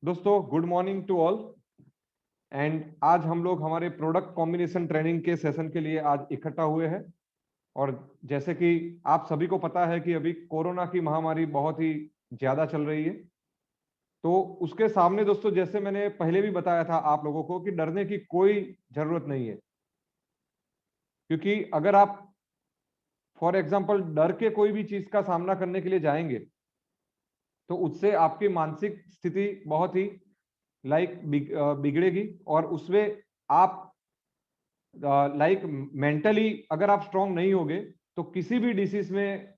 दोस्तों good morning to all. And आज हम लोग हमारे प्रोडक्ट कॉम्बिनेशन ट्रेनिंग के सेशन के लिए आज इकट्ठा हुए हैं। और जैसे कि आप सभी को पता है कि अभी कोरोना की महामारी बहुत ही ज्यादा चल रही है, तो उसके सामने दोस्तों जैसे मैंने पहले भी बताया था आप लोगों को कि डरने की कोई जरूरत नहीं है। क्योंकि अगर आप फॉर एग्जाम्पल डर के कोई भी चीज का सामना करने के लिए जाएंगे तो उससे आपकी मानसिक स्थिति बहुत ही बिगड़ेगी, और उसमें आप मेंटली अगर आप स्ट्रांग नहीं होगे तो किसी भी डिसीज में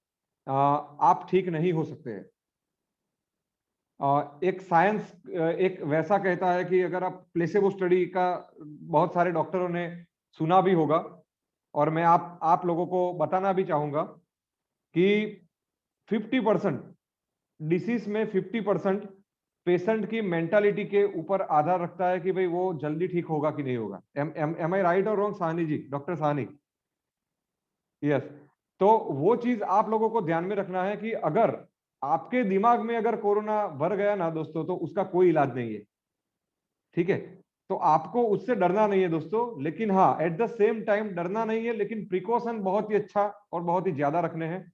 आप ठीक नहीं हो सकते हैं। एक साइंस एक वैसा कहता है कि अगर आप प्लेसेबो स्टडी का बहुत सारे डॉक्टरों ने सुना भी होगा, और मैं आप लोगों को बताना भी चाहूंगा कि 50% डिसीज में 50% पेशेंट की मेंटालिटी के ऊपर आधार रखता है कि भाई वो जल्दी ठीक होगा कि नहीं होगा। एम आई राइट और wrong Sahni ji, doctor Sahni? Yes. तो वो चीज आप लोगों को ध्यान में रखना है कि अगर आपके दिमाग में अगर कोरोना भर गया ना दोस्तों, तो उसका कोई इलाज नहीं है। ठीक है? तो आपको उससे डरना नहीं है दोस्तों, लेकिन हाँ एट द सेम टाइम डरना नहीं है, लेकिन प्रिकॉशन बहुत ही अच्छा और बहुत ही ज्यादा रखने हैं।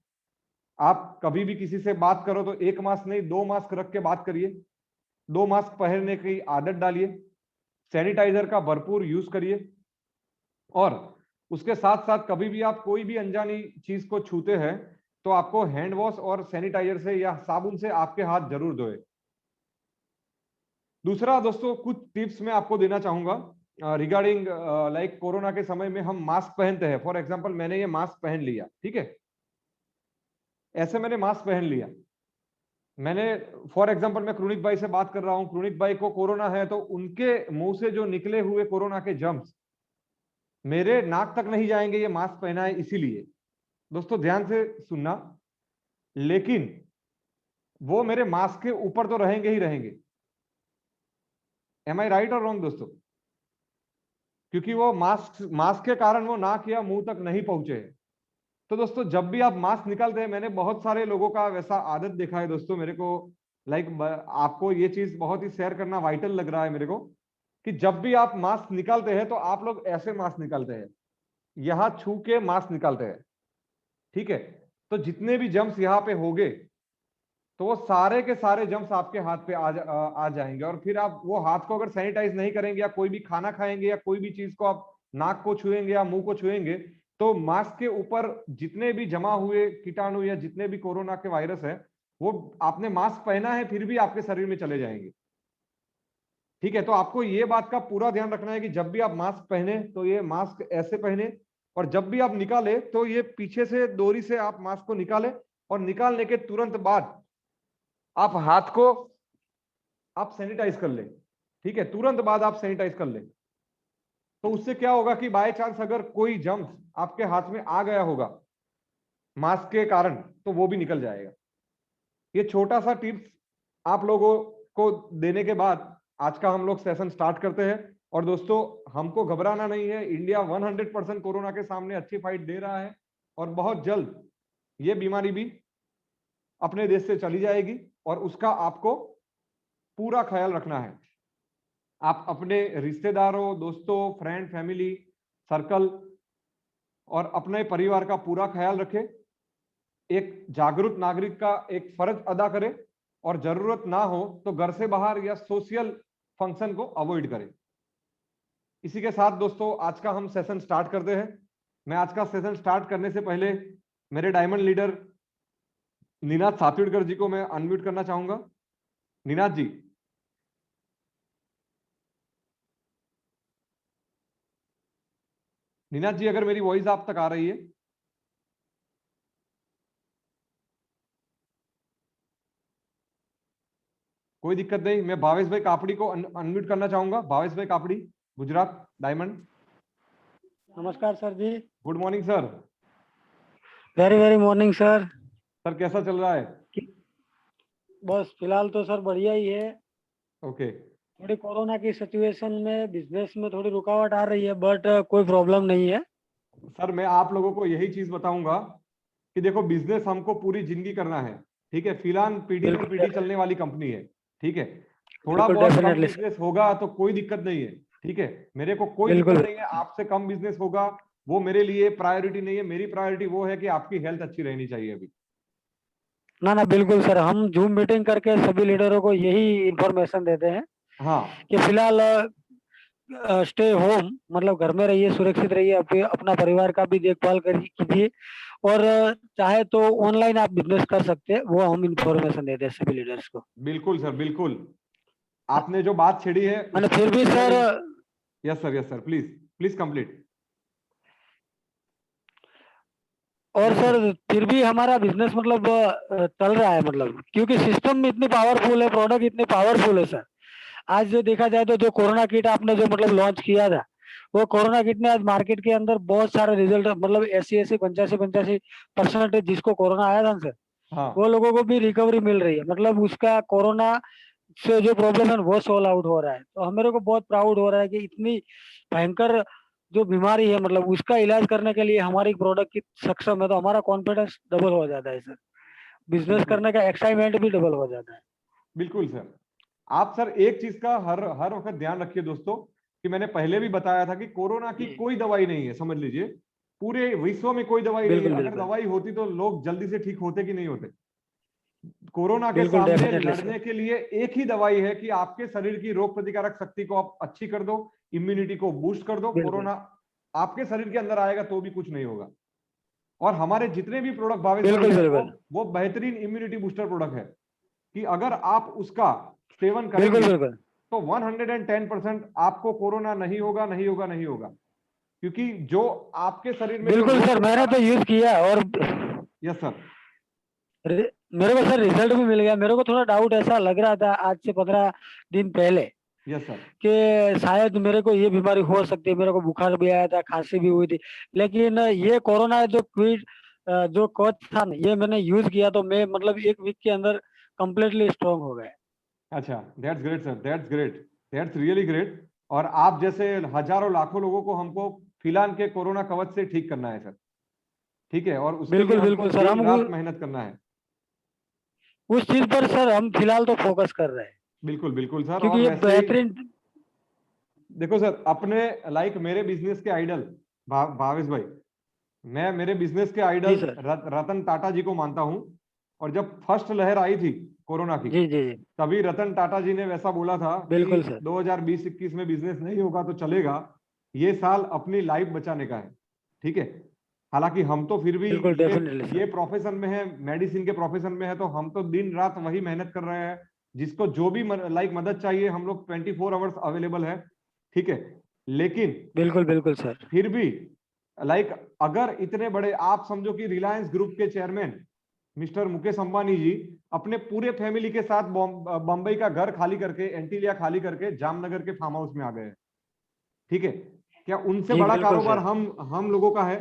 आप कभी भी किसी से बात करो तो एक मास्क नहीं, 2 मास्क रख के बात करिए। 2 मास्क पहनने की आदत डालिए। सैनिटाइजर का भरपूर यूज करिए। और उसके साथ साथ कभी भी आप कोई भी अनजानी चीज को छूते हैं तो आपको हैंड वॉश और सैनिटाइजर से या साबुन से आपके हाथ जरूर धोए। दूसरा दोस्तों, कुछ टिप्स मैं आपको देना चाहूंगा रिगार्डिंग लाइक कोरोना के समय में हम मास्क पहनते हैं। फॉर एग्जांपल मैंने ये मास्क पहन लिया, ठीक है? ऐसे मैंने मास्क पहन लिया। मैंने फॉर एग्जांपल मैं क्रोनिक भाई से बात कर रहा हूं, क्रोनिक भाई को कोरोना है, तो उनके मुंह से जो निकले हुए कोरोना के जर्म्स मेरे नाक तक नहीं जाएंगे, ये मास्क पहना है इसीलिए। दोस्तों ध्यान से सुनना, लेकिन वो मेरे मास्क के ऊपर तो रहेंगे ही रहेंगे। एम आई राइट और रॉन्ग दोस्तों? क्योंकि वो मास्क मास्क के कारण वो नाक या मुंह तक नहीं पहुंचे। तो दोस्तों जब भी आप मास्क निकालते हैं, मैंने बहुत सारे लोगों का वैसा आदत देखा है दोस्तों मेरे को। लाइक आपको ये चीज बहुत ही शेयर करना वाइटल लग रहा है मेरे को, कि जब भी आप मास्क निकालते हैं तो आप लोग ऐसे मास्क निकालते हैं, यहां छू के मास्क निकालते हैं। ठीक है? तो जितने भी जम्स यहाँ पे होंगे तो वो सारे के सारे जम्स आपके हाथ पे आ जाएंगे। और फिर आप वो हाथ को अगर सैनिटाइज नहीं करेंगे, या कोई भी खाना खाएंगे, या कोई भी चीज को आप नाक को छुएंगे या मुंह को छुएंगे, तो मास्क के ऊपर जितने भी जमा हुए कीटाणु या जितने भी कोरोना के वायरस है, वो आपने मास्क पहना है फिर भी आपके शरीर में चले जाएंगे। ठीक है? तो आपको ये बात का पूरा ध्यान रखना है कि जब भी आप मास्क पहने तो ये मास्क ऐसे पहने, और जब भी आप निकाले तो ये पीछे से डोरी से आप मास्क को निकाले, और निकालने के तुरंत बाद आप हाथ को आप सैनिटाइज कर ले। ठीक है? तुरंत बाद आप सैनिटाइज कर ले। तो उससे क्या होगा कि बाय चांस अगर कोई जम्स आपके हाथ में आ गया होगा मास्क के कारण, तो वो भी निकल जाएगा। ये छोटा सा टिप्स आप लोगों को देने के बाद आज का हम लोग सेशन स्टार्ट करते हैं। और दोस्तों हमको घबराना नहीं है, इंडिया 100% कोरोना के सामने अच्छी फाइट दे रहा है, और बहुत जल्द ये बीमारी भी अपने देश से चली जाएगी, और उसका आपको पूरा ख्याल रखना है। आप अपने रिश्तेदारों, दोस्तों, फ्रेंड, फैमिली सर्कल और अपने परिवार का पूरा ख्याल रखें। एक जागरूक नागरिक का एक फर्ज अदा करें, और जरूरत ना हो तो घर से बाहर या सोशल फंक्शन को अवॉइड करें। इसी के साथ दोस्तों आज का हम सेशन स्टार्ट करते हैं। मैं आज का सेशन स्टार्ट करने से पहले मेरे डायमंड लीडर निनाद सातुड़कर जी को मैं अनम्यूट करना चाहूंगा। निनाद जी। निनाद जी, अगर मेरी वॉइस आप तक आ रही है? कोई दिक्कत नहीं, मैं भावेश भाई कापड़ी को अनम्यूट करना चाहूंगा। भावेश भाई कापड़ी, गुजरात डायमंड। नमस्कार sir ji. Good morning sir. Very very morning sir. Sir कैसा चल रहा है? बस फिलहाल तो सर बढ़िया ही है। ओके। थोड़ी कोरोना की सिचुएशन में बिजनेस में थोड़ी रुकावट आ रही है, बट कोई प्रॉब्लम नहीं है। सर मैं आप लोगों को यही चीज बताऊंगा कि देखो बिजनेस हमको पूरी जिंदगी करना है। ठीक है? फिलहाल पीढ़ी दर बिल्कुल पीढ़ी चलने वाली कंपनी है। ठीक है? थोड़ा बिल्कुल बहुत कम डेफिनेटली सर, बिजनेस होगा तो कोई दिक्कत नहीं है, ठीक है। मेरे को कोई बिल्कुल दिक्कत नहीं है, आपसे कम बिजनेस होगा वो मेरे लिए प्रायोरिटी नहीं है। मेरी प्रायोरिटी वो है कि आपकी हेल्थ अच्छी रहनी चाहिए अभी। ना ना बिल्कुल सर, हम जूम मीटिंग करके सभी लीडरों को यही इंफॉर्मेशन देते हैं हाँ कि फिलहाल स्टे होम, मतलब घर में रहिए, सुरक्षित रहिए, अपना परिवार का भी देखभाल कीजिए, और चाहे तो ऑनलाइन आप बिजनेस कर सकते हैं, वो हम इंफॉर्मेशन देते हैं सभी लीडर्स को। बिल्कुल सर, बिल्कुल। आपने जो बात छेड़ी है मैंने उससे फिर भी मैं, sir, yes sir, yes sir, please please complete. और यस सर सर। फिर भी हमारा बिजनेस मतलब चल रहा है, मतलब क्योंकि सिस्टम इतनी पावरफुल है, प्रोडक्ट इतने पावरफुल है सर। आज जो देखा जाए तो जो कोरोना किट आपने जो मतलब लॉन्च किया था, वो कोरोना किट ने आज मार्केट के अंदर बहुत सारे रिजल्ट, मतलब 80 80 85 85% जिसको कोरोना आया था ना सर, हाँ वो लोगों को भी रिकवरी मिल रही है, मतलब उसका कोरोना से जो प्रॉब्लम है वो सॉल्व आउट हो रहा है। तो हमारे को बहुत प्राउड हो रहा है कि इतनी भयंकर जो बीमारी है, मतलब उसका इलाज करने के लिए हमारी प्रोडक्ट की सक्षम है, तो हमारा कॉन्फिडेंस डबल हो जाता है सर, बिजनेस बिल्कुल करने का एक्साइटमेंट भी डबल हो जाता है। बिल्कुल सर। आप सर एक चीज का हर हर वक्त ध्यान रखिए दोस्तों, कि मैंने पहले भी बताया था कि कोरोना की कोई दवाई नहीं है, समझ लीजिए। पूरे विश्व में कोई दवाई नहीं है। बिल्कुल अगर बिल्कुल दवाई होती तो लोग जल्दी से ठीक होते कि नहीं होते। कोरोना के बिल्कुल सामने डेफिनेटली सर। लड़ने के लिए एक ही दवाई है कि आपके शरीर की रोग प्रतिकारक शक्ति को आप अच्छी कर दो, इम्यूनिटी को बूस्ट कर दो। बिल्कुल कोरोना आपके शरीर के अंदर आएगा तो भी कुछ नहीं होगा। और हमारे जितने भी प्रोडक्ट भावेश भाई बिल्कुल है, बिल्कुल वो बेहतरीन इम्यूनिटी बूस्टर प्रोडक्ट है, कि अगर आप उसका सेवन बिल्कुल करेंगे बिल्कुल तो 110% आपको कोरोना नहीं होगा, नहीं होगा, नहीं होगा। क्योंकि जो आपके शरीर में जो बिल्कुल रोग सर, मैंने तो प्रतिकारक, यूज किया, और यस सर, मेरे को सर रिजल्ट भी मिल गया। मेरे को थोड़ा डाउट ऐसा लग रहा था आज से 15 दिन पहले यस सर, कि शायद मेरे को ये बीमारी हो सकती है, मेरे को बुखार भी आया था, खांसी भी हुई थी, लेकिन ये कोरोना जो क्विड जो कवच था ना, ये मैंने यूज किया तो मैं मतलब 1 वीक के अंदर कंप्लीटली स्ट्रांग हो गए। अच्छा, that's great sir, that's great, that's really great. और आप जैसे हजारों लाखों लोगों को हमको फिलहाल के कोरोना कवच से ठीक करना है सर, ठीक है। और उसके लिए बिल्कुल हमको बिल्कुल सर, दिन रात मेहनत करना है। उस चीज पर सर हम फिलहाल तो फोकस कर रहे हैं, बिल्कुल बिल्कुल सर। क्योंकि और ये वैसे ही बेहतरीन। देखो सर, अपने लाइक मेरे बिजनेस के आइडल भावेश भाई, मैं मेरे बिजनेस के आइडल जी सर। रतन टाटा जी को मानता हूं। और जब फर्स्ट लहर आई थी कोरोना की, जी जी जी तभी रतन टाटा जी ने वैसा बोला था कि बिल्कुल सर। 2020-21 में बिजनेस नहीं होगा तो चलेगा, ये साल अपनी लाइफ बचाने का है, ठीक है। हालांकि हम तो फिर भी बिल्कुल ये डेफिनेटली ये सर। प्रोफेशन में है, मेडिसिन के प्रोफेशन में है, तो हम तो दिन रात वही मेहनत कर रहे हैं। जिसको जो भी लाइक मदद चाहिए, हम लोग 24 आवर्स अवेलेबल है, ठीक है। लेकिन बिल्कुल बिल्कुल सर। फिर भी लाइक अगर इतने बड़े, आप समझो कि रिलायंस ग्रुप के चेयरमैन मिस्टर मुकेश अंबानी जी अपने पूरे फैमिली के साथ बंबई का घर खाली करके, एंटीलिया खाली करके जामनगर के फार्म हाउस में आ गए हैं, ठीक है। क्या उनसे जी बड़ा बिल्कुल कारोबार सर। हम लोगों का है?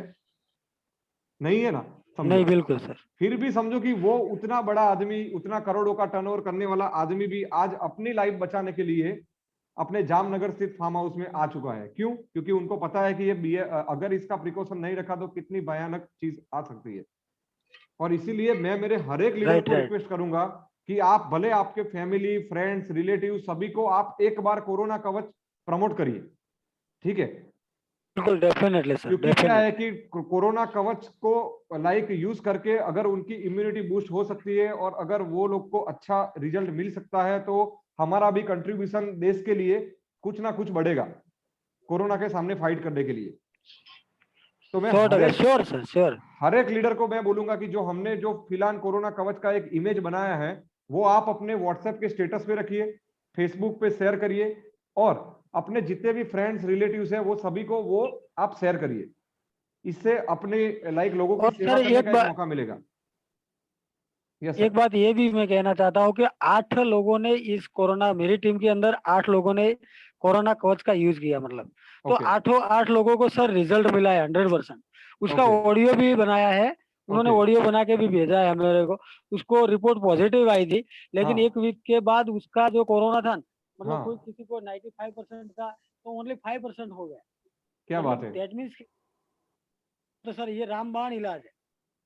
नहीं है ना, समझो। नहीं बिल्कुल सर। फिर भी समझो कि वो उतना बड़ा आदमी, उतना करोड़ों का टर्नओवर करने वाला आदमी भी आज अपनी लाइफ बचाने के लिए अपने जामनगर स्थित फार्म हाउस में आ चुका है। क्यों? क्योंकि उनको पता है कि ये अगर इसका प्रिकॉशन नहीं रखा तो कितनी भयानक चीज आ सकती है। और इसीलिए मैं मेरे हर एक लीडर राइट को राइट। रिक्वेस्ट करूंगा कि आप भले आपके फैमिली, फ्रेंड्स, रिलेटिव सभी को आप एक बार कोरोना कवच प्रमोट करिए, ठीक है। बिल्कुल डेफिनेटली सर, क्योंकि क्या है डेफिनेटली। कि कोरोना कवच को लाइक यूज करके अगर उनकी इम्यूनिटी बूस्ट हो सकती है और अगर वो लोग को अच्छा रिजल्ट मिल सकता है, तो हमारा भी कंट्रीब्यूशन देश के लिए कुछ ना कुछ बढ़ेगा कोरोना के सामने फाइट करने के लिए। तो मैं 100% श्योर सर, श्योर। हर एक लीडर को मैं बोलूंगा कि जो हमने जो फिलहाल कोरोना कवच का एक इमेज बनाया है, वो आप अपने व्हाट्सएप के स्टेटस पे रखिए, फेसबुक पे शेयर करिए, और अपने जितने भी फ्रेंड्स रिलेटिव्स हैं वो सभी को वो आप शेयर करिए। इससे अपने लाइक लोगों की और सेवा सर करने एक का एक बात, मौका मिलेगा। यस एक सर। बात ये भी मैं कहना चाहता हूँ कि 8 लोगों ने इस कोरोना, मेरी टीम के अंदर 8 लोगों ने कोरोना कवच का यूज किया, मतलब तो ओके 8 लोगों को सर रिजल्ट मिला है 100%। उसका ओके ऑडियो भी बनाया है, उन्होंने ओके। ऑडियो बना के भी भेजा है मेरे को। उसको रिपोर्ट पॉजिटिव आई थी, लेकिन हाँ 1 वीक के बाद उसका जो कोरोना था, मतलब कोई हाँ, किसी को 95% था तो ओनली 5% हो गया। क्या बात मतलब है। दैट मीन्स, तो सर ये रामबाण इलाज है।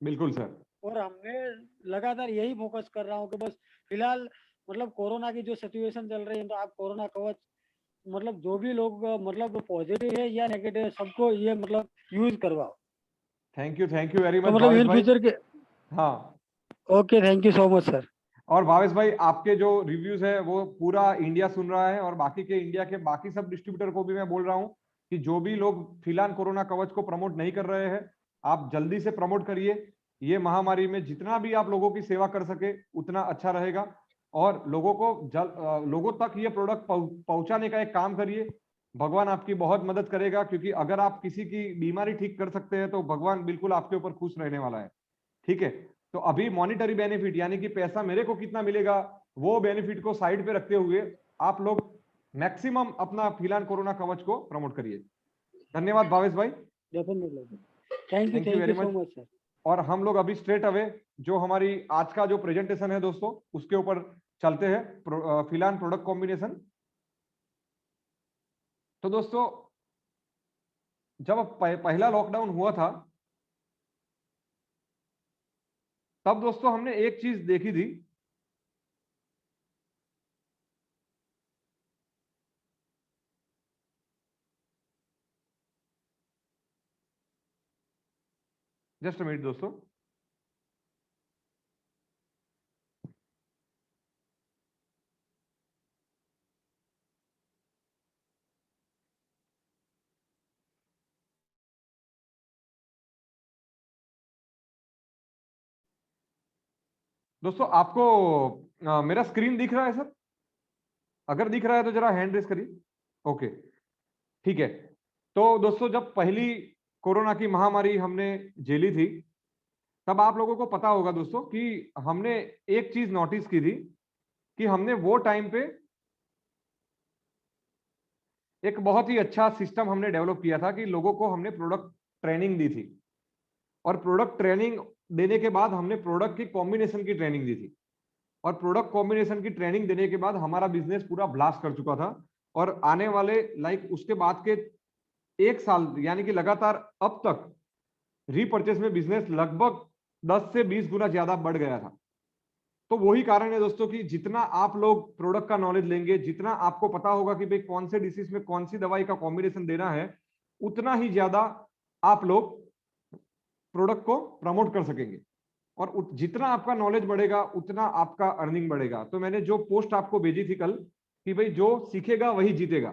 बिल्कुल सर। और हमें लगातार यही फोकस कर रहा हूँ कि बस फिलहाल मतलब कोरोना की जो सिचुएशन चल रही है, तो आप कोरोना कवच मतलब जो भी लोग मतलब पॉजिटिव है या नेगेटिव है, सबको ये मतलब यूज करवाओ। थैंक यू वेरी तो मच मतलब भावेश इन भाई। फ्यूचर के। हाँ, okay, thank you so much sir. और भावेश भाई आपके जो रिव्यूज है वो पूरा इंडिया सुन रहा है, और बाकी के इंडिया के बाकी सब डिस्ट्रीब्यूटर को भी मैं बोल रहा हूँ कि जो भी लोग फिलहाल कोरोना कवच को प्रमोट नहीं कर रहे हैं, आप जल्दी से प्रमोट करिए। ये महामारी में जितना भी आप लोगों की सेवा कर सके उतना अच्छा रहेगा, और लोगों को लोगों तक ये प्रोडक्ट पहुंचाने का एक काम करिए। भगवान आपकी बहुत मदद करेगा, क्योंकि अगर आप किसी की बीमारी ठीक कर सकते हैं तो भगवान बिल्कुल आपके ऊपर खुश रहने वाला है। ठीक है, तो अभी मॉनिटरी बेनिफिट यानी कि पैसा मेरे को कितना मिलेगा, वो बेनिफिट को साइड पे रखते हुए आप लोग मैक्सिमम अपना फिलहाल कोरोना कवच को प्रमोट करिए। धन्यवाद भावेश भाई। Definitely. Thank you thank very you so much. Much sir. और हम लोग अभी स्ट्रेट अवे जो हमारी आज का जो प्रेजेंटेशन है दोस्तों, उसके ऊपर चलते हैं, फिलहाल प्रोडक्ट कॉम्बिनेशन। तो दोस्तों, जब पहला लॉकडाउन हुआ था, तब दोस्तों हमने एक चीज देखी थी। जस्ट मिनट दोस्तों। दोस्तों आपको मेरा स्क्रीन दिख रहा है सर? अगर दिख रहा है तो जरा हैंड रेस करिए। ओके, ठीक है। तो दोस्तों, जब पहली कोरोना की महामारी हमने झेली थी, तब आप लोगों को पता होगा दोस्तों कि हमने एक चीज नोटिस की थी कि हमने वो टाइम पे एक बहुत ही अच्छा सिस्टम हमने डेवलप किया था कि लोगों को हमने प्रोडक्ट ट्रेनिंग दी थी, और प्रोडक्ट ट्रेनिंग देने के बाद हमने प्रोडक्ट की कॉम्बिनेशन की ट्रेनिंग दी थी, और प्रोडक्ट कॉम्बिनेशन की ट्रेनिंग देने के बाद हमारा बिजनेस पूरा ब्लास्ट कर चुका था। और आने वाले उसके बाद के एक साल यानी कि लगातार अब तक रीपरचेस में बिजनेस लगभग 10 से 20 गुना ज्यादा बढ़ गया था। तो वही कारण है दोस्तों कि जितना आप लोग प्रोडक्ट का नॉलेज लेंगे, जितना आपको पता होगा कि भाई कौन से डिसीज में कौन सी दवाई का कॉम्बिनेशन देना है, उतना ही ज्यादा आप लोग प्रोडक्ट को प्रमोट कर सकेंगे। और जितना आपका नॉलेज बढ़ेगा उतना आपका अर्निंग बढ़ेगा। तो मैंने जो पोस्ट आपको भेजी थी कल कि भाई जो सीखेगा वही जीतेगा,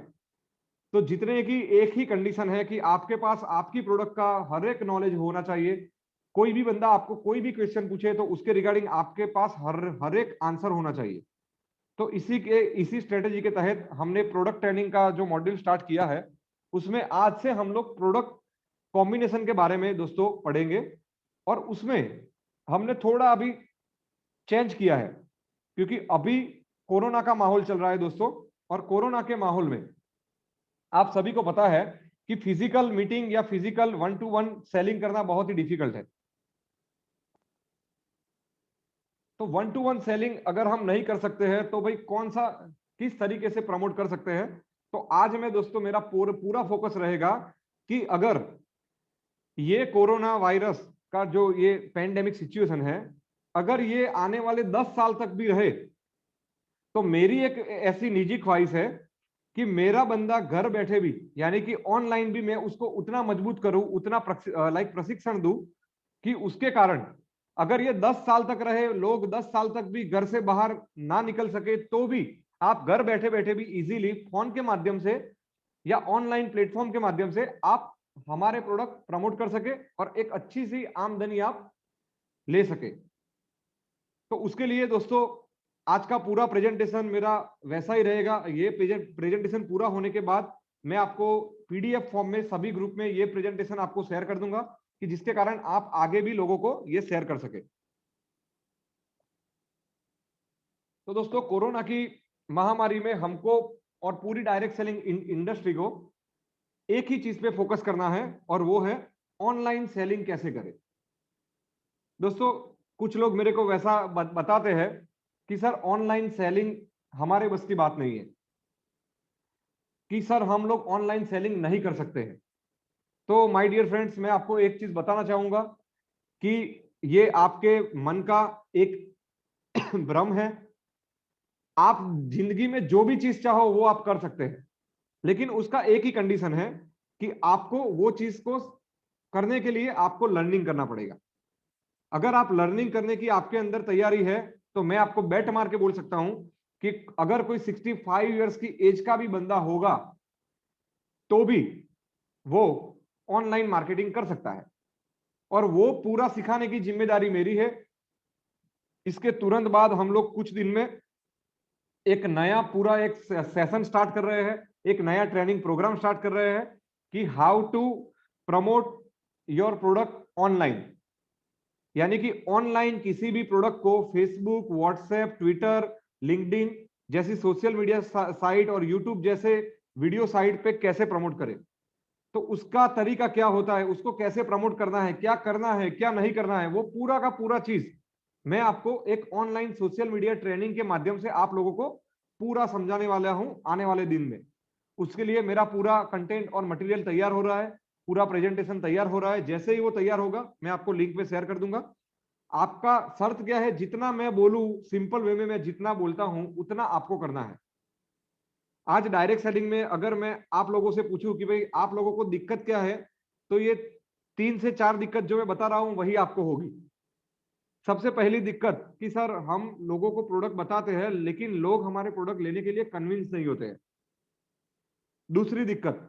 तो जितने की एक ही कंडीशन है कि आपके पास आपकी प्रोडक्ट का हर एक नॉलेज होना चाहिए। कोई भी बंदा आपको कोई भी क्वेश्चन पूछे तो उसके रिगार्डिंग आपके पास हर एक आंसर होना चाहिए। तो इसी स्ट्रेटेजी के तहत हमने प्रोडक्ट ट्रेनिंग का जो मॉड्यूल स्टार्ट किया है, उसमें आज से हम लोग प्रोडक्ट कॉम्बिनेशन के बारे में दोस्तों पढ़ेंगे। और उसमें हमने थोड़ा अभी चेंज किया है, क्योंकि अभी कोरोना का माहौल चल रहा है दोस्तों, और कोरोना के माहौल में आप सभी को पता है कि फिजिकल मीटिंग या फिजिकल 1-to-1 सेलिंग करना बहुत ही डिफिकल्ट है। तो 1-to-1 सेलिंग अगर हम नहीं कर सकते हैं तो भाई कौन सा किस तरीके से प्रमोट कर सकते हैं? तो आज मैं दोस्तों मेरा पूरा फोकस रहेगा कि अगर ये कोरोना वायरस का जो ये पेंडेमिक सिचुएशन है, अगर ये आने वाले 10 साल तक भी रहे, तो मेरी एक ऐसी निजी ख्वाहिश है कि मेरा बंदा घर बैठे भी यानी कि ऑनलाइन भी मैं उसको उतना मजबूत करूं, उतना प्रशिक्षण दूं कि उसके कारण अगर ये 10 साल तक रहे, लोग 10 साल तक भी घर से बाहर ना निकल सके, तो भी आप घर बैठे बैठे भी इजीली फोन के माध्यम से या ऑनलाइन प्लेटफॉर्म के माध्यम से आप हमारे प्रोडक्ट प्रमोट कर सके और एक अच्छी सी आमदनी आप ले सके। तो उसके लिए दोस्तों आज का पूरा प्रेजेंटेशन मेरा वैसा ही रहेगा। ये प्रेजेंटेशन पूरा होने के बाद मैं आपको पीडीएफ फॉर्म में सभी ग्रुप में ये प्रेजेंटेशन आपको शेयर कर दूंगा, कि जिसके कारण आप आगे भी लोगों को ये शेयर कर सके। तो दोस्तों, कोरोना की महामारी में हमको और पूरी डायरेक्ट सेलिंग इंडस्ट्री को एक ही चीज पे फोकस करना है, और वो है ऑनलाइन सेलिंग कैसे करें। दोस्तों, कुछ लोग मेरे को वैसा बताते हैं कि सर ऑनलाइन सेलिंग हमारे बस की बात नहीं है, कि सर हम लोग ऑनलाइन सेलिंग नहीं कर सकते हैं। तो माय डियर फ्रेंड्स, मैं आपको एक चीज बताना चाहूंगा कि ये आपके मन का एक भ्रम है। आप जिंदगी में जो भी चीज चाहो वो आप कर सकते हैं, लेकिन उसका एक ही कंडीशन है कि आपको वो चीज को करने के लिए आपको लर्निंग करना पड़ेगा। अगर आप लर्निंग करने की आपके अंदर तैयारी है तो मैं आपको बेट मार के बोल सकता हूं कि अगर कोई 65 इयर्स की एज का भी बंदा होगा तो भी वो ऑनलाइन मार्केटिंग कर सकता है, और वो पूरा सिखाने की जिम्मेदारी मेरी है। इसके तुरंत बाद हम लोग कुछ दिन में एक नया पूरा एक सेशन स्टार्ट कर रहे हैं, एक नया ट्रेनिंग प्रोग्राम स्टार्ट कर रहे हैं कि how to promote your product online. यानी कि ऑनलाइन किसी भी प्रोडक्ट को फेसबुक, व्हाट्सएप, ट्विटर, लिंक्डइन जैसी सोशल मीडिया साइट और यूट्यूब जैसे वीडियो साइट पे कैसे प्रमोट करें, तो उसका तरीका क्या होता है, उसको कैसे प्रमोट करना है, क्या नहीं करना है, वो पूरा का पूरा चीज मैं आपको एक ऑनलाइन सोशल मीडिया ट्रेनिंग के माध्यम से आप लोगों को पूरा समझाने वाला हूं आने वाले दिन में। उसके लिए मेरा पूरा कंटेंट और मटेरियल तैयार हो रहा है, पूरा प्रेजेंटेशन तैयार हो रहा है। जैसे ही वो तैयार होगा मैं आपको लिंक पे शेयर कर दूंगा। आपका शर्त क्या है, जितना मैं बोलूं सिंपल वे में मैं जितना बोलता हूं उतना आपको करना है। आज डायरेक्ट सेलिंग में अगर मैं आप लोगों से पूछूं कि भाई आप लोगों को दिक्कत क्या है, तो ये 3 से 4 दिक्कत जो मैं बता रहा हूं वही आपको होगी। सबसे पहली दिक्कत कि सर हम लोगों को प्रोडक्ट बताते हैं लेकिन लोग हमारे प्रोडक्ट लेने के लिए कन्विंस नहीं होते हैं। दूसरी दिक्कत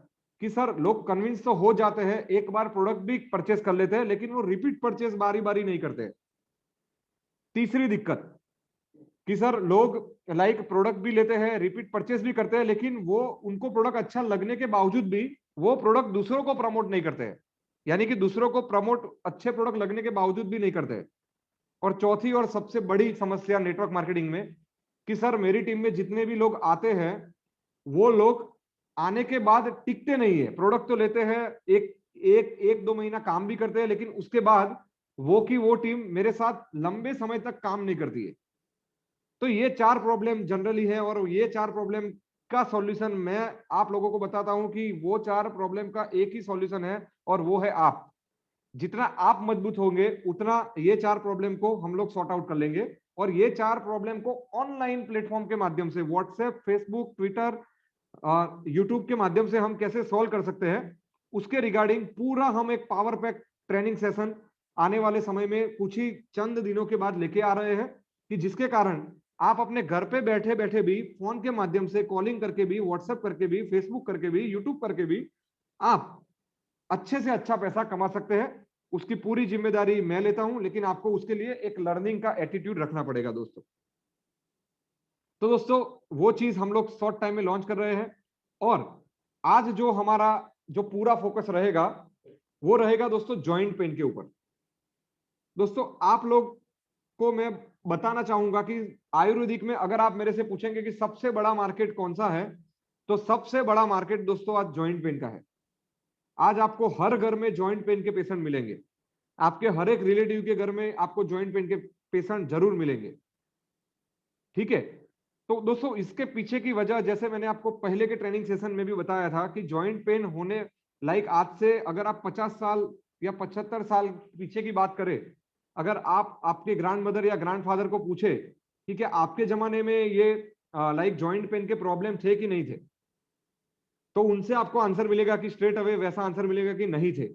कि सर लोग कन्विंस तो हो जाते हैं, एक बार प्रोडक्ट भी परचेस कर लेते हैं लेकिन वो रिपीट परचेस बारी बारी नहीं करते। तीसरी दिक्कत कि सर लोग लाइक प्रोडक्ट भी लेते हैं, रिपीट परचेस भी करते हैं, लेकिन वो उनको प्रोडक्ट अच्छा लगने के बावजूद भी वो प्रोडक्ट दूसरों को प्रमोट नहीं करते हैं। यानी कि दूसरों को प्रमोट अच्छे प्रोडक्ट लगने के बावजूद भी नहीं करते। और चौथी और सबसे बड़ी समस्या नेटवर्क मार्केटिंग में कि सर मेरी टीम में जितने भी लोग आते हैं वो लोग आने के बाद टिकते नहीं है। प्रोडक्ट तो लेते हैं, एक एक एक दो महीना काम भी करते हैं, लेकिन उसके बाद वो की वो टीम मेरे साथ लंबे समय तक काम नहीं करती है। तो ये 4 प्रॉब्लम जनरली है, और ये 4 प्रॉब्लम का सॉल्यूशन मैं आप लोगों को बताता हूं कि वो 4 प्रॉब्लम का एक ही सॉल्यूशन है, और वो है आप। जितना आप मजबूत होंगे उतना ये 4 प्रॉब्लम को हम लोग सॉर्ट आउट कर लेंगे। और ये 4 प्रॉब्लम को ऑनलाइन प्लेटफॉर्म के माध्यम से व्हाट्सएप, फेसबुक, ट्विटर, यूट्यूब के माध्यम से हम कैसे सॉल्व कर सकते हैं, उसके रिगार्डिंग पूरा हम एक पावर पैक ट्रेनिंग सेशन आने वाले समय में कुछ ही चंद दिनों के बाद लेके आ रहे हैं, कि जिसके कारण आप अपने घर पे बैठे बैठे भी फोन के माध्यम से कॉलिंग करके भी, व्हाट्सएप करके भी, फेसबुक करके भी, यूट्यूब करके भी आप अच्छे से अच्छा पैसा कमा सकते हैं। उसकी पूरी जिम्मेदारी मैं लेता हूं, लेकिन आपको उसके लिए एक लर्निंग का एटीट्यूड रखना पड़ेगा दोस्तों। तो दोस्तों वो चीज हम लोग शॉर्ट टाइम में लॉन्च कर रहे हैं। और आज जो हमारा जो पूरा फोकस रहेगा वो रहेगा दोस्तों जॉइंट पेन के ऊपर। दोस्तों आप लोग को मैं बताना चाहूंगा कि आयुर्वेदिक में अगर आप मेरे से पूछेंगे कि सबसे बड़ा मार्केट कौन सा है, तो सबसे बड़ा मार्केट दोस्तों आज जॉइंट पेन का है। आज आपको हर घर में जॉइंट पेन के पेशेंट मिलेंगे, आपके हर एक रिलेटिव के घर में आपको जॉइंट पेन के पेशेंट जरूर मिलेंगे। ठीक है, तो दोस्तों इसके पीछे की वजह जैसे मैंने आपको पहले के ट्रेनिंग सेशन में भी बताया था कि जॉइंट पेन होने लाइक आज से अगर आप 50 साल या 75 साल पीछे की बात करें, अगर आप आपके ग्रैंड मदर या ग्रैंड फादर को पूछे कि क्या आपके जमाने में ये लाइक जॉइंट पेन के प्रॉब्लम थे कि नहीं थे, तो उनसे आपको आंसर मिलेगा कि स्ट्रेट अवे वैसा आंसर मिलेगा कि नहीं थे।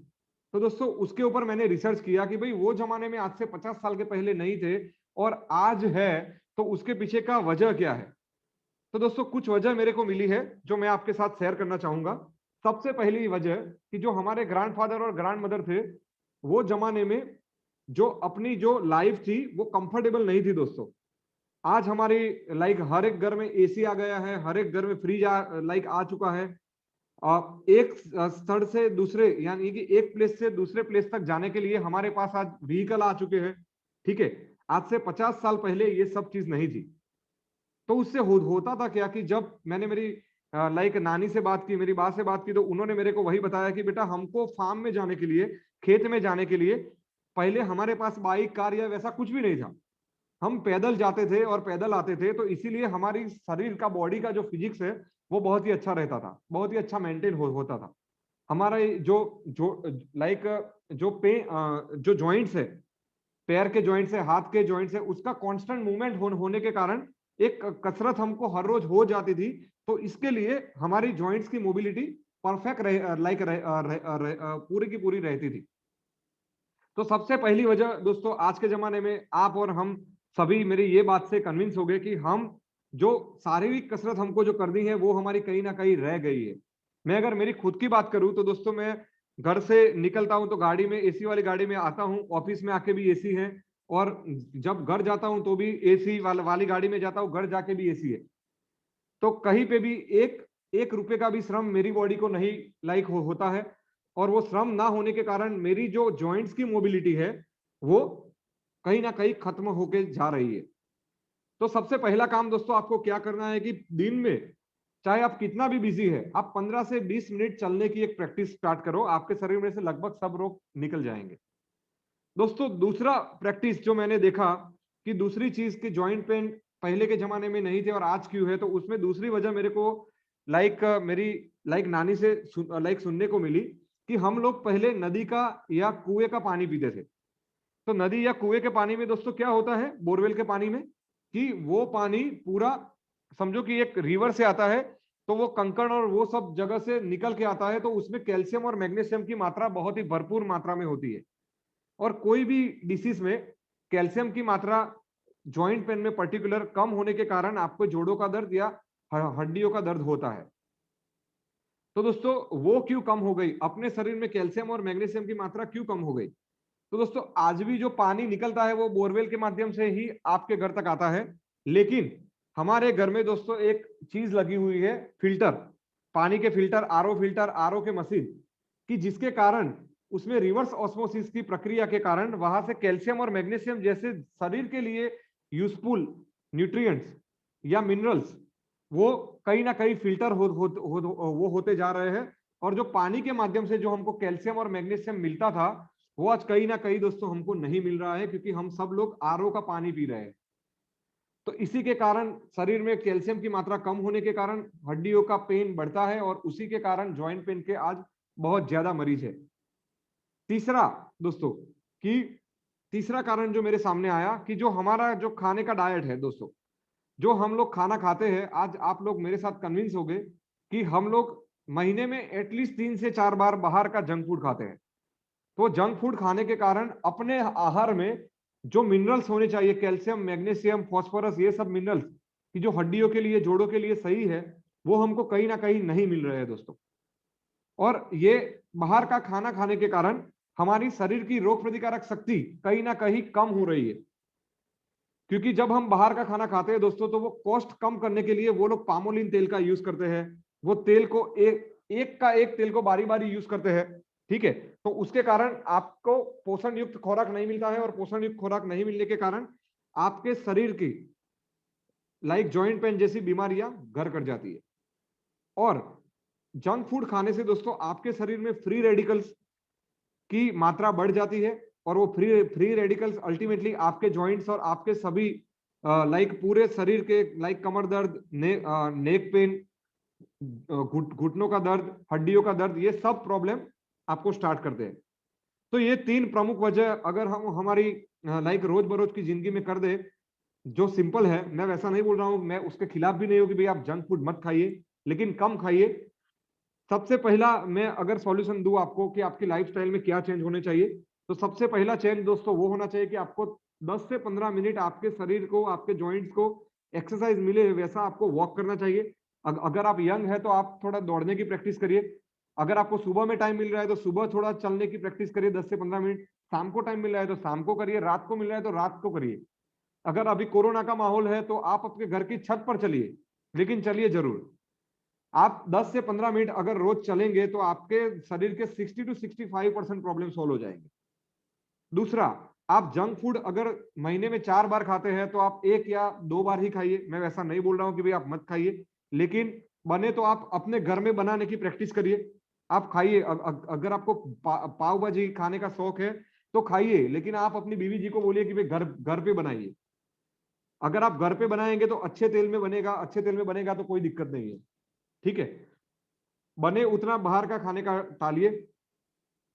तो दोस्तों उसके ऊपर मैंने रिसर्च किया कि भाई वो जमाने में आज से 50 साल के पहले नहीं थे और आज है, तो उसके पीछे का वजह क्या है। तो दोस्तों कुछ वजह मेरे को मिली है जो मैं आपके साथ शेयर करना चाहूंगा। सबसे पहली वजह कि जो हमारे ग्रैंडफादर और ग्रैंड मदर थे वो जमाने में जो अपनी जो लाइफ थी वो कंफर्टेबल नहीं थी दोस्तों। आज हमारी लाइक हर एक घर में एसी आ गया है, हर एक घर में फ्रिज लाइक आ चुका है। एक स्थल से दूसरे यानी कि एक प्लेस से दूसरे प्लेस तक जाने के लिए हमारे पास आज व्हीकल आ चुके हैं। ठीक है, आज से 50 साल पहले ये सब चीज नहीं थी। तो उससे होता था क्या कि जब मैंने मेरी लाइक नानी से बात की, मेरी माँ से बात की, तो उन्होंने मेरे को वही बताया कि बेटा हमको फार्म में जाने के लिए, खेत में जाने के लिए पहले हमारे पास बाइक, कार या वैसा कुछ भी नहीं था। हम पैदल जाते थे और पैदल आते थे, तो इसीलिए हमारी शरीर का, बॉडी का जो फिजिक्स है वो बहुत ही अच्छा रहता था, बहुत ही अच्छा मेंटेन होता था। हमारा जो जो लाइक जो जॉइंट्स है, पैर के जॉइंट्स है, हाथ के जॉइंट्स है, उसका कांस्टेंट मूवमेंट होने के कारण एक कसरत हमको हर रोज हो जाती थी, तो इसके लिए हमारी जॉइंट्स की मोबिलिटी परफेक्ट पूरी की पूरी रहती थी। तो सबसे पहली वजह दोस्तों, आज के जमाने में आप और हम सभी मेरी ये बात से कन्विंस हो गए कि हम जो शारीरिक कसरत हमको जो करनी है वो हमारी कहीं ना कहीं रह गई है। मैं अगर मेरी खुद की बात करूं तो दोस्तों, मैं घर से निकलता हूं तो गाड़ी में, एसी वाली गाड़ी में आता हूं, ऑफिस में आके भी एसी है, और जब घर जाता हूं तो भी एसी वाली गाड़ी में जाता हूं, घर जाके भी एसी है। तो कहीं पे भी एक एक रुपए का भी श्रम मेरी बॉडी को नहीं होता है, और वो श्रम ना होने के कारण मेरी जो जॉइंट्स की मोबिलिटी है वो कहीं ना कहीं खत्म होके जा रही है। तो सबसे पहला काम दोस्तों आपको क्या करना है कि दिन में, चाहे आप कितना भी बिजी है, आप 15 से 20 मिनट चलने की एक प्रैक्टिस स्टार्ट करो, आपके शरीर में से लगभग सब रोग निकल जाएंगे। दोस्तों दूसरा प्रैक्टिस जो मैंने देखा कि दूसरी चीज की जॉइंट पेन पहले के जमाने में नहीं थे और आज क्यों है, तो उसमें दूसरी वजह मेरे को मेरी नानी से सुनने को मिली कि हम लोग पहले नदी का या कुएं का पानी पीते थे। तो नदी या कुएं के पानी में दोस्तों क्या होता है, बोरवेल के पानी में, कि वो पानी पूरा समझो कि एक रिवर से आता है, तो वो कंकड़ और वो सब जगह से निकल के आता है, तो उसमें कैल्शियम और मैग्नीशियम की मात्रा बहुत ही भरपूर मात्रा में होती है। और कोई भी डिसीज में कैल्शियम की मात्रा जॉइंट पेन में पर्टिकुलर कम होने के कारण आपको जोड़ों का दर्द या हड्डियों का दर्द होता है। तो दोस्तों वो क्यों कम हो गई, अपने शरीर में कैल्शियम और मैग्नीशियम की मात्रा क्यों कम हो गई? तो दोस्तों आज भी जो पानी निकलता है वो बोरवेल के माध्यम से ही आपके घर तक आता है, लेकिन हमारे घर में दोस्तों एक चीज लगी हुई है, फिल्टर, पानी के फिल्टर, आरओ के मशीन, कि जिसके कारण उसमें रिवर्स ऑस्मोसिस की प्रक्रिया के कारण वहां से कैल्शियम और मैग्नीशियम जैसे शरीर के लिए यूजफुल न्यूट्रिएंट्स या मिनरल्स वो कहीं ना कहीं फिल्टर वो होते जा रहे हैं। और जो पानी के माध्यम से जो हमको कैल्शियम और मैग्नीशियम मिलता था वो आज कहीं ना कहीं दोस्तों हमको नहीं मिल रहा है, क्योंकि हम सब लोग आरओ का पानी पी रहे हैं। तो इसी के कारण शरीर में कैल्शियम की मात्रा कम होने के कारण हड्डियों का पेन बढ़ता है, और उसी के कारण जॉइंट पेन के आज बहुत ज्यादा मरीज है। तीसरा दोस्तों, कि तीसरा कारण जो मेरे सामने आया कि जो हमारा जो खाने का डाइट है दोस्तों, जो हम लोग खाना खाते हैं, आज आप लोग मेरे साथ कन्विंस हो गए कि हम लोग महीने में एटलीस्ट 3 से 4 बार बाहर का जंक फूड खाते हैं। तो जंक फूड खाने के कारण अपने आहार में जो मिनरल्स होने चाहिए, कैल्शियम, मैग्नीशियम, फास्फोरस, ये सब मिनरल्स कि जो हड्डियों के लिए, जोड़ों के लिए सही है, वो हमको कहीं ना कहीं नहीं मिल रहे हैं दोस्तों। और ये बाहर का खाना खाने के कारण हमारी शरीर की रोग प्रतिकारक शक्ति कहीं ना कहीं कम हो रही है, क्योंकि जब हम बाहर का खाना खाते हैं दोस्तों तो वो कॉस्ट कम करने के लिए वो लोग पामोलिन तेल का यूज करते हैं। वो तेल को एक तेल को बारी बारी यूज करते हैं, ठीक है। तो उसके कारण आपको पोषण युक्त खुराक नहीं मिलता है, और पोषण युक्त खुराक नहीं मिलने के कारण आपके शरीर की जॉइंट पेन जैसी बीमारियां घर कर जाती है। और जंक फूड खाने से दोस्तों आपके शरीर में फ्री रेडिकल्स की मात्रा बढ़ जाती है, और वो फ्री रेडिकल्स अल्टीमेटली आपके जॉइंट्स और आपके सभी पूरे शरीर के कमर दर्द, नेक पेन, घुटनों का दर्द, हड्डियों का दर्द, ये सब प्रॉब्लम आपको स्टार्ट करते हैं। तो ये 3 प्रमुख वजह अगर हम हमारी रोज बरोज की जिंदगी में कर दे, जो सिंपल है, मैं वैसा नहीं बोल रहा हूं, मैं उसके खिलाफ भी नहीं हूं कि भाई आप जंक फूड मत खाइए, लेकिन कम खाइए। सबसे पहला मैं अगर सॉल्यूशन दूं आपको कि आपकी लाइफस्टाइल में क्या चेंज होने चाहिए, तो सबसे पहला चेंज दोस्तों वो होना चाहिए कि आपको 10 से 15 मिनट आपके शरीर को, आपके जॉइंट्स को एक्सरसाइज मिले वैसा आपको वॉक करना चाहिए। अगर आप यंग है तो आप थोड़ा दौड़ने की प्रैक्टिस करिए। अगर आपको सुबह में टाइम मिल रहा है तो सुबह थोड़ा चलने की प्रैक्टिस करिए 10 से 15 मिनट। शाम को टाइम मिल रहा है तो शाम को करिए, रात को मिल रहा है तो रात को करिए। अगर अभी कोरोना का माहौल है तो आप अपने घर की छत पर चलिए, लेकिन चलिए जरूर। आप 10 से 15 मिनट अगर रोज चलेंगे तो आपके शरीर के 60 to 65% प्रॉब्लम सॉल्व हो जाएंगे। दूसरा, आप जंक फूड अगर महीने में 4 बार खाते हैं तो आप 1 या 2 बार ही खाइए। मैं वैसा नहीं बोल रहा हूं कि भाई आप मत खाइए, लेकिन बने तो आप अपने घर में बनाने की प्रैक्टिस करिए। आप खाइए, अगर आपको पाव भाजी खाने का शौक है तो खाइए, लेकिन आप अपनी बीवी जी को बोलिए कि भाई घर पे बनाइए। अगर आप घर पे बनाएंगे तो अच्छे तेल में बनेगा, अच्छे तेल में बनेगा तो कोई दिक्कत नहीं है, ठीक है। बने उतना बाहर का खाने का टालिए,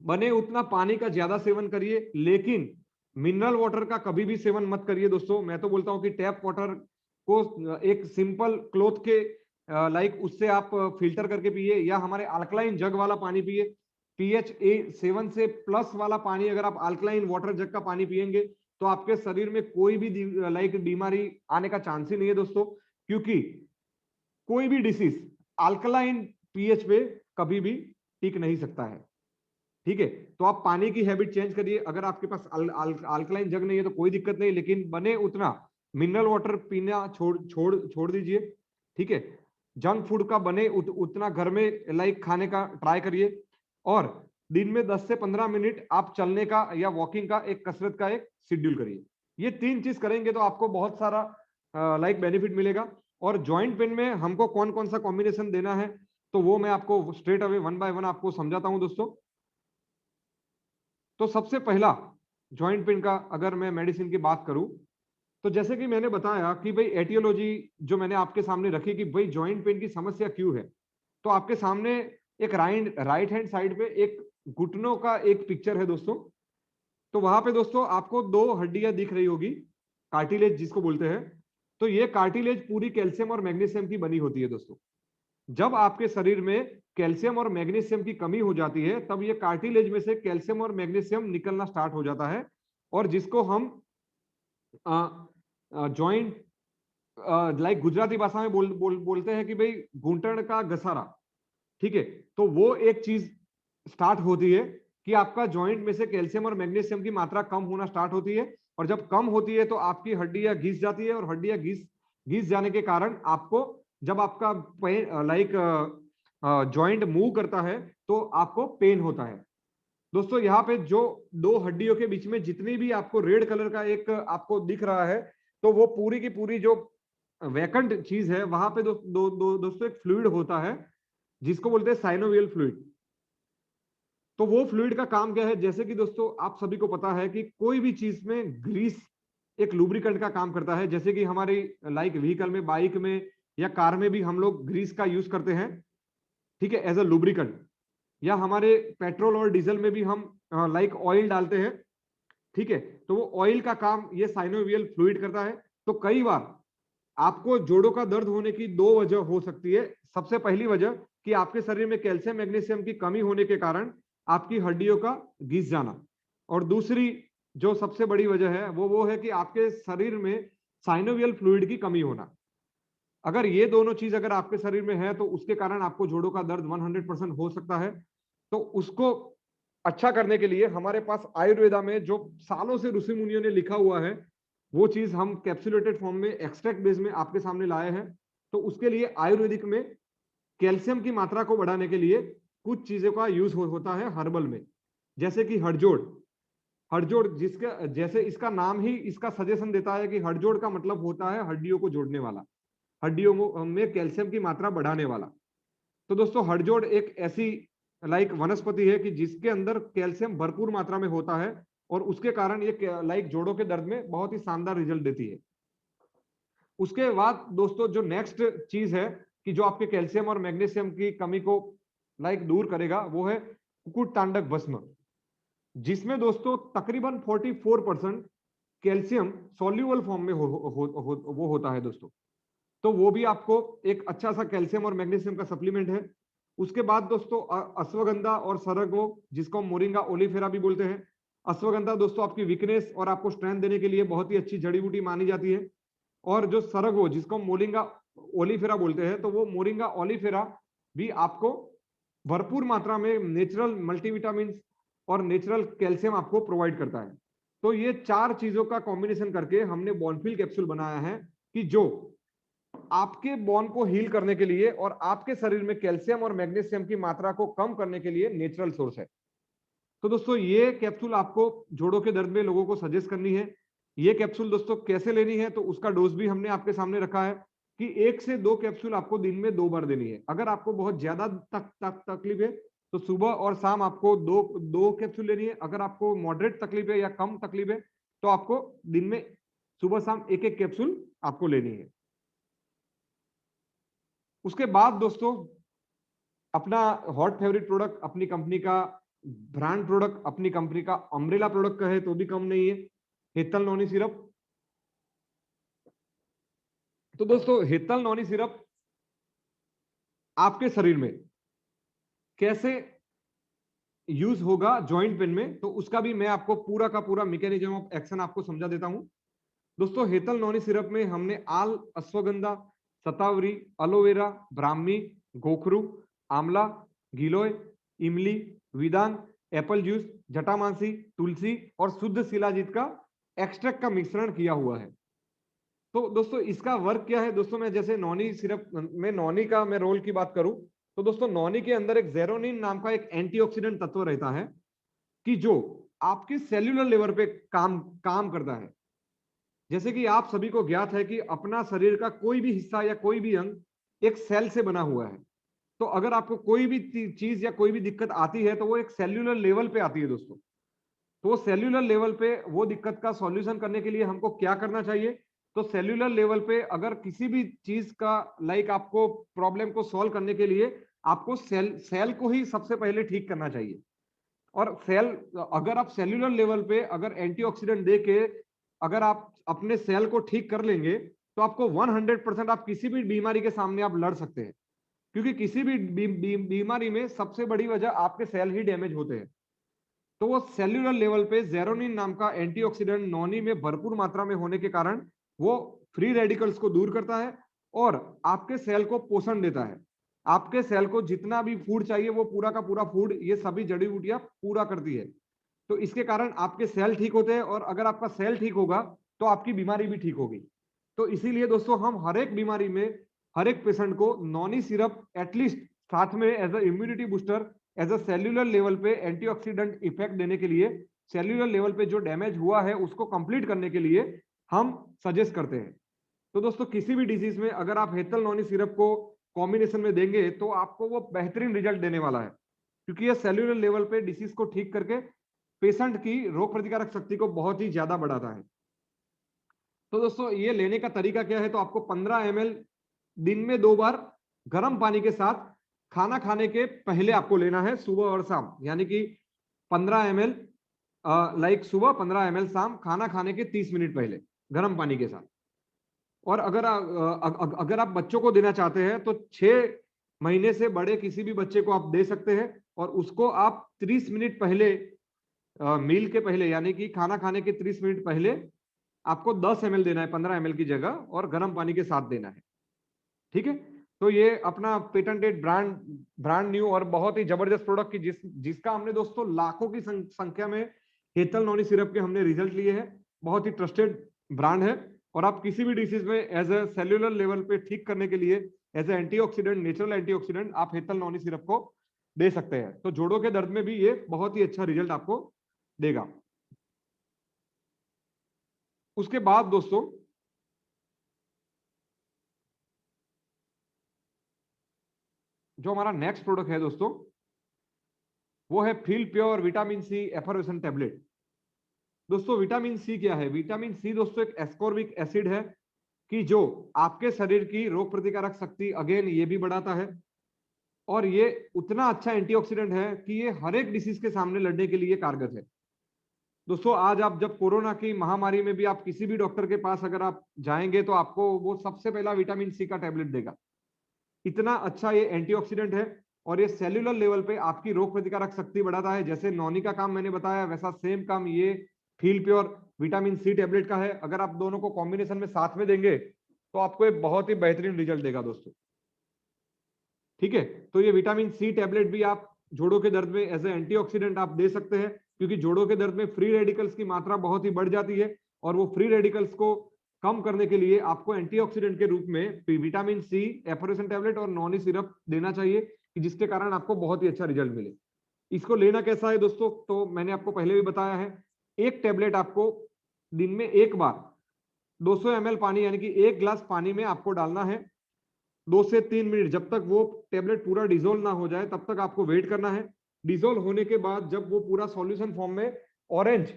बने उतना पानी का ज्यादा सेवन करिए, लेकिन मिनरल वाटर का कभी भी सेवन मत करिए दोस्तों। मैं तो बोलता हूं कि टैप वाटर को एक सिंपल क्लोथ के लाइक उससे आप फिल्टर करके पिए, या हमारे अल्कलाइन जग वाला पानी पिए। pH 7 से प्लस वाला पानी, अगर आप अल्कलाइन वाटर जग का पानी पिएंगे तो आपके शरीर में कोई भी लाइक बीमारी आने का चांस ही नहीं है दोस्तों, क्योंकि कोई भी डिसीज अल्कलाइन पीएच पे कभी भी टिक नहीं सकता है। ठीक है, तो आप पानी की हैबिट चेंज करिए। अगर आपके पास अल्कलाइन जग नहीं है तो कोई दिक्कत नहीं, लेकिन बने उतना मिनरल वाटर पीना छोड़ दीजिए। ठीक है, जंक फूड का बने उतना घर में लाइक खाने का ट्राई करिए, और दिन में 10 से 15 मिनट आप चलने का या वॉकिंग का एक कसरत का एक शेड्यूल करिए। ये 3 चीज करेंगे तो आपको बहुत सारा लाइक बेनिफिट मिलेगा। और जॉइंट पेन में हमको कौन कौन सा कॉम्बिनेशन देना है तो वो मैं आपको स्ट्रेट अवे 1 बाय 1 आपको समझाता हूं दोस्तों। तो सबसे पहला जॉइंट पेन का अगर मैं मेडिसिन की बात करूं, तो जैसे कि मैंने बताया कि भाई एटियोलॉजी जो मैंने आपके सामने रखी कि भाई जॉइंट पेन की समस्या क्यों है, तो आपके सामने एक राइट हैंड साइड पे एक घुटनों का एक पिक्चर है दोस्तों। तो वहां पे दोस्तों आपको 2 हड्डियां दिख रही होगी, कार्टिलेज जिसको बोलते हैं। तो ये कार्टिलेज पूरी कैल्शियम और मैग्नीशियम की बनी होती है दोस्तों। जब आपके शरीर में कैल्शियम और मैग्नीशियम की कमी हो जाती है तब ये कार्टिलेज में से कैल्शियम और मैग्नीशियम निकलना स्टार्ट हो जाता है, और जिसको हम जॉइंट लाइक गुजराती भाषा में बोलते हैं कि भाई घूंटण का घसारा। ठीक है, तो वो एक चीज स्टार्ट होती है कि आपका जॉइंट में से कैल्शियम और मैग्नीशियम की मात्रा कम होना स्टार्ट होती है, और जब कम होती है तो आपकी हड्डियां घिस जाती है, और हड्डियां घिस जाने के कारण आपको जब आपका लाइक जॉइंट मूव करता है तो आपको पेन होता है दोस्तों। यहाँ पे जो 2 हड्डियों के बीच में जितनी भी आपको रेड कलर का एक आपको दिख रहा है, तो वो पूरी की पूरी जो वैकेंट चीज है वहां पे दोस्तों एक फ्लूइड होता है जिसको बोलते हैं साइनोवियल फ्लूइड। तो वो फ्लूइड का काम क्या है, जैसे कि दोस्तों आप सभी को पता है कि कोई भी चीज में ग्रीस एक लुब्रिकेंट का काम करता है, जैसे कि हमारी लाइक व्हीकल में, बाइक में या कार में भी हम लोग ग्रीस का यूज करते हैं। ठीक है, एज अ लुब्रिकेंट, या हमारे पेट्रोल और डीजल में भी हम लाइक ऑयल डालते हैं। ठीक है, तो वो ऑयल का काम ये साइनोवियल फ्लूइड करता है। तो कई बार आपको जोड़ों का दर्द होने की 2 वजह हो सकती है। सबसे पहली वजह कि आपके शरीर में कैल्शियम मैग्नीशियम की कमी होने के कारण आपकी हड्डियों का घिस जाना, और दूसरी जो सबसे बड़ी वजह है वो है कि आपके शरीर में साइनोवियल फ्लूइड की कमी होना। अगर ये दोनों चीज अगर आपके शरीर में है तो उसके कारण आपको जोड़ों का दर्द 100% हो सकता है। तो उसको अच्छा करने के लिए हमारे पास आयुर्वेदा में जो सालों से ऋषि मुनियों ने लिखा हुआ है वो चीज हम कैप्सुलेटेड फॉर्म में एक्सट्रैक्ट बेस में आपके सामने लाए हैं। तो उसके लिए आयुर्वेदिक में कैल्शियम की मात्रा को बढ़ाने के लिए कुछ चीजों का यूज होता है हर्बल में, जैसे कि हड़जोड़। हड़जोड़ जिसका जैसे इसका नाम ही इसका सजेशन देता है कि हड़जोड़ का मतलब होता है हड्डियों को जोड़ने वाला, हड्डियों में कैल्शियम की मात्रा बढ़ाने वाला। तो दोस्तों हड़जोड़ एक ऐसी लाइक वनस्पति है कि जिसके अंदर कैल्शियम भरपूर मात्रा में होता है, और उसके कारण ये लाइक जोड़ों के दर्द में बहुत ही शानदार रिजल्ट देती है। उसके बाद दोस्तों जो नेक्स्ट चीज है कि जो आपके कैल्शियम और मैग्नीशियम की कमी को लाइक दूर करेगा वो है कुकुट तांडक भस्म, जिसमें दोस्तों तकरीबन 44% कैल्शियम सॉल्यूबल फॉर्म में वो होता है दोस्तों। तो वो भी आपको एक अच्छा सा कैल्शियम और मैग्नीशियम का सप्लीमेंट है। उसके बाद दोस्तों अश्वगंधा और सरगवो, जिसको मोरिंगा ओलिफेरा भी बोलते हैं। अश्वगंधा दोस्तों आपकी वीकनेस और आपको स्ट्रेंथ देने के लिए बहुत ही अच्छी जड़ी बूटी मानी जाती है। और जो सरगवो जिसको मोरिंगा ओलिफेरा बोलते हैं, तो वो मोरिंगा ओलिफेरा भी आपको भरपूर मात्रा में नेचुरल मल्टीविटामिन और नेचुरल कैल्शियम आपको प्रोवाइड करता है। तो ये 4 चीजों का कॉम्बिनेशन करके हमने बॉनफिल कैप्सूल बनाया है कि जो आपके बोन को हील करने के लिए और आपके शरीर में कैल्शियम और मैग्नीशियम की मात्रा को कम करने के लिए नेचुरल सोर्स है। तो दोस्तों ये कैप्सूल आपको जोड़ों के दर्द में लोगों को सजेस्ट करनी है। ये कैप्सूल दोस्तों कैसे लेनी है तो उसका डोज भी हमने आपके सामने रखा है कि 1 से 2 कैप्सूल आपको दिन में 2 बार देनी है। अगर आपको बहुत ज्यादा तकलीफ है तो सुबह और शाम आपको दो कैप्सूल लेनी है। अगर आपको मॉडरेट तकलीफ है या कम तकलीफ है तो आपको दिन में सुबह शाम एक कैप्सूल आपको लेनी है। उसके बाद दोस्तों अपना हॉट फेवरेट प्रोडक्ट, अपनी कंपनी का ब्रांड प्रोडक्ट, अपनी कंपनी का अम्ब्रेला प्रोडक्ट कहे तो भी कम नहीं है, हेतल नोनी सिरप। तो दोस्तों हेतल नॉनी सिरप आपके शरीर में कैसे यूज होगा जॉइंट पेन में, तो उसका भी मैं आपको पूरा का पूरा मैकेनिज्म ऑफ एक्शन आपको समझा देता हूं। दोस्तों हेतल नॉनी सिरप में हमने आल, अश्वगंधा, शतावरी, एलोवेरा, ब्राह्मी, गोखरू, आंवला, गिलोय, इमली, विदांग, एप्पल जूस, जटामांसी, तुलसी और शुद्ध शिलाजीत का एक्सट्रैक्ट का मिश्रण किया हुआ है। तो दोस्तों इसका वर्क क्या है दोस्तों, मैं जैसे नॉनी सिरप में नॉनी का मैं रोल की बात करूं, तो दोस्तों नॉनी के अंदर एक जेरोनिन नाम का एक एंटीऑक्सीडेंट तत्व रहता है कि जो आपके सेल्यूलर लेवल पे काम काम करता है। जैसे कि आप सभी को ज्ञात है कि अपना शरीर का कोई भी हिस्सा या कोई भी अंग एक सेल से बना हुआ है। तो अगर आपको कोई भी चीज या कोई भी दिक्कत आती है तो वो एक सेल्यूलर लेवल पे आती है दोस्तों। तो वो सेल्यूलर लेवल पे वो दिक्कत का सॉल्यूशन करने के लिए हमको क्या करना चाहिए, तो सेल्यूलर लेवल पे अगर किसी भी चीज का आपको प्रॉब्लम को सॉल्व करने के लिए आपको सेल को ही सबसे पहले ठीक करना चाहिए। और सेल, अगर आप सेल्यूलर लेवल पे अगर एंटीऑक्सीडेंट दे के अगर आप अपने सेल को ठीक कर लेंगे तो आपको 100% आप किसी भी बीमारी के सामने आप लड़ सकते हैं। क्योंकि किसी भी बीमारी में सबसे बड़ी वजह आपके सेल ही डैमेज होते हैं। तो वो सेल्यूलर लेवल पे जेरोनिन नाम का एंटीऑक्सीडेंट नॉनी में भरपूर मात्रा में होने के कारण वो फ्री रेडिकल्स को दूर करता है और आपके सेल को पोषण देता है। आपके सेल को जितना भी फूड चाहिए वो पूरा का पूरा फूड ये सभी जड़ी बूटियां पूरा करती है। तो इसके कारण आपके सेल ठीक होते हैं और अगर आपका सेल ठीक होगा तो आपकी बीमारी भी ठीक होगी। तो इसीलिए दोस्तों हम हर एक बीमारी में हर एक पेशेंट को नॉनी सिरप एटलीस्ट साथ में as a immunity booster, as a cellular level पे एंटीऑक्सीडेंट इफेक्ट देने के लिए, सेल्यूलर लेवल पे जो डैमेज हुआ है उसको कंप्लीट करने के लिए हम सजेस्ट करते हैं। तो दोस्तों किसी भी डिजीज में अगर आप हेतल नॉनी सिरप को कॉम्बिनेशन में देंगे तो आपको वो बेहतरीन रिजल्ट देने वाला है, क्योंकि ये सेल्यूलर लेवल पे डिसीज को ठीक करके पेशेंट की रोग प्रतिकारक शक्ति को बहुत ही ज्यादा बढ़ाता है। तो दोस्तों ये लेने का तरीका क्या है, तो आपको 15 ml दिन में 2 बार गर्म पानी के साथ खाना खाने के पहले आपको लेना है, सुबह और शाम। यानी कि 15 ml सुबह, 15 ml शाम, खाना खाने के 30 मिनट पहले गर्म पानी के साथ। और अगर आप बच्चों को देना चाहते हैं तो 6 महीने से बड़े किसी भी बच्चे को आप दे सकते हैं और उसको आप 30 मिनट पहले मील के पहले यानी कि खाना खाने के 30 मिनट पहले आपको 10 ml देना है 15 ml की जगह, और गर्म पानी के साथ देना है। ठीक है, तो ये अपना पेटेंटेड ब्रांड न्यू और बहुत ही जबरदस्त प्रोडक्ट की जिसका हमने दोस्तों लाखों की संख्या में हेतल नॉनी सिरप के हमने रिजल्ट लिए हैं। बहुत ही ट्रस्टेड ब्रांड है और आप किसी भी डिसीज में एज ए सेल्यूलर लेवल पे ठीक करने के लिए as a antioxidant, natural antioxidant आप हेतल नॉनी सिरप को दे सकते हैं। तो जोड़ों के दर्द में भी ये बहुत ही अच्छा रिजल्ट आपको देगा। उसके बाद दोस्तों जो हमारा नेक्स्ट प्रोडक्ट है दोस्तों वो है feel pure vitamin C effervescent tablet. दोस्तों विटामिन सी क्या है? विटामिन सी दोस्तों एक एस्कॉर्बिक एसिड है कि जो आपके शरीर की रोग प्रतिकारक शक्ति अगेन ये भी बढ़ाता है और ये उतना अच्छा एंटीऑक्सीडेंट है कि ये हर एक डिसीज के सामने लड़ने के लिए कारगर है। दोस्तों आज आप जब कोरोना की महामारी में भी आप किसी भी डॉक्टर के पास अगर आप जाएंगे तो आपको वो सबसे पहला विटामिन सी का टैबलेट देगा। इतना अच्छा ये एंटीऑक्सीडेंट है और ये सेल्यूलर लेवल पे आपकी रोग प्रतिकारक शक्ति बढ़ाता है। जैसे नॉनी का काम मैंने बताया वैसा सेम काम ये feel pure vitamin C tablet का है। अगर आप दोनों को कॉम्बिनेशन में साथ में देंगे तो आपको एक बहुत ही बेहतरीन रिजल्ट देगा दोस्तों। ठीक है, तो ये विटामिन सी टैबलेट भी आप जोड़ों के दर्द में एज ए एंटीऑक्सीडेंट आप दे सकते हैं, क्योंकि जोड़ों के दर्द में फ्री रेडिकल्स की मात्रा बहुत ही बढ़ जाती है और वो फ्री रेडिकल्स को कम करने के लिए आपको एंटीऑक्सीडेंट के रूप में विटामिन सी एफर्वेसेंट टैबलेट और नॉनी सिरप देना चाहिए कि जिसके कारण आपको बहुत ही अच्छा रिजल्ट मिले। इसको लेना कैसा है दोस्तों, तो मैंने आपको पहले भी बताया है, एक टैबलेट आपको दिन में एक बार 200 ml पानी यानी कि 1 गिलास पानी में आपको डालना है 2 से 3 मिनट। जब तक वो टैबलेट पूरा डिजोल्व ना हो जाए तब तक आपको वेट करना है। डिजोल्व होने के बाद जब वो पूरा सॉल्यूशन फॉर्म में ऑरेंज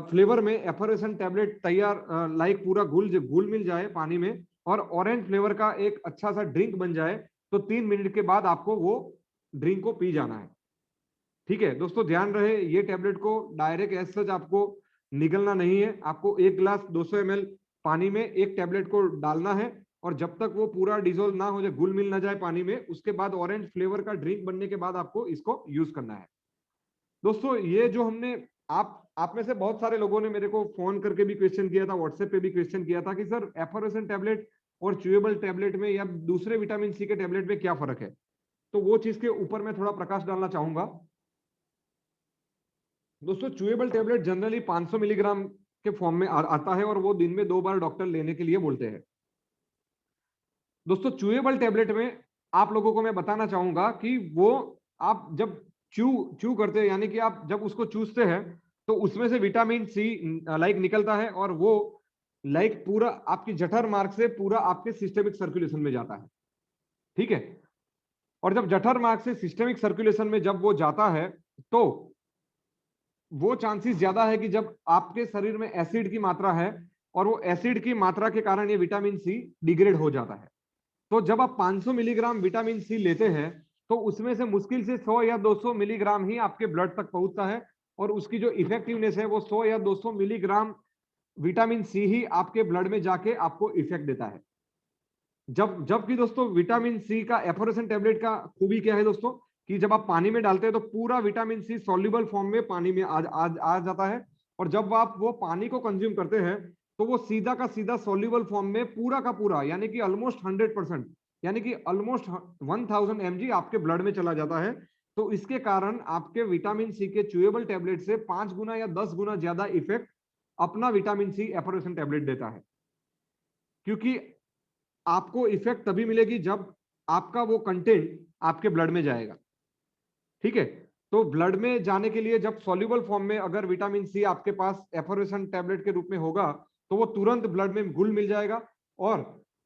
फ्लेवर में एफर्वेसेंट टैबलेट तैयार पूरा घुल मिल जाए पानी में और ऑरेंज फ्लेवर का एक अच्छा सा ड्रिंक बन जाए तो 3 मिनट के बाद आपको वो ड्रिंक को पी जाना है। ठीक है दोस्तों, ध्यान रहे ये टैबलेट को डायरेक्ट एज सच आपको निगलना नहीं है। आपको 1 गिलास 200 ml पानी में एक टेबलेट को डालना है और जब तक वो पूरा डिजोल्व ना हो जाए, घुल मिल ना जाए पानी में, उसके बाद ऑरेंज फ्लेवर का ड्रिंक बनने के बाद आपको इसको यूज करना है। दोस्तों ये जो हमने आप में से बहुत सारे लोगों ने मेरे को फोन करके भी क्वेश्चन किया था, व्हाट्सएप पे भी क्वेश्चन किया था कि सर एफोरेशन टैबलेट और च्यूएबल टैबलेट में या दूसरे विटामिन सी के टैबलेट में क्या फर्क है। तो वो चीज के ऊपर मैं थोड़ा प्रकाश डालना चाहूंगा। दोस्तों च्यूएबल टैबलेट जनरली 500 मिलीग्राम के फॉर्म में आता है और वो दिन में 2 बार डॉक्टर लेने के लिए बोलते हैं। दोस्तों च्यूएबल टैबलेट में आप लोगों को मैं बताना चाहूंगा कि वो आप जब च्यू च्यू करते हैं, यानी कि आप जब उसको चूसते हैं तो उसमें से विटामिन सी लाइक निकलता है और वो लाइक पूरा आपकी जठर मार्ग से पूरा आपके सिस्टेमिक सर्कुलेशन में जाता है। ठीक है, और जब जठर मार्ग से सिस्टेमिक सर्कुलेशन में जब वो जाता है तो वो चांसेस ज्यादा है कि जब आपके शरीर में एसिड की मात्रा है और वो एसिड की मात्रा के कारण ये विटामिन सी डिग्रेड हो जाता है। तो जब आप 500 मिलीग्राम विटामिन सी लेते हैं तो उसमें से मुश्किल से 100 या 200 मिलीग्राम ही आपके ब्लड तक पहुंचता है और उसकी जो इफेक्टिवनेस है वो 100 या 200 मिलीग्राम विटामिन सी ही आपके ब्लड में जाके आपको इफेक्ट देता है। जबकि दोस्तों विटामिन सी का एफोरेशन टैबलेट का खूबी क्या है दोस्तों, कि जब आप पानी में डालते हैं तो पूरा विटामिन सी सॉल्युबल फॉर्म में पानी में आ जाता है और जब आप वो पानी को कंज्यूम करते हैं तो वो सीधा का सीधा सॉल्युबल फॉर्म में पूरा का पूरा यानी कि ऑलमोस्ट 100%, यानी कि ऑलमोस्ट 1000 mg आपके ब्लड में चला जाता है। तो इसके कारण आपके विटामिन सी के च्यूएबल टैबलेट से 5 गुना या 10 गुना ज्यादा इफेक्ट अपना विटामिन सी एफोरेशन टैबलेट देता है, क्योंकि आपको इफेक्ट तभी मिलेगी जब आपका वो कंटेंट आपके ब्लड में जाएगा। ठीक है, तो ब्लड में जाने के लिए जब सॉल्युबल फॉर्म में अगर विटामिन सी आपके पास एफोरेशन टैबलेट के रूप में होगा तो वो तुरंत ब्लड में घुल मिल जाएगा और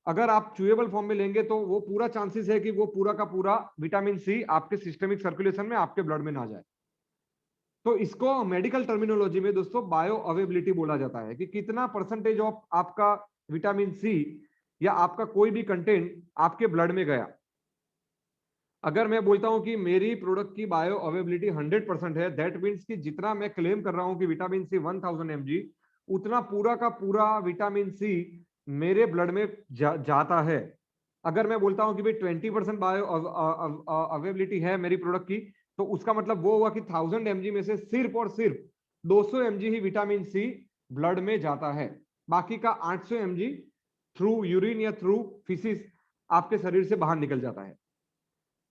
अगर आप च्यूएबल फॉर्म में लेंगे तो वो पूरा चांसेस है कि वो पूरा का पूरा विटामिन सी आपके सिस्टेमिक सर्कुलेशन में आपके ब्लड में ना जाए। तो इसको मेडिकल टर्मिनोलॉजी में दोस्तों बायो अवेबिलिटी बोला जाता है कि कितना परसेंटेज ऑफ आपका विटामिन सी या आपका कोई भी कंटेंट आपके ब्लड में गया। अगर मैं बोलता हूं कि मेरी प्रोडक्ट की बायो अवेबिलिटी 100% है, दैट मीन्स कि जितना मैं क्लेम कर रहा हूं कि विटामिन सी 1000 mg उतना पूरा का पूरा विटामिन सी मेरे ब्लड में जाता है। अगर मैं बोलता हूं कि भाई 20% बायो अवेबिलिटी है मेरी प्रोडक्ट की, तो उसका मतलब वो हुआ कि 1000 mg में से सिर्फ और सिर्फ 200 mg ही विटामिन सी ब्लड में जाता है, बाकी का 800 mg थ्रू यूरिन या थ्रू फिसिस आपके शरीर से बाहर निकल जाता है।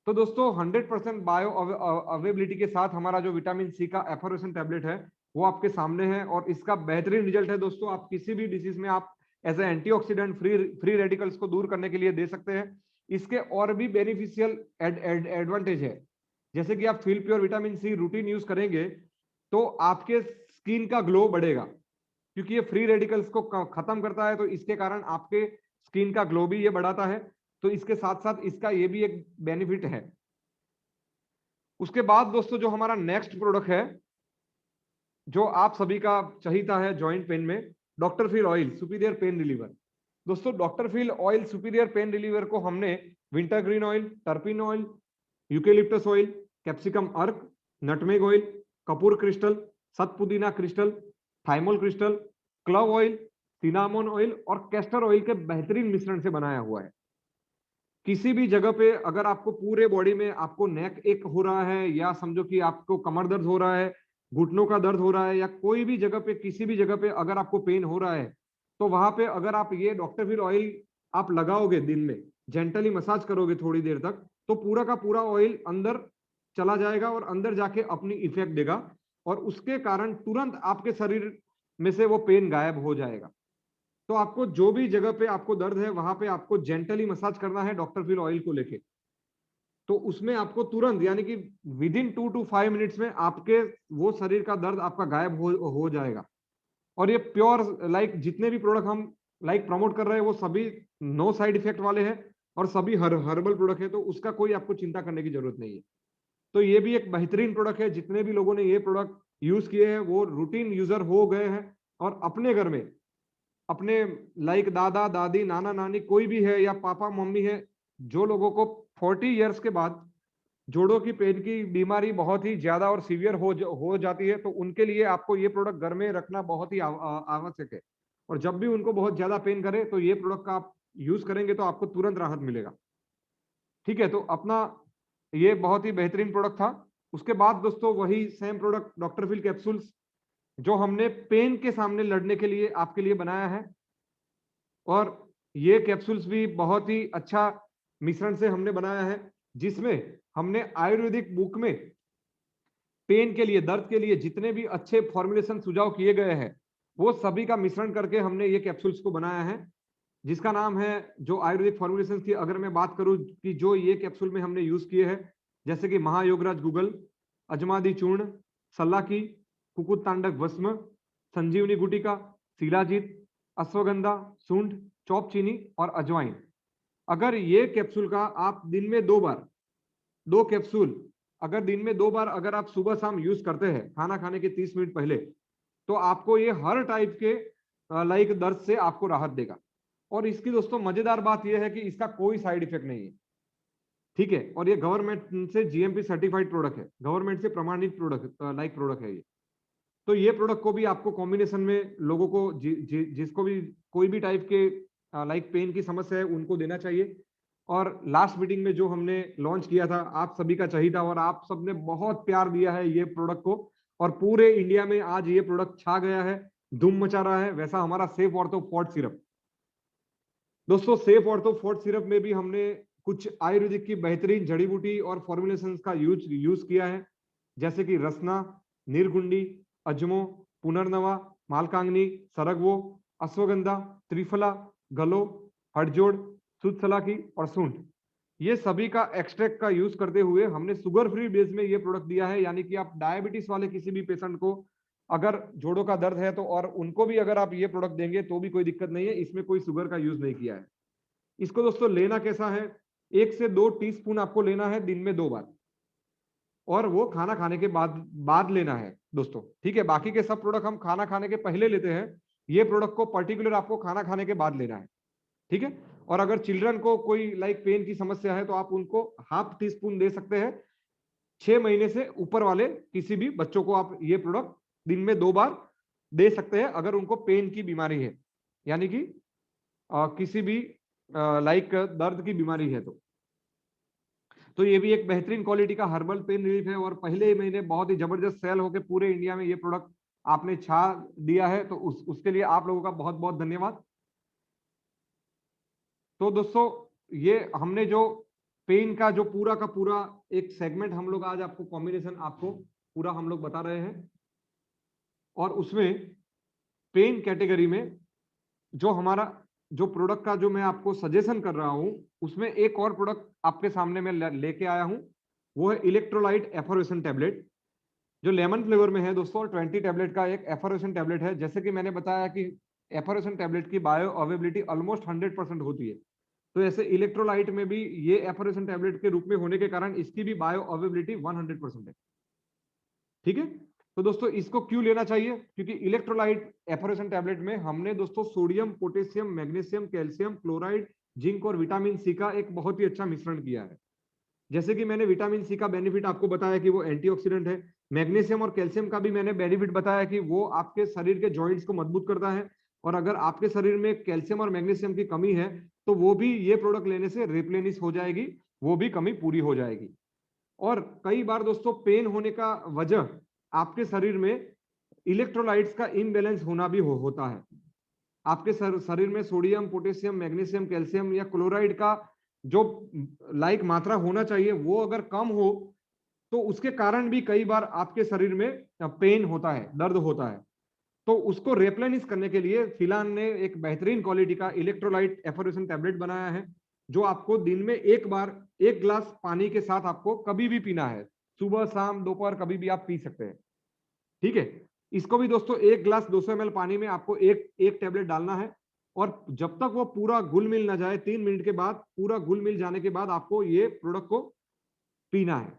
तो दोस्तों 100% बायो अवेबिलिटी के साथ हमारा जो विटामिन सी का एफोरेशन टैबलेट है वो आपके सामने है और इसका बेहतरीन रिजल्ट है दोस्तों। आप किसी भी डिजीज में आप as a antioxidant free radicals को दूर करने के लिए दे सकते हैं। इसके और भी बेनिफिशियल एडवांटेज है, जैसे कि आप feel pure vitamin C routine use करेंगे तो आपके स्किन का ग्लो बढ़ेगा, क्योंकि ये फ्री रेडिकल्स को खत्म करता है, तो इसके कारण आपके स्किन का ग्लो भी ये बढ़ाता है। तो इसके साथ साथ इसका ये भी एक बेनिफिट है। उसके बाद दोस्तों जो हमारा नेक्स्ट प्रोडक्ट है जो आप सभी का चाहिता है जॉइंट पेन में, doctor feel oil superior pain reliever. दोस्तों doctor feel oil superior pain reliever को हमने विंटर ग्रीन ऑयल, टर्पिन ऑयल, यूकेलिप्टस ऑयल, कैप्सिकम अर्क, नटमेग ऑयल, कपूर क्रिस्टल, सतपुदीना crystal, thymol crystal, clove oil, cinnamon oil और castor oil के बेहतरीन मिश्रण से बनाया हुआ है। किसी भी जगह पे अगर आपको पूरे बॉडी में आपको नेक एक हो रहा है या समझो कि आपको कमर दर्द हो रहा है, घुटनों का दर्द हो रहा है या कोई भी जगह पे किसी भी जगह पे अगर आपको पेन हो रहा है, तो वहां पे अगर आप ये डॉक्टर फील ऑयल आप लगाओगे दिन में, जेंटली मसाज करोगे थोड़ी देर तक, तो पूरा का पूरा ऑयल अंदर चला जाएगा और अंदर जाके अपनी इफेक्ट देगा और उसके कारण तुरंत आपके शरीर में से वो पेन गायब हो जाएगा। तो आपको जो भी जगह पे आपको दर्द है वहां पे आपको जेंटली मसाज करना है डॉक्टर फील ऑयल को लेके, तो उसमें आपको तुरंत यानी कि विद इन 2 to 5 मिनट्स में आपके वो शरीर का दर्द आपका गायब हो जाएगा। और ये प्योर लाइक जितने भी प्रोडक्ट हम लाइक प्रमोट कर रहे हैं वो सभी नो साइड इफेक्ट वाले हैं और सभी हर्बल प्रोडक्ट है, तो उसका कोई आपको चिंता करने की जरूरत नहीं है। तो ये भी एक बेहतरीन प्रोडक्ट है, जितने भी लोगों ने ये प्रोडक्ट यूज किए हैं वो रूटीन यूजर हो गए हैं और अपने घर में अपने लाइक दादा दादी नाना नानी कोई भी है या पापा मम्मी है, जो लोगों को 40 इयर्स के बाद जोड़ों की पेन की बीमारी बहुत ही ज्यादा और सीवियर हो जाती है, तो उनके लिए आपको ये प्रोडक्ट घर में रखना बहुत ही आवश्यक है। और जब भी उनको बहुत ज्यादा पेन करे तो ये प्रोडक्ट का आप यूज करेंगे तो आपको तुरंत राहत मिलेगा। ठीक है, तो अपना ये बहुत ही बेहतरीन प्रोडक्ट था। उसके बाद दोस्तों वही same product doctor fill capsules, जो हमने पेन के सामने लड़ने के लिए आपके लिए बनाया है। और ये कैप्सूल्स भी बहुत ही अच्छा मिश्रण से हमने बनाया है, जिसमें हमने आयुर्वेदिक बुक में पेन के लिए, दर्द के लिए जितने भी अच्छे फॉर्मुलेशन सुझाव किए गए हैं, वो सभी का मिश्रण करके हमने ये कैप्सूल्स को बनाया है, जिसका नाम है, जो आयुर्वेदिक फॉर्मुलेशन की अगर मैं बात करूं कि जो ये कैप्सूल में हमने यूज किए हैं, जैसे कि महायोगराज गूगल, अजमादी चूर्ण, सल्लाकी, कुकुत तांडक भस्म, संजीवनी गुटिका, शिलाजीत, अश्वगंधा, सूंठ, चौप चीनी और अजवाइन। अगर ये कैप्सूल का आप दिन में 2 बार, 2 कैप्सूल अगर दिन में 2 बार अगर आप सुबह शाम यूज करते हैं खाना खाने के 30 मिनट पहले, तो आपको ये हर टाइप के लाइक दर्द से आपको राहत देगा। और इसकी दोस्तों मजेदार बात यह है कि इसका कोई साइड इफेक्ट नहीं है। ठीक है, और ये गवर्नमेंट से जीएमपी सर्टिफाइड प्रोडक्ट है, गवर्नमेंट से प्रमाणित प्रोडक्ट लाइक प्रोडक्ट है ये। तो ये प्रोडक्ट को भी आपको कॉम्बिनेशन में लोगों को जिसको भी कोई भी टाइप के लाइक पेन की समस्या है उनको देना चाहिए। और लास्ट मीटिंग में जो हमने लॉन्च किया था, आप सभी का चाहिए था और आप सबने बहुत प्यार दिया है ये प्रोडक्ट को, और पूरे इंडिया में आज ये प्रोडक्ट छा गया है, धूम मचा रहा है। वैसा हमारा सेफ ऑर्थो फोर्ट सिरप, दोस्तों सेफ ऑर्थो फोर्ट सिरप में भी हमने कुछ आयुर्वेदिक की बेहतरीन जड़ी बूटी और फॉर्मुलेशंस का यूज किया है, जैसे कि रसना, निर्गुंडी, अजमो, पुनर्नवा, मालकांगनी, सरगवो, अश्वगंधा, त्रिफला, गलो, हड़जोड़, शुद्ध सलाकी और सूंठ। ये सभी का एक्सट्रैक्ट का यूज करते हुए हमने शुगर फ्री बेस में ये प्रोडक्ट दिया है, यानी कि आप डायबिटीज वाले किसी भी पेशेंट को अगर जोड़ों का दर्द है तो, और उनको भी अगर आप ये प्रोडक्ट देंगे तो भी कोई दिक्कत नहीं है। इसमें कोई शुगर का यूज नहीं किया है। इसको दोस्तों लेना कैसा है, 1 से 2 टीस्पून आपको लेना है दिन में 2 बार, और वो खाना खाने के बाद लेना है दोस्तों। ठीक है, बाकी के सब प्रोडक्ट हम खाना खाने के पहले लेते हैं, ये प्रोडक्ट को पर्टिकुलर आपको खाना खाने के बाद लेना है। ठीक है, और अगर चिल्ड्रन को कोई लाइक पेन की समस्या है तो आप उनको ½ टीस्पून दे सकते हैं। 6 महीने से ऊपर वाले किसी भी बच्चों को आप ये प्रोडक्ट दिन में 2 बार दे सकते हैं, अगर उनको पेन की बीमारी है, यानी कि किसी भी लाइक दर्द की बीमारी है तो ये भी एक बेहतरीन क्वालिटी का हर्बल पेन रिलीफ है। और पहले ही महीने बहुत ही जबरदस्त सेल होकर पूरे इंडिया में ये प्रोडक्ट आपने छा दिया है, तो उसके लिए आप लोगों का बहुत बहुत धन्यवाद। तो दोस्तों ये हमने जो पेन का जो पूरा का पूरा एक सेगमेंट हम लोग आज आपको कॉम्बिनेशन आपको पूरा हम लोग बता रहे हैं, और उसमें पेन कैटेगरी में जो हमारा जो प्रोडक्ट का जो मैं आपको सजेशन कर रहा हूं, उसमें एक और प्रोडक्ट आपके सामने मैं लेके आया हूं, वो है इलेक्ट्रोलाइट एफोरेशन टैबलेट, जो लेमन फ्लेवर में है दोस्तों। 20 टैबलेट का एक एफोरेशन टैबलेट है। जैसे कि मैंने बताया कि एफोरेशन टैबलेट की बायो अवेबिलिटी ऑलमोस्ट 100% होती है, तो ऐसे इलेक्ट्रोलाइट में भी ये एफोरेशन टैबलेट के रूप में होने के कारण इसकी भी बायो अवेबिलिटी 100% है। ठीक है, तो दोस्तों इसको क्यों लेना चाहिए, क्योंकि इलेक्ट्रोलाइट एफोरेशन टैबलेट में हमने दोस्तों sodium, potassium, magnesium, calcium, chloride, zinc और विटामिन सी का एक बहुत ही अच्छा मिश्रण किया है। जैसे कि मैंने विटामिन सी का बेनिफिट आपको बताया कि वो एंटीऑक्सीडेंट है, मैग्नीशियम और कैल्शियम का भी मैंने बेनिफिट बताया कि वो आपके शरीर के जॉइंट्स को मजबूत करता है, और अगर आपके शरीर में कैल्शियम और मैग्नीशियम की कमी है तो वो भी ये प्रोडक्ट लेने से रिप्लेनिश हो जाएगी, वो भी कमी पूरी हो जाएगी। और कई बार दोस्तों पेन होने का वजह आपके शरीर में इलेक्ट्रोलाइट्स का इम्बैलेंस होना भी होता है। आपके शरीर में सोडियम, पोटेशियम, मैग्नीशियम, कैल्शियम या क्लोराइड का जो लाइक मात्रा होना चाहिए वो अगर कम हो तो उसके कारण भी कई बार आपके शरीर में पेन होता है, दर्द होता है। तो उसको रिप्लेनिश करने के लिए फिलान ने एक बेहतरीन क्वालिटी का इलेक्ट्रोलाइट एफोरेशन टैबलेट बनाया है, जो आपको दिन में 1 बार 1 ग्लास पानी के साथ आपको कभी भी पीना है, सुबह शाम दोपहर कभी भी आप पी सकते हैं। ठीक है, इसको भी दोस्तों 1 ग्लास 200 ml पानी में आपको एक टैबलेट डालना है, और जब तक वो पूरा घुल मिल ना जाए 3 मिनट के बाद, पूरा घुल मिल जाने के बाद आपको ये प्रोडक्ट को पीना है।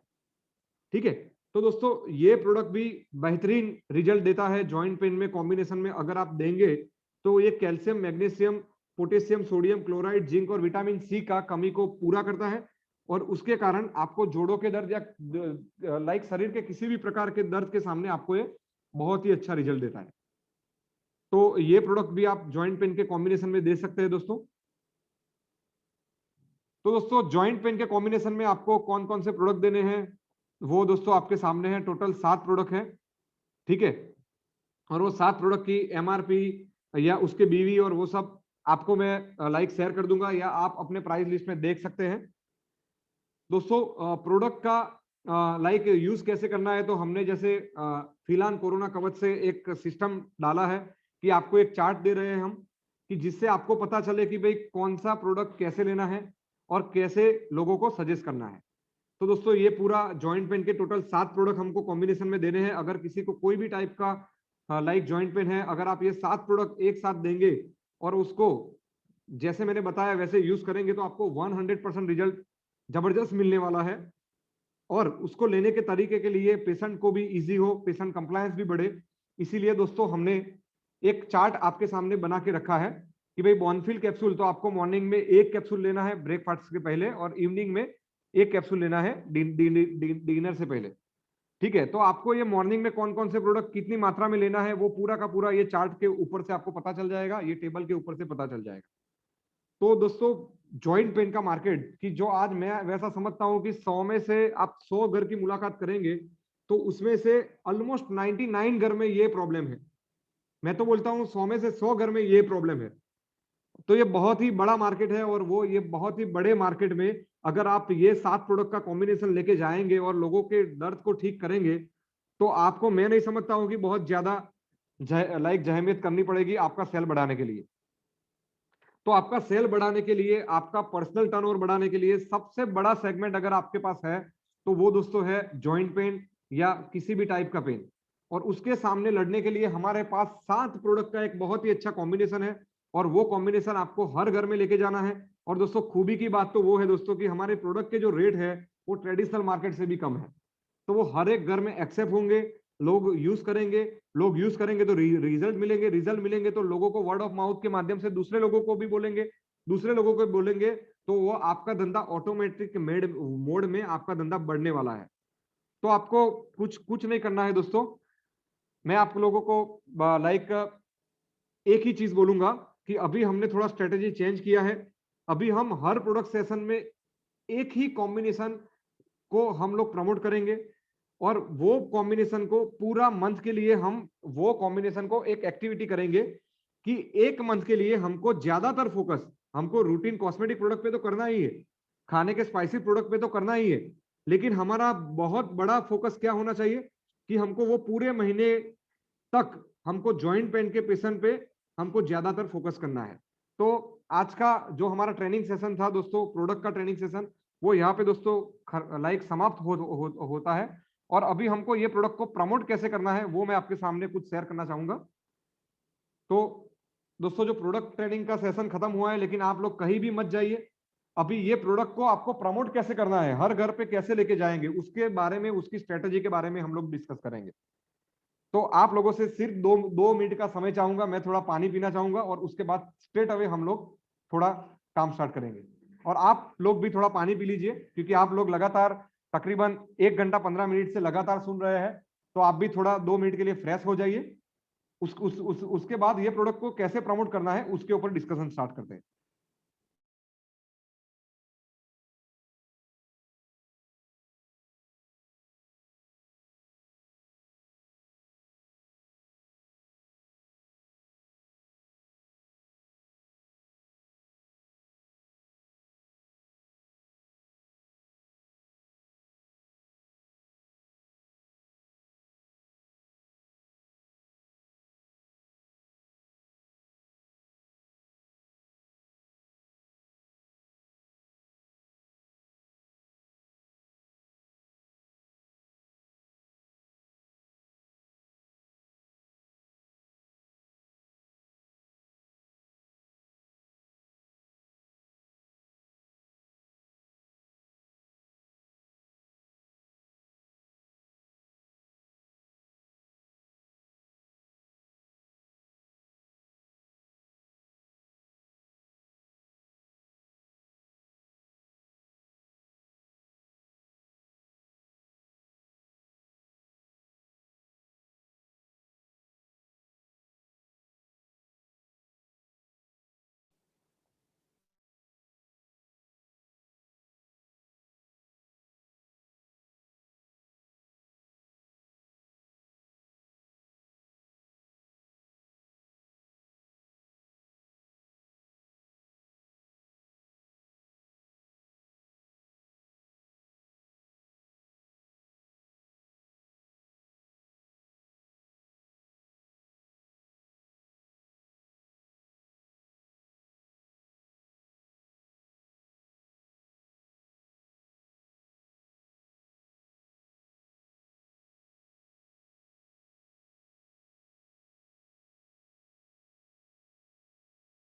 ठीक है, तो दोस्तों ये प्रोडक्ट भी बेहतरीन रिजल्ट देता है जॉइंट पेन में। कॉम्बिनेशन में अगर आप देंगे तो ये calcium, magnesium, potassium, sodium, chloride, zinc और विटामिन सी का कमी को पूरा करता है, और उसके कारण आपको जोड़ों के दर्द या लाइक शरीर के किसी भी प्रकार के दर्द के सामने आपको ये बहुत ही अच्छा रिजल्ट देता है। तो ये प्रोडक्ट भी आप जॉइंट पेन के कॉम्बिनेशन में दे सकते हैं दोस्तों। तो दोस्तों जॉइंट पेन के कॉम्बिनेशन में आपको कौन कौन से प्रोडक्ट देने हैं वो दोस्तों आपके सामने है। टोटल 7 प्रोडक्ट है, ठीक है। और वो 7 प्रोडक्ट की एमआरपी या उसके बीवी और वो सब आपको मैं लाइक शेयर कर दूंगा, या आप अपने प्राइस लिस्ट में देख सकते हैं। दोस्तों प्रोडक्ट का लाइक यूज कैसे करना है, तो हमने जैसे फिलहाल कोरोना कवच से एक सिस्टम डाला है कि आपको एक चार्ट दे रहे हैं हम, कि जिससे आपको पता चले कि भाई कौन सा प्रोडक्ट कैसे लेना है और कैसे लोगों को सजेस्ट करना है। तो दोस्तों ये पूरा जॉइंट पेन के टोटल 7 प्रोडक्ट हमको कॉम्बिनेशन में देने हैं। अगर किसी को कोई भी टाइप का लाइक जॉइंट पेन है, अगर आप ये 7 प्रोडक्ट एक साथ देंगे और उसको जैसे मैंने बताया वैसे यूज करेंगे, तो आपको 100% रिजल्ट जबरदस्त मिलने वाला है। और उसको लेने के तरीके के लिए पेशेंट को भी इजी हो, पेशेंट कंप्लायंस भी बढ़े, इसीलिए दोस्तों हमने एक चार्ट आपके सामने बना के रखा है कि भाई बॉनफिल कैप्सूल तो आपको मॉर्निंग में एक कैप्सूल लेना है ब्रेकफास्ट के पहले, और इवनिंग में एक कैप्सूल लेना है डिनर से पहले, ठीक है। तो आपको ये मॉर्निंग में कौन कौन से प्रोडक्ट कितनी मात्रा में लेना है वो पूरा का पूरा ये चार्ट के ऊपर से आपको पता चल जाएगा, ये टेबल के ऊपर से पता चल जाएगा। तो दोस्तों जॉइंट पेन का मार्केट की जो आज मैं वैसा समझता हूं कि 100 में से आप 100 घर की मुलाकात करेंगे तो उसमें से ऑलमोस्ट 99 घर में ये प्रॉब्लम है। मैं तो बोलता हूं 100 में से 100 घर में ये प्रॉब्लम है। तो ये बहुत ही बड़ा मार्केट है, और वो ये बहुत ही बड़े मार्केट में अगर आप ये 7 प्रोडक्ट का कॉम्बिनेशन लेके जाएंगे और लोगों के दर्द को ठीक करेंगे, तो आपको मैं नहीं समझता हूं कि बहुत ज्यादा लाइक जहमियत करनी पड़ेगी आपका सेल बढ़ाने के लिए। तो आपका सेल बढ़ाने के लिए, आपका पर्सनल टर्नओवर बढ़ाने के लिए सबसे बड़ा सेगमेंट अगर आपके पास है तो वो दोस्तों है जॉइंट पेन या किसी भी टाइप का पेन। और उसके सामने लड़ने के लिए हमारे पास 7 प्रोडक्ट का एक बहुत ही अच्छा कॉम्बिनेशन है, और वो कॉम्बिनेशन आपको हर घर में लेके जाना है। और दोस्तों खूबी की बात तो वो है दोस्तों कि हमारे प्रोडक्ट के जो रेट है वो ट्रेडिशनल मार्केट से भी कम है। तो वो हर एक घर में एक्सेप्ट होंगे, लोग यूज करेंगे, लोग यूज करेंगे तो रिजल्ट मिलेंगे, रिजल्ट मिलेंगे तो लोगों को वर्ड ऑफ माउथ के माध्यम से दूसरे लोगों को भी बोलेंगे, दूसरे लोगों को बोलेंगे, तो वो आपका धंधा ऑटोमेटिक मोड में आपका धंधा बढ़ने वाला है। तो आपको कुछ कुछ नहीं करना है दोस्तों। मैं आप लोगों को लाइक एक ही चीज बोलूंगा कि अभी हमने थोड़ा स्ट्रेटेजी चेंज किया है। अभी हम हर प्रोडक्ट सेशन में एक ही कॉम्बिनेशन को हम लोग प्रमोट करेंगे, और वो कॉम्बिनेशन को पूरा मंथ के लिए हम वो कॉम्बिनेशन को एक एक्टिविटी करेंगे कि एक मंथ के लिए हमको ज्यादातर फोकस हमको रूटीन कॉस्मेटिक प्रोडक्ट पे तो करना ही है, खाने के स्पाइसी प्रोडक्ट पे तो करना ही है, लेकिन हमारा बहुत बड़ा फोकस क्या होना चाहिए कि हमको वो पूरे महीने तक हमको जॉइंट पेन के पेशेंट पे हमको ज्यादातर फोकस करना है। तो आज का जो हमारा ट्रेनिंग सेशन था दोस्तों, प्रोडक्ट का ट्रेनिंग सेशन, वो यहाँ पे दोस्तों लाइक समाप्त होता है। और अभी हमको ये प्रोडक्ट को प्रमोट कैसे करना है वो मैं आपके सामने कुछ शेयर करना चाहूंगा। तो दोस्तों जो प्रोडक्ट ट्रेनिंग का सेशन खत्म हुआ है, लेकिन आप लोग कहीं भी मत जाइए। अभी ये प्रोडक्ट को आपको प्रमोट कैसे करना है, हर घर पे कैसे लेके जाएंगे, उसके बारे में, उसकी स्ट्रेटेजी के बारे में हम लोग डिस्कस करेंगे। तो आप लोगों से सिर्फ दो मिनट का समय चाहूंगा, मैं थोड़ा पानी पीना चाहूंगा, और उसके बाद स्ट्रेट अवे हम लोग थोड़ा काम स्टार्ट करेंगे। और आप लोग भी थोड़ा पानी पी लीजिए, क्योंकि आप लोग लगातार तकरीबन 1 घंटा 15 मिनट से लगातार सुन रहे हैं। तो आप भी थोड़ा 2 मिनट के लिए फ्रेश हो जाइए। उसके बाद ये प्रोडक्ट को कैसे प्रमोट करना है उसके ऊपर डिस्कशन स्टार्ट करते हैं।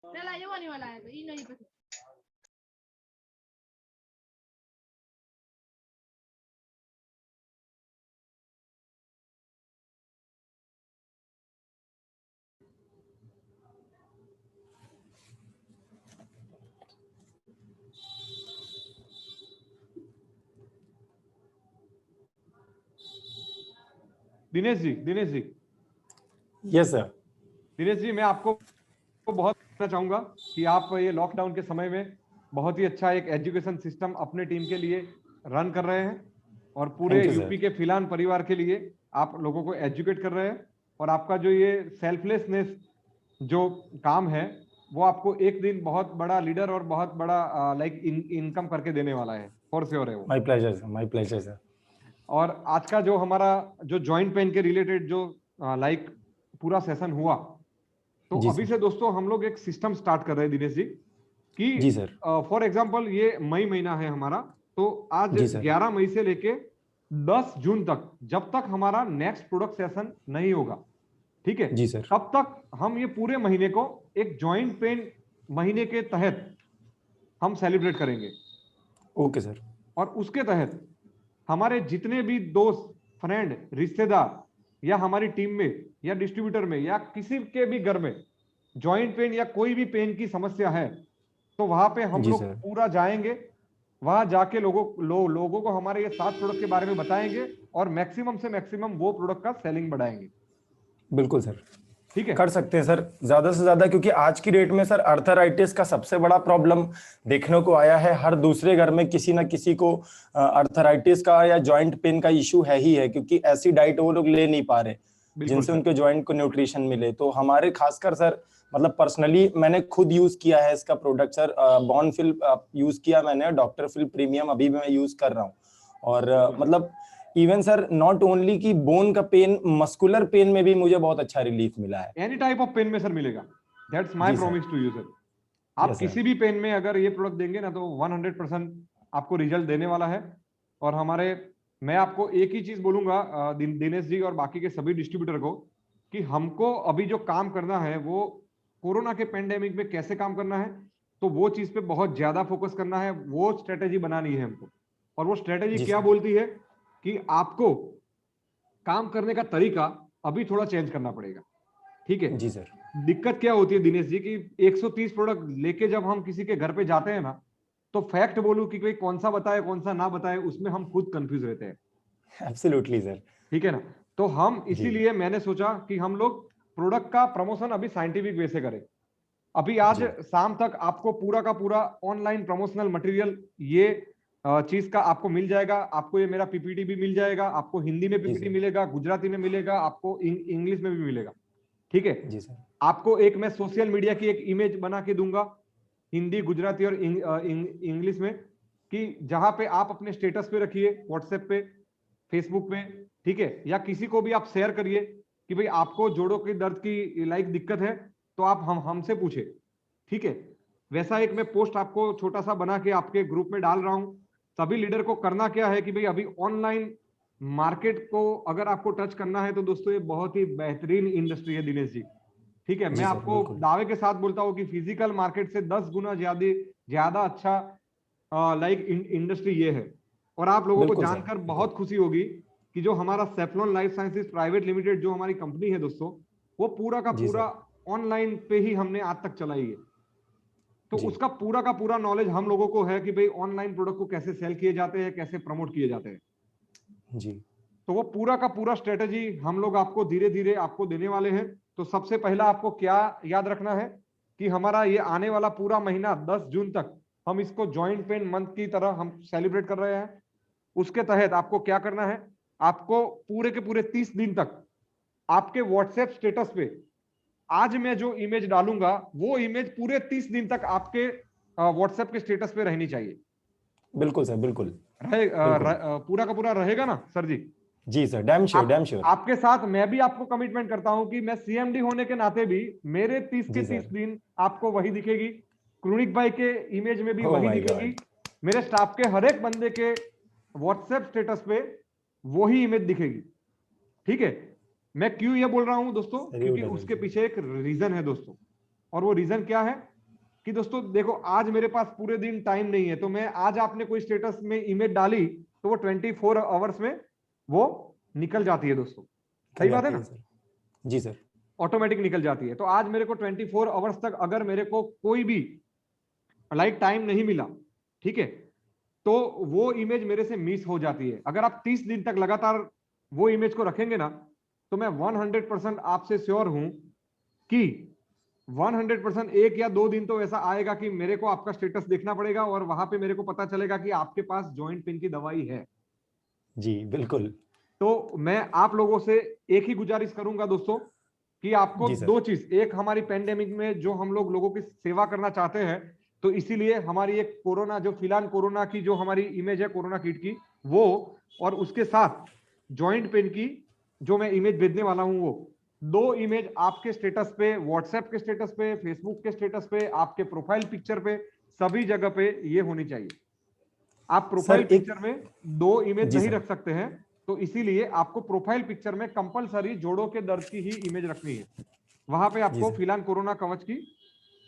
चला ये वाली वाला है तो ये नहीं पता। Dinesh ji yes sir. दिनेश जी, मैं आपको बहुत कहना चाहूंगा कि आप ये लॉकडाउन के समय में बहुत ही अच्छा एक एजुकेशन सिस्टम अपने टीम के लिए रन कर रहे हैं और पूरे Thank you, यूपी sir. के फिलान परिवार के लिए आप लोगों को एजुकेट कर रहे हैं और आपका जो ये सेल्फलेसनेस जो काम है वो आपको एक दिन बहुत बड़ा लीडर और बहुत बड़ा लाइक इनकम करके देने वाला है, फॉर श्योर है वो। My pleasure sir, my pleasure sir. और आज का जो हमारा जो जॉइंट पेन के रिलेटेड जो लाइक पूरा सेशन हुआ, तो जी अभी सर। से दोस्तों हम लोग एक सिस्टम स्टार्ट कर रहे हैं दिनेश जी कि जी सर। फॉर एग्जांपल ये मई महीना है हमारा, तो आज जी सर। 11 मई से लेके 10 जून तक, जब तक हमारा नेक्स्ट प्रोडक्ट सेशन नहीं होगा, ठीक है, जी सर। तब तक हम ये पूरे महीने को एक जॉइंट पेन महीने के तहत हम सेलिब्रेट करेंगे। Okay sir. और उसके तहत हमारे जितने भी दोस्त, फ्रेंड, रिश्तेदार या हमारी टीम में या डिस्ट्रीब्यूटर में या किसी के भी घर में जॉइंट पेन या कोई भी पेन की समस्या है, तो वहां पे हम जी लोग सर। पूरा जाएंगे, वहां जाके लोगों को हमारे ये 7 प्रोडक्ट के बारे में बताएंगे और मैक्सिमम से मैक्सिमम वो प्रोडक्ट का सेलिंग बढ़ाएंगे। बिल्कुल सर, ठीक है, कर सकते हैं सर, ज्यादा से ज्यादा, क्योंकि आज की डेट में सर अर्थराइटिस का सबसे बड़ा प्रॉब्लम देखने को आया है। हर दूसरे घर में किसी ना किसी को अर्थराइटिस का या जॉइंट पेन का इशू है ही है, क्योंकि ऐसी डाइट वो लोग ले नहीं पा रहे बिल्कुल जिनसे सर। उनके जॉइंट को न्यूट्रिशन मिले। तो हमारे खासकर सर, मतलब पर्सनली मैंने खुद यूज किया है इसका product sir. Bone fill use किया मैंने, डॉक्टर फिल प्रीमियम अभी भी मैं यूज कर रहा हूँ। और मतलब इवन सर नॉट ओनली कि बोन का पेन, मस्कुलर पेन में भी मुझे बहुत अच्छा रिलीफ मिला है। एनी टाइप ऑफ पेन में सर मिलेगा, दैट्स माय जी sir. Promise to you sir. आप यस सर। किसी भी पेन में अगर ये प्रोडक्ट देंगे ना, तो 100% आपको रिजल्ट देने वाला है। और मैं आपको एक ही चीज बोलूंगा दिनेश जी और बाकी के सभी डिस्ट्रीब्यूटर को, कि हमको अभी जो काम करना है वो कोरोना के पेंडेमिक में कैसे काम करना है, तो वो चीज पे बहुत ज्यादा फोकस करना है, वो स्ट्रेटेजी बनानी है हमको। और वो स्ट्रेटेजी जी क्या सर। बोलती है कि आपको काम करने का तरीका अभी थोड़ा चेंज करना पड़ेगा। ठीक है, जी सर। दिक्कत क्या होती है दिनेश जी कि 130 प्रोडक्ट लेके जब हम किसी के घर पे जाते हैं ना, तो फैक्ट बोलूं कि कोई कौन सा बताए कौन सा ना बताए, उसमें हम खुद कंफ्यूज रहते हैं। Absolutely sir. ठीक है ना, तो हम जी। इसीलिए मैंने सोचा कि हम लोग प्रोडक्ट का प्रमोशन अभी साइंटिफिक वे से करें। अभी आज जी। शाम तक आपको पूरा का पूरा ऑनलाइन प्रमोशनल मटेरियल ये चीज का आपको मिल जाएगा। आपको ये मेरा पीपीटी भी मिल जाएगा, आपको हिंदी में जी पीपीटी सर। मिलेगा, गुजराती में मिलेगा, आपको इंग्लिश में भी मिलेगा। ठीक है, जी सर। आपको एक मैं सोशल मीडिया की एक इमेज बना के दूंगा, हिंदी, गुजराती और इंग्लिश में, कि जहां पे आप अपने स्टेटस पे रखिए, व्हाट्सएप पे, फेसबुक पे, ठीक है, या किसी को भी आप शेयर करिए कि भाई आपको जोड़ों के दर्द की लाइक दिक्कत है, तो आप हमसे पूछे। ठीक है, वैसा एक मैं पोस्ट आपको छोटा सा बना के आपके ग्रुप में डाल रहा हूं। सभी लीडर को करना क्या है कि भाई अभी ऑनलाइन मार्केट को अगर आपको टच करना है, तो दोस्तों ये बहुत ही बेहतरीन इंडस्ट्री है दिनेश जी। ठीक है, मैं जी सर, आपको बिल्कुल। दावे के साथ बोलता हूँ कि फिजिकल मार्केट से 10 गुना ज्यादा अच्छा लाइक इंडस्ट्री ये है। और आप लोगों को बिल्कुल सर, जानकर बिल्कुल। बहुत खुशी होगी कि जो हमारा सेफ्लॉन लाइफ साइंसेज प्राइवेट लिमिटेड जो हमारी कंपनी है दोस्तों, वो पूरा का जी पूरा सर। ऑनलाइन पे ही हमने आज तक चलाई है। तो जी। उसका पूरा का पूरा नॉलेज हम लोगों को है कि भाई ऑनलाइन प्रोडक्ट को कैसे सेल किए जाते हैं, कैसे प्रमोट किए जाते हैं। जी। तो वो पूरा का पूरा स्ट्रेटेजी हम लोग आपको धीरे धीरे आपको देने वाले हैं। तो सबसे पहला आपको क्या याद रखना है कि हमारा ये आने वाला पूरा महीना 10 जून तक हम इसको जॉइंट पेन मंथ की तरह हम सेलिब्रेट कर रहे हैं। उसके तहत आपको क्या करना है, आपको पूरे के पूरे 30 दिन तक आपके व्हाट्सएप स्टेटस पे आज मैं जो इमेज डालूंगा, वो इमेज पूरे 30 दिन तक आपके व्हाट्सएप के स्टेटस पे रहनी चाहिए। बिल्कुल सर, बिल्कुल। बिल्कुल। पूरा का पूरा रहेगा ना सर जी? जी sir, damn sure, damn sure. आपके साथ मैं भी आपको कमिटमेंट करता हूं कि मैं सीएमडी होने के नाते भी मेरे 30 के जी 30 सर। दिन आपको वही दिखेगी। क्रोनिक भाई के इमेज में भी ओह वही माय दिखेगी। गॉड। मेरे स्टाफ के हर एक बंदे के व्हाट्सएप स्टेटस पे वही इमेज दिखेगी। ठीक है, मैं क्यों ये बोल रहा हूं दोस्तों, क्योंकि सैल्यूट है सर उसके जी। पीछे एक रीजन है दोस्तों। और वो रीजन क्या है कि दोस्तों देखो आज मेरे पास पूरे दिन टाइम नहीं है, तो मैं आज आपने कोई स्टेटस में इमेज डाली तो वो 24 आवर्स में वो निकल जाती है दोस्तों। सही बात है ना? जी सर। ऑटोमेटिक निकल जाती है। तो आज मेरे को 24 आवर्स तक अगर मेरे को कोई भी लाइक टाइम नहीं मिला, ठीक है, तो वो इमेज मेरे से मिस हो जाती है। अगर आप 30 दिन तक लगातार वो इमेज को रखेंगे ना, तो मैं 100% आपसे श्योर हूं कि 100% 1 या 2 दिन तो ऐसा आएगा कि मेरे को आपका स्टेटस देखना पड़ेगा और वहां पे मेरे को पता चलेगा कि आपके पास जॉइंट पेन की दवाई है। जी बिल्कुल। तो मैं आप लोगों से एक ही गुजारिश करूंगा दोस्तों कि आपको जी सर। दो चीज, एक हमारी पेंडेमिक में जो हम लोगों की सेवा करना चाहते हैं, तो इसीलिए हमारी एक कोरोना जो फिलहाल कोरोना की जो हमारी इमेज है कोरोना किट की वो, और उसके साथ जॉइंट पेन की जो मैं इमेज भेजने वाला हूं, वो 2 इमेज आपके स्टेटस पे, व्हाट्सएप के स्टेटस पे, फेसबुक के स्टेटस पे, आपके प्रोफाइल पिक्चर पे, सभी जगह पे ये होनी चाहिए। आप प्रोफाइल सर एक पिक्चर में 2 इमेज जी नहीं सर। रख सकते हैं, तो इसीलिए आपको प्रोफाइल पिक्चर में कंपलसरी जोड़ों के दर्द की ही इमेज रखनी है। वहां पे जी आपको सर। फिलहाल कोरोना कवच की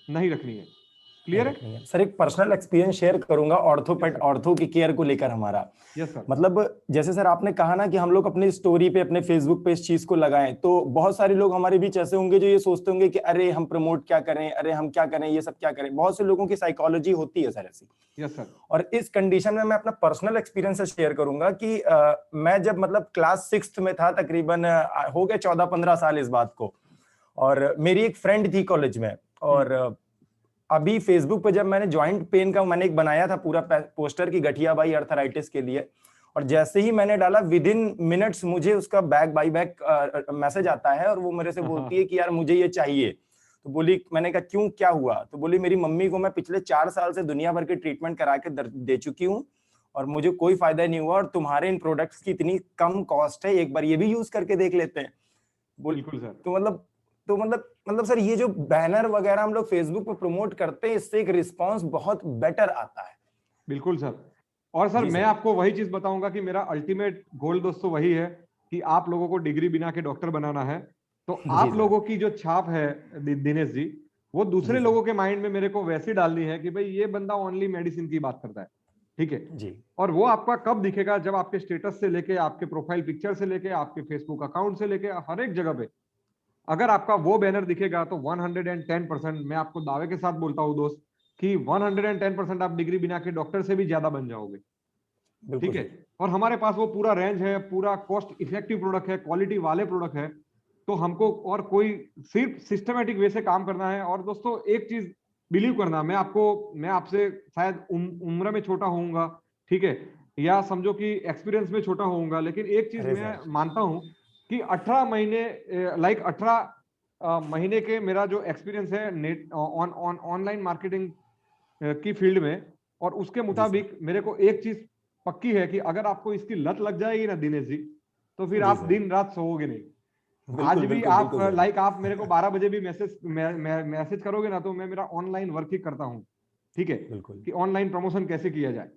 नहीं रखनी है। नहीं क्लियर है? रखनी है सर। एक पर्सनल एक्सपीरियंस शेयर करूंगा यस सर। ऑर्थो की केयर को लेकर हमारा। Yes sir. मतलब जैसे सर आपने कहा ना कि हम लोग अपनी स्टोरी पे अपने फेसबुक पे इस चीज को लगाएं, तो बहुत सारे लोग हमारे बीच ऐसे होंगे जो ये सोचते होंगे कि अरे हम प्रमोट क्या करें, अरे हम क्या करें, ये सब क्या करें। बहुत से लोगों की साइकोलॉजी होती है सर ऐसी। Yes sir. और इस कंडीशन में मैं अपना पर्सनल एक्सपीरियंस से शेयर करूंगा कि मैं जब मतलब क्लास 6th में था, तकरीबन हो गए 14-15 साल इस बात को। और मेरी एक फ्रेंड थी कॉलेज में, और अभी फेसबुक पे जब मैंने जॉइंट पेन का मैंने एक बनाया था पूरा पोस्टर की गठिया बाई अर्थराइटिस के लिए, और जैसे ही मैंने डाला विद इन मिनट्स मुझे उसका बैक बाई बैक मैसेज आता है, और वो मेरे से बोलती है कि यार मुझे ये चाहिए। तो बोली, मैंने कहा क्यों, क्या हुआ? तो बोली मेरी मम्मी को मैं पिछले 4 साल से दुनिया भर के ट्रीटमेंट करा के दे चुकी हूँ और मुझे कोई फायदा नहीं हुआ, और तुम्हारे इन प्रोडक्ट्स की इतनी कम कॉस्ट है, एक बार ये भी यूज करके देख लेते हैं। बिल्कुल सर। तो मतलब सर ये जो बैनर वगैरह हम लोग फेसबुक पे प्रमोट करते हैं, इससे एक रिस्पांस बहुत बेटर आता है। बिल्कुल सर। और सर मैं आपको वही चीज बताऊंगा कि मेरा अल्टीमेट गोल दोस्तों वही है कि आप लोगों को डिग्री बिना के डॉक्टर बनाना है। तो आप लोगों की जो छाप है दिनेश जी, वो दूसरे लोगों के माइंड में मेरे को वैसी डालनी है कि भाई ये बंदा ओनली मेडिसिन की बात करता है, ठीक है जी। और वो आपका कब दिखेगा? जब आपके स्टेटस से लेके, आपके प्रोफाइल पिक्चर से लेके, आपके फेसबुक अकाउंट से लेके, हर एक जगह पे अगर आपका वो बैनर दिखेगा तो 110% मैं आपको दावे के साथ बोलता हूँ दोस्त कि 110% आप डिग्री बिना के डॉक्टर से भी ज्यादा बन जाओगे। ठीक है। और हमारे पास वो पूरा रेंज है, पूरा कॉस्ट इफेक्टिव प्रोडक्ट है, क्वालिटी वाले प्रोडक्ट है। तो हमको और कोई सिर्फ सिस्टमेटिक वे से काम करना है। और दोस्तों एक चीज बिलीव करना, मैं आपसे शायद उम्र में छोटा होऊंगा, ठीक है, या समझो कि एक्सपीरियंस में छोटा होऊंगा, लेकिन एक चीज मैं मानता हूं कि 18 महीने 18 महीने के मेरा जो एक्सपीरियंस है नेट ऑनलाइन मार्केटिंग की फील्ड में, और उसके मुताबिक मेरे को एक चीज पक्की है कि अगर आपको इसकी लत लग जाएगी ना दिनेश जी, तो फिर आप दिन रात सोओगे नहीं। आज भी आप आप मेरे को 12 बजे भी मैसेज करोगे ना, तो मैं मेरा ऑनलाइन वर्क ही करता हूँ, ठीक है, कि ऑनलाइन प्रमोशन कैसे किया जाए।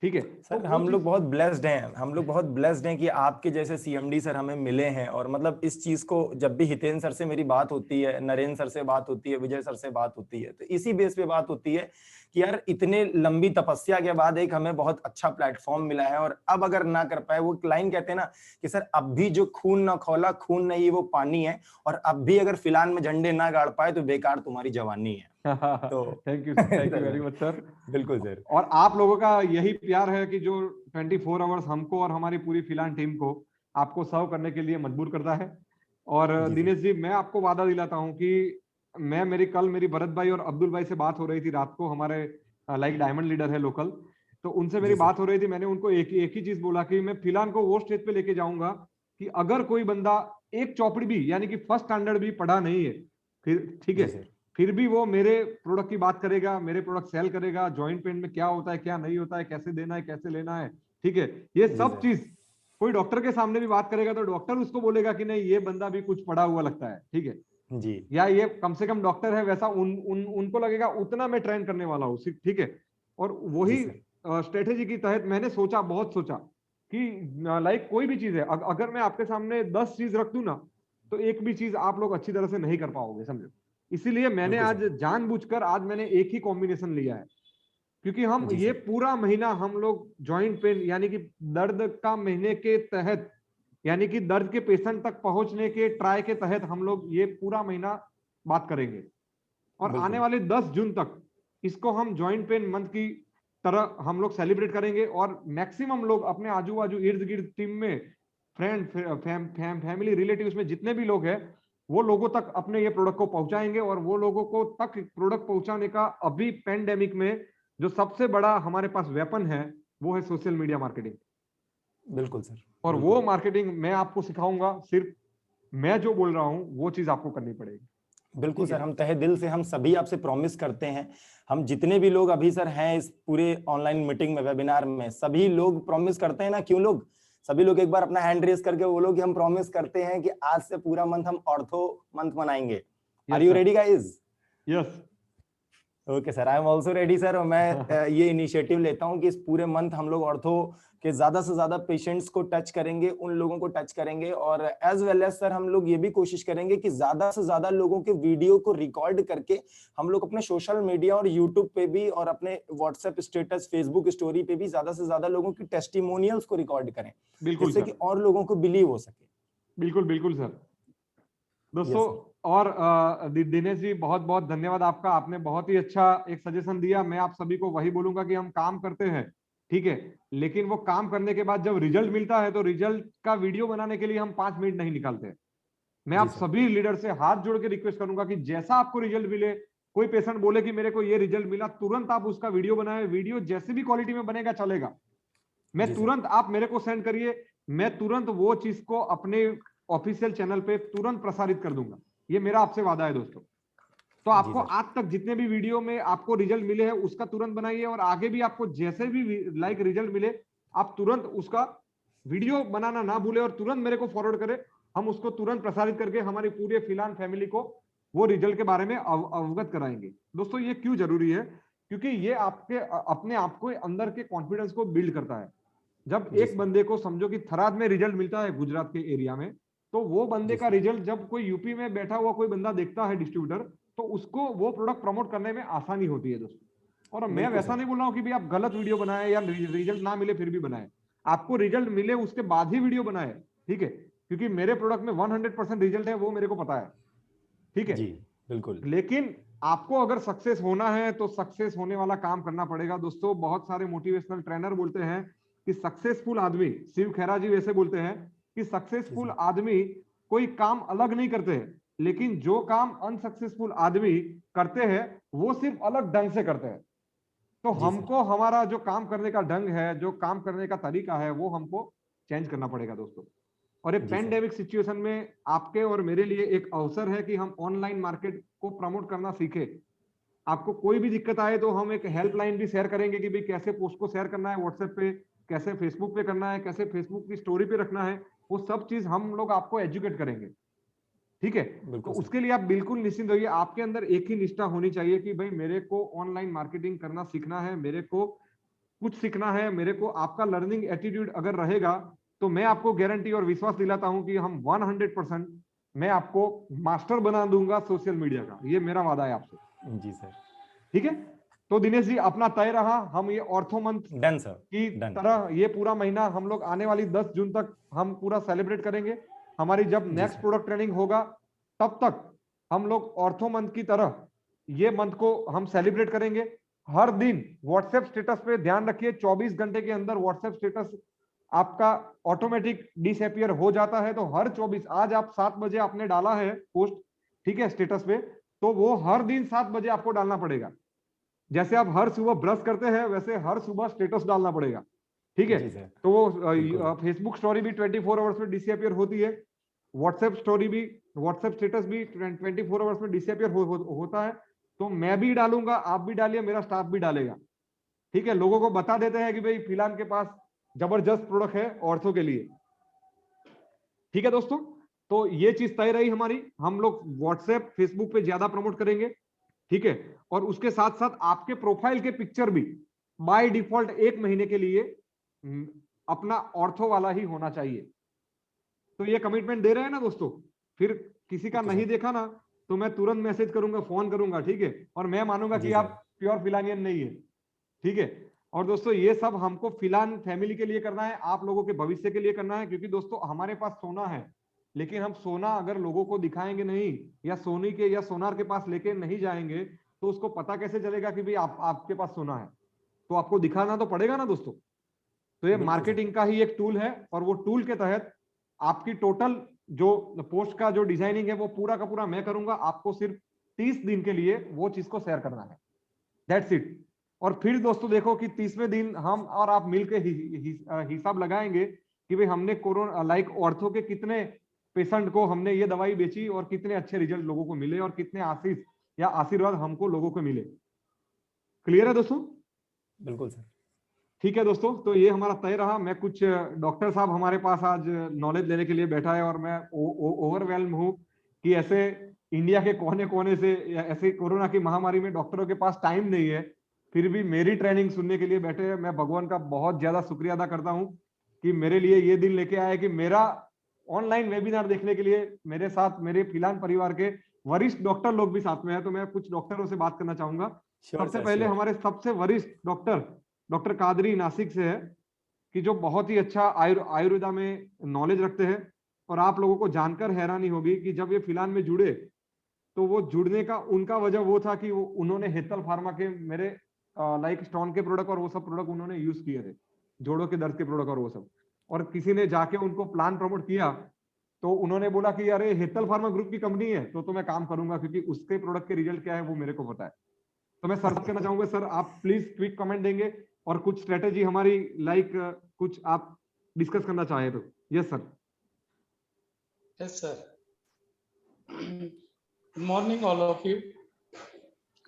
ठीक है सर, तो हम लोग बहुत ब्लेस्ड हैं, हम लोग बहुत ब्लेस्ड हैं कि आपके जैसे सीएमडी सर हमें मिले हैं। और मतलब इस चीज को जब भी हितेन सर से मेरी बात होती है, नरेंद्र सर से बात होती है, विजय सर से बात होती है, तो इसी बेस पे बात होती है कि यार इतने लंबी तपस्या के बाद एक हमें बहुत अच्छा प्लेटफॉर्म मिला है। और अब अगर ना कर पाए, वो क्लाइंट कहते हैं ना कि सर अब भी जो खून ना खौला, खून नहीं वो पानी है, और अब भी अगर फिलहाल में झंडे ना गाड़ पाए तो बेकार तुम्हारी जवानी है। तो thank you very much sir. बिल्कुल सर। और आप लोगों का यही प्यार है कि जो 24 आवर्स हमको और हमारी पूरी फिलहाल टीम को आपको सर्व करने के लिए मजबूर करता है। और दिनेश जी, मैं आपको वादा दिलाता हूं कि कल मेरी भरत भाई और अब्दुल भाई से बात हो रही थी रात को, हमारे डायमंड लीडर है लोकल, तो उनसे मेरी बात हो रही थी। मैंने उनको एक ही चीज बोला कि मैं फिलहाल को वो स्टेज पे लेके जाऊंगा कि अगर कोई बंदा एक चौपड़ी भी यानी कि फर्स्ट स्टैंडर्ड भी पढ़ा नहीं है, फिर ठीक है, फिर भी वो मेरे प्रोडक्ट की बात करेगा, मेरे प्रोडक्ट सेल करेगा, जॉइंट पेन में क्या होता है, क्या नहीं होता है, कैसे देना है, कैसे लेना है, ठीक है, ये सब चीज कोई डॉक्टर के सामने भी बात करेगा तो डॉक्टर उसको बोलेगा कि नहीं ये बंदा भी कुछ पढ़ा हुआ लगता है, ठीक है जी, या ये कम से कम डॉक्टर है, वैसा उनको लगेगा उतना मैं ट्रेन करने वाला हूँ, ठीक है। और वही स्ट्रेटेजी के तहत मैंने बहुत सोचा कि कोई भी चीज है, अगर मैं आपके सामने 10 चीज रख दूं ना, तो एक भी चीज आप लोग अच्छी तरह से नहीं कर पाओगे, समझो। इसीलिए मैंने बिल्कुल आज सर। जानबूझकर आज मैंने एक ही कॉम्बिनेशन लिया है, क्योंकि हम जी ये सर। पूरा महीना हम लोग जॉइंट पेन यानी कि दर्द का महीने के तहत, यानी कि दर्द के पेशेंट तक पहुंचने के ट्राई के तहत हम लोग ये पूरा महीना बात करेंगे। और आने बिल्कुल वाले 10 जून तक इसको हम जॉइंट पेन मंथ की तरह हम लोग सेलिब्रेट करेंगे, और मैक्सिमम लोग अपने आजू बाजू इर्द गिर्द टीम में, फ्रेंड फैमिली रिलेटिव्स में जितने भी लोग हैं, वो लोगों तक अपने ये प्रोडक्ट को पहुंचाएंगे। और वो लोगों को तक प्रोडक्ट पहुंचाने का अभी पेंडेमिक में जो सबसे बड़ा हमारे पास वेपन है वो है सोशल मीडिया मार्केटिंग। बिल्कुल सर। और बिल्कुल वो मार्केटिंग मैं आपको सिखाऊंगा, सिर्फ मैं जो बोल रहा हूं वो चीज आपको करनी पड़ेगी। बिल्कुल ठीक सर, है, हम तहे दिल से हम सभी आपसे प्रॉमिस करते हैं, हम जितने भी लोग अभी सर हैं इस पूरे ऑनलाइन मीटिंग में, वेबिनार में, सभी लोग प्रॉमिस करते हैं ना, क्यों लोग सभी लोग एक बार अपना हैंड रेस करके बोलो कि हम प्रॉमिस करते हैं कि आज से पूरा मंथ हम ऑर्थो मंथ मनाएंगे। Are you ready guys? Yes okay sir, I am also ready sir. और मैं ये इनिशिएटिव लेता हूँ कि इस पूरे मंथ हम लोग ऑर्थो के ज्यादा से ज्यादा पेशेंट्स को टच करेंगे, उन लोगों को टच करेंगे, और एज वेल एज सर हम लोग ये भी कोशिश करेंगे कि ज्यादा से ज्यादा लोगों के वीडियो को रिकॉर्ड करके हम लोग अपने सोशल मीडिया और यूट्यूब पे भी और अपने व्हाट्सएप स्टेटस, फेसबुक स्टोरी पे भी ज्यादा से ज्यादा लोगों की टेस्टिमोनियल्स को रिकॉर्ड करें, बिल्कुल जिससे सर, कि और लोगों को बिलीव हो सके। बिल्कुल बिल्कुल सर। दोस्तों, यस सर। और दिनेश जी बहुत बहुत धन्यवाद आपका, आपने बहुत ही अच्छा एक सजेशन दिया। मैं आप सभी को वही बोलूंगा कि हम काम करते हैं, ठीक है, लेकिन वो काम करने के बाद जब रिजल्ट मिलता है तो रिजल्ट का वीडियो बनाने के लिए हम 5 मिनट नहीं निकालते। मैं जी आप सर। सभी लीडर से हाथ जोड़ के रिक्वेस्ट करूंगा कि जैसा आपको रिजल्ट मिले, कोई पेशेंट बोले कि मेरे को ये रिजल्ट मिला, तुरंत आप उसका वीडियो बनाए। वीडियो जैसे भी क्वालिटी में बनेगा चलेगा, मैं जी सर। तुरंत, आप मेरे को सेंड करिए, मैं तुरंत वो चीज को अपने ऑफिशियल चैनल पे तुरंत प्रसारित कर दूंगा। ये मेरा आपसे वादा है दोस्तों। तो जी आपको सर। आज तक जितने भी वीडियो में आपको रिजल्ट मिले हैं उसका तुरंत बनाइए, और आगे भी आपको जैसे भी लाइक रिजल्ट मिले आप तुरंत उसका वीडियो बनाना ना भूले और तुरंत मेरे को फॉरवर्ड करें। हम उसको तुरंत प्रसारित करके हमारी पूरे फिलहाल फैमिली को वो रिजल्ट के बारे में अवगत कराएंगे। दोस्तों, ये क्यों जरूरी है? क्योंकि ये आपके अपने आप को अंदर के कॉन्फिडेंस को बिल्ड करता है। जब जी एक सर। बंदे को समझो कि थराद में रिजल्ट मिलता है गुजरात के एरिया में, तो वो बंदे जी का सर। रिजल्ट जब कोई यूपी में बैठा हुआ कोई बंदा देखता है डिस्ट्रीब्यूटर, तो उसको वो प्रोडक्ट प्रमोट करने में आसानी होती है दोस्तों। और मैं बिल्कुल वैसा सर। नहीं बोल रहा हूँ कि भाई आप गलत वीडियो बनाए या रिजल्ट ना मिले फिर भी बनाए, आपको रिजल्ट मिले उसके बाद ही वीडियो बनाए, ठीक है, क्योंकि मेरे प्रोडक्ट में 100% रिजल्ट है वो मेरे को पता है, ठीक है। जी बिल्कुल। लेकिन आपको अगर सक्सेस होना है तो सक्सेस होने वाला काम करना पड़ेगा दोस्तों। बहुत सारे मोटिवेशनल ट्रेनर बोलते हैं कि सक्सेसफुल आदमी, शिव खैरा जी वैसे बोलते हैं कि जी सक्सेसफुल सर। आदमी कोई काम अलग नहीं करते हैं, लेकिन जो काम अनसक्सेसफुल आदमी करते हैं वो सिर्फ अलग ढंग से करते हैं। तो जी सर। हमको हमारा जो काम करने का ढंग है, जो काम करने का तरीका है, वो हमको चेंज करना पड़ेगा दोस्तों। और ये जी सर। पेंडेमिक सिचुएशन में आपके और मेरे लिए एक अवसर है कि हम ऑनलाइन मार्केट को प्रमोट करना सीखे। आपको कोई भी दिक्कत आए तो हम एक हेल्पलाइन भी शेयर करेंगे कि भाई कैसे पोस्ट को शेयर करना है व्हाट्सएप पे, कैसे फेसबुक पे करना है, कैसे फेसबुक की स्टोरी पे रखना है, वो सब चीज हम लोग आपको एजुकेट करेंगे, ठीक है। तो बिल्कुल सर। उसके लिए आप बिल्कुल निश्चिंत रहिए, आपके अंदर एक ही निष्ठा होनी चाहिए कि भाई मेरे को ऑनलाइन मार्केटिंग करना सीखना है, मेरे को कुछ सीखना है, मेरे को आपका लर्निंग एटीट्यूड अगर रहेगा तो मैं आपको गारंटी और विश्वास दिलाता हूं कि हम 100% मैं आपको मास्टर बना दूंगा सोशल मीडिया का, ये मेरा वादा है आपसे, जी सर। ठीक है। तो दिनेश जी अपना तय रहा, हम ये ऑर्थो मंथ डन सर। की डन। तरह ये पूरा महीना हम लोग आने वाली 10 जून तक हम पूरा सेलिब्रेट करेंगे। हमारी जब जी नेक्स्ट सर। प्रोडक्ट ट्रेनिंग होगा तब तक हम लोग ऑर्थो मंथ की तरह ये मंथ को हम सेलिब्रेट करेंगे। हर दिन व्हाट्सएप स्टेटस पे ध्यान रखिए, 24 घंटे के अंदर व्हाट्सएप स्टेटस आपका ऑटोमेटिक डिसअपियर हो जाता है। तो हर 24, आज आप 7 बजे आपने डाला है पोस्ट, ठीक है, स्टेटस पे, तो वो हर दिन 7 बजे आपको डालना पड़ेगा। जैसे आप हर सुबह ब्रश करते हैं वैसे हर सुबह स्टेटस डालना पड़ेगा, ठीक है। जी सर। तो बिल्कुल। वो फेसबुक स्टोरी भी 24 आवर्स में डिसअपियर होती है, व्हाट्सएप स्टोरी भी, व्हाट्सएप स्टेटस भी 24 आवर्स में डिसअपियर होता है। तो मैं भी डालूंगा, आप भी डालिए, मेरा स्टाफ भी डालेगा, ठीक है। लोगों को बता देते हैं कि भाई फिलहाल के पास जबरदस्त प्रोडक्ट है ऑर्थो के लिए, ठीक है दोस्तों। तो ये चीज तय रही हमारी, हम लोग व्हाट्सएप फेसबुक पे ज्यादा प्रमोट करेंगे, ठीक है। और उसके साथ साथ आपके प्रोफाइल के पिक्चर भी बाय डिफॉल्ट 1 महीने के लिए अपना ऑर्थो वाला ही होना चाहिए। तो ये कमिटमेंट दे रहे हैं ना दोस्तों, फिर किसी का ओके नहीं सर। देखा ना तो मैं तुरंत मैसेज करूंगा, फोन करूंगा, ठीक है, और मैं मानूंगा जी कि सर। आप प्योर फिलानियन नहीं है, ठीक है। और दोस्तों ये सब हमको फिलान फैमिली के लिए करना है, आप लोगों के भविष्य के लिए करना है, क्योंकि दोस्तों हमारे पास सोना है, लेकिन हम सोना अगर लोगों को दिखाएंगे नहीं, या सोनी के या सोनार के पास लेके नहीं जाएंगे, तो उसको पता कैसे चलेगा कि भाई आपके पास सोना है? तो आपको दिखाना तो पड़ेगा ना दोस्तों। तो ये बिल्कुल सर। मार्केटिंग का ही एक टूल है, और वो टूल के तहत आपकी टोटल जो पोस्ट का जो डिजाइनिंग है वो पूरा का पूरा मैं करूंगा। आपको सिर्फ 30 दिन के लिए वो चीज को शेयर करना है, दैट्स इट। और फिर दोस्तों देखो कि 30वें दिन हम और आप मिलकर हिसाब लगाएंगे कि भाई हमने कोरोना लाइक ऑर्थो के कितने पेशेंट को हमने ये दवाई बेची, और कितने अच्छे रिजल्ट लोगों को मिले, और कितने आशीष या आशीर्वाद हमको लोगों को मिले। क्लियर है दोस्तों? बिल्कुल सर। ठीक है दोस्तों, तो ये हमारा तय रहा। मैं कुछ डॉक्टर साहब हमारे पास आज नॉलेज लेने के लिए बैठा है, और मैं ओवरवेल्म हूँ कि ऐसे इंडिया के कोने कोने से ऐसे कोरोना की महामारी में डॉक्टरों के पास टाइम नहीं है, फिर भी मेरी ट्रेनिंग सुनने के लिए बैठे हैं। मैं भगवान का बहुत ज्यादा शुक्रिया अदा करता हूँ कि मेरे लिए ये दिन लेके आया कि मेरा ऑनलाइन वेबिनार देखने के लिए मेरे साथ मेरे फिलहाल परिवार के वरिष्ठ डॉक्टर लोग भी साथ में है। तो मैं कुछ डॉक्टरों से बात करना चाहूंगा। श्योर सबसे सर, पहले श्योर। हमारे सबसे वरिष्ठ डॉक्टर कादरी नासिक से है, कि जो बहुत ही अच्छा आयुर्वेदा में नॉलेज रखते हैं। और आप लोगों को जानकर हैरानी होगी कि जब ये फिलहाल में जुड़े, तो वो जुड़ने का उनका वजह वो था कि वो उन्होंने हेतल फार्मा के मेरे लाइक स्टोन के प्रोडक्ट और वो सब प्रोडक्ट उन्होंने यूज किए थे, जोड़ों के दर्द के प्रोडक्ट और वो सब। और किसी ने जाके उनको प्लान प्रमोट किया, तो उन्होंने बोला कि अरे हेतल फार्मा ग्रुप की कंपनी है, तो मैं काम करूंगा, क्योंकि उसके प्रोडक्ट के रिजल्ट क्या है वो मेरे को पता है। तो मैं सर बात करना चाहूंगा, सर आप प्लीज क्विक कमेंट देंगे, और कुछ स्ट्रेटेजी हमारी लाइक कुछ आप डिस्कस करना चाहे तो। Yes sir. Yes, sir. Good morning, all of you.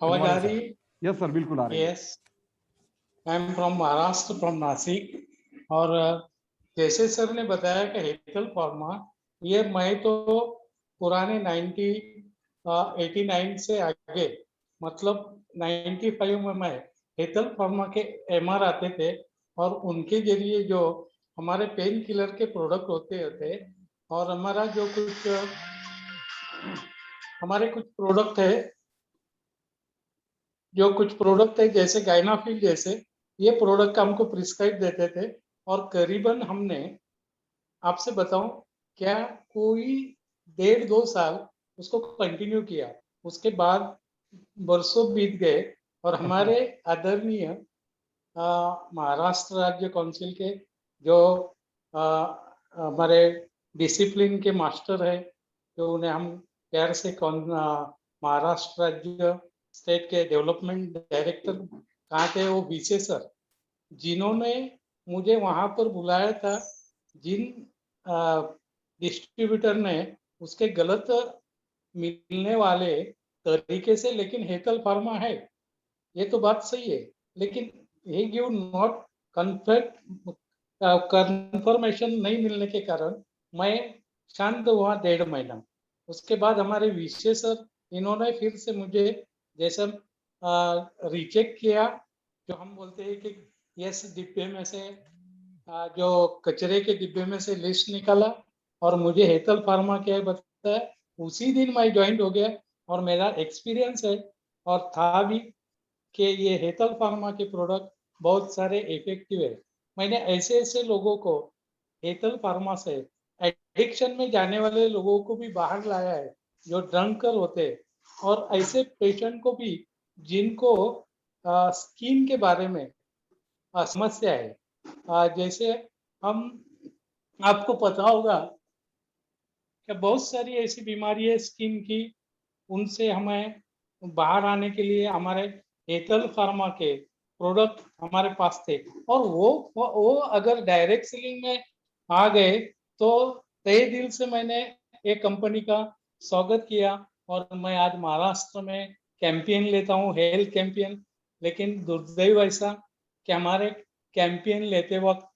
Good आवाज आ morning, sir. रही है? यस सर, बिल्कुल आ रही है। Yes. I am from Maharashtra, from Nasik. और जैसे सर ने बताया कि हेतल फार्मा, ये मैं तो पुराने 89 से आगे, मतलब 95 में मैं हेतल फार्मा के एमआर आते थे, और उनके जरिए जो हमारे पेन किलर के प्रोडक्ट होते थे, और हमारा जो हमारे कुछ प्रोडक्ट है जैसे गाइनाफिल जैसे, ये प्रोडक्ट हमको प्रिस्क्राइब देते थे। और करीबन हमने, आपसे बताऊं क्या, कोई 1.5-2 साल उसको कंटिन्यू किया। उसके बाद वर्षों बीत गए, और हमारे आदरणीय महाराष्ट्र राज्य काउंसिल के जो हमारे डिसिप्लिन के मास्टर है, जो उन्हें हम प्यार से महाराष्ट्र राज्य स्टेट के डेवलपमेंट डायरेक्टर कहा थे, वो बीसे सर, जिन्होंने मुझे वहां पर बुलाया था, जिन डिस्ट्रीब्यूटर ने उसके गलत मिलने वाले तरीके से, लेकिन हेतल फार्मा है, ये तो बात सही है, लेकिन he give not कंफर्मेशन नहीं मिलने के कारण मैं शांत हुआ 1.5 महीना। उसके बाद हमारे विशेष सर, इन्होंने फिर से मुझे जैसा रिचेक किया, जो हम बोलते हैं कि यस डिब्बे में से जो कचरे के डिब्बे में से लिस्ट निकाला, और मुझे हेतल फार्मा क्या बताया, उसी दिन मैं ज्वाइन हो गया। और मेरा एक्सपीरियंस है और था भी कि ये हेतल फार्मा के प्रोडक्ट बहुत सारे इफेक्टिव है। मैंने ऐसे ऐसे लोगों को हेतल फार्मा से, एडिक्शन में जाने वाले लोगों को भी बाहर लाया है, जो ड्रंकर होते हैं, और ऐसे पेशेंट को भी जिनको स्किन के बारे में समस्या है। जैसे हम, आपको पता होगा कि बहुत सारी ऐसी बीमारी है स्किन की, उनसे हमें बाहर आने के लिए हमारे हेतल फार्मा के प्रोडक्ट हमारे पास थे। और वो अगर डायरेक्ट सेलिंग में आ गए, तो तहे दिल से मैंने एक कंपनी का स्वागत किया। और मैं आज महाराष्ट्र में कैंपेन लेता हूँ, हेल्थ कैंपेन। लेकिन दुर्दैव ऐसा कि हमारे कैंपेन लेते वक्त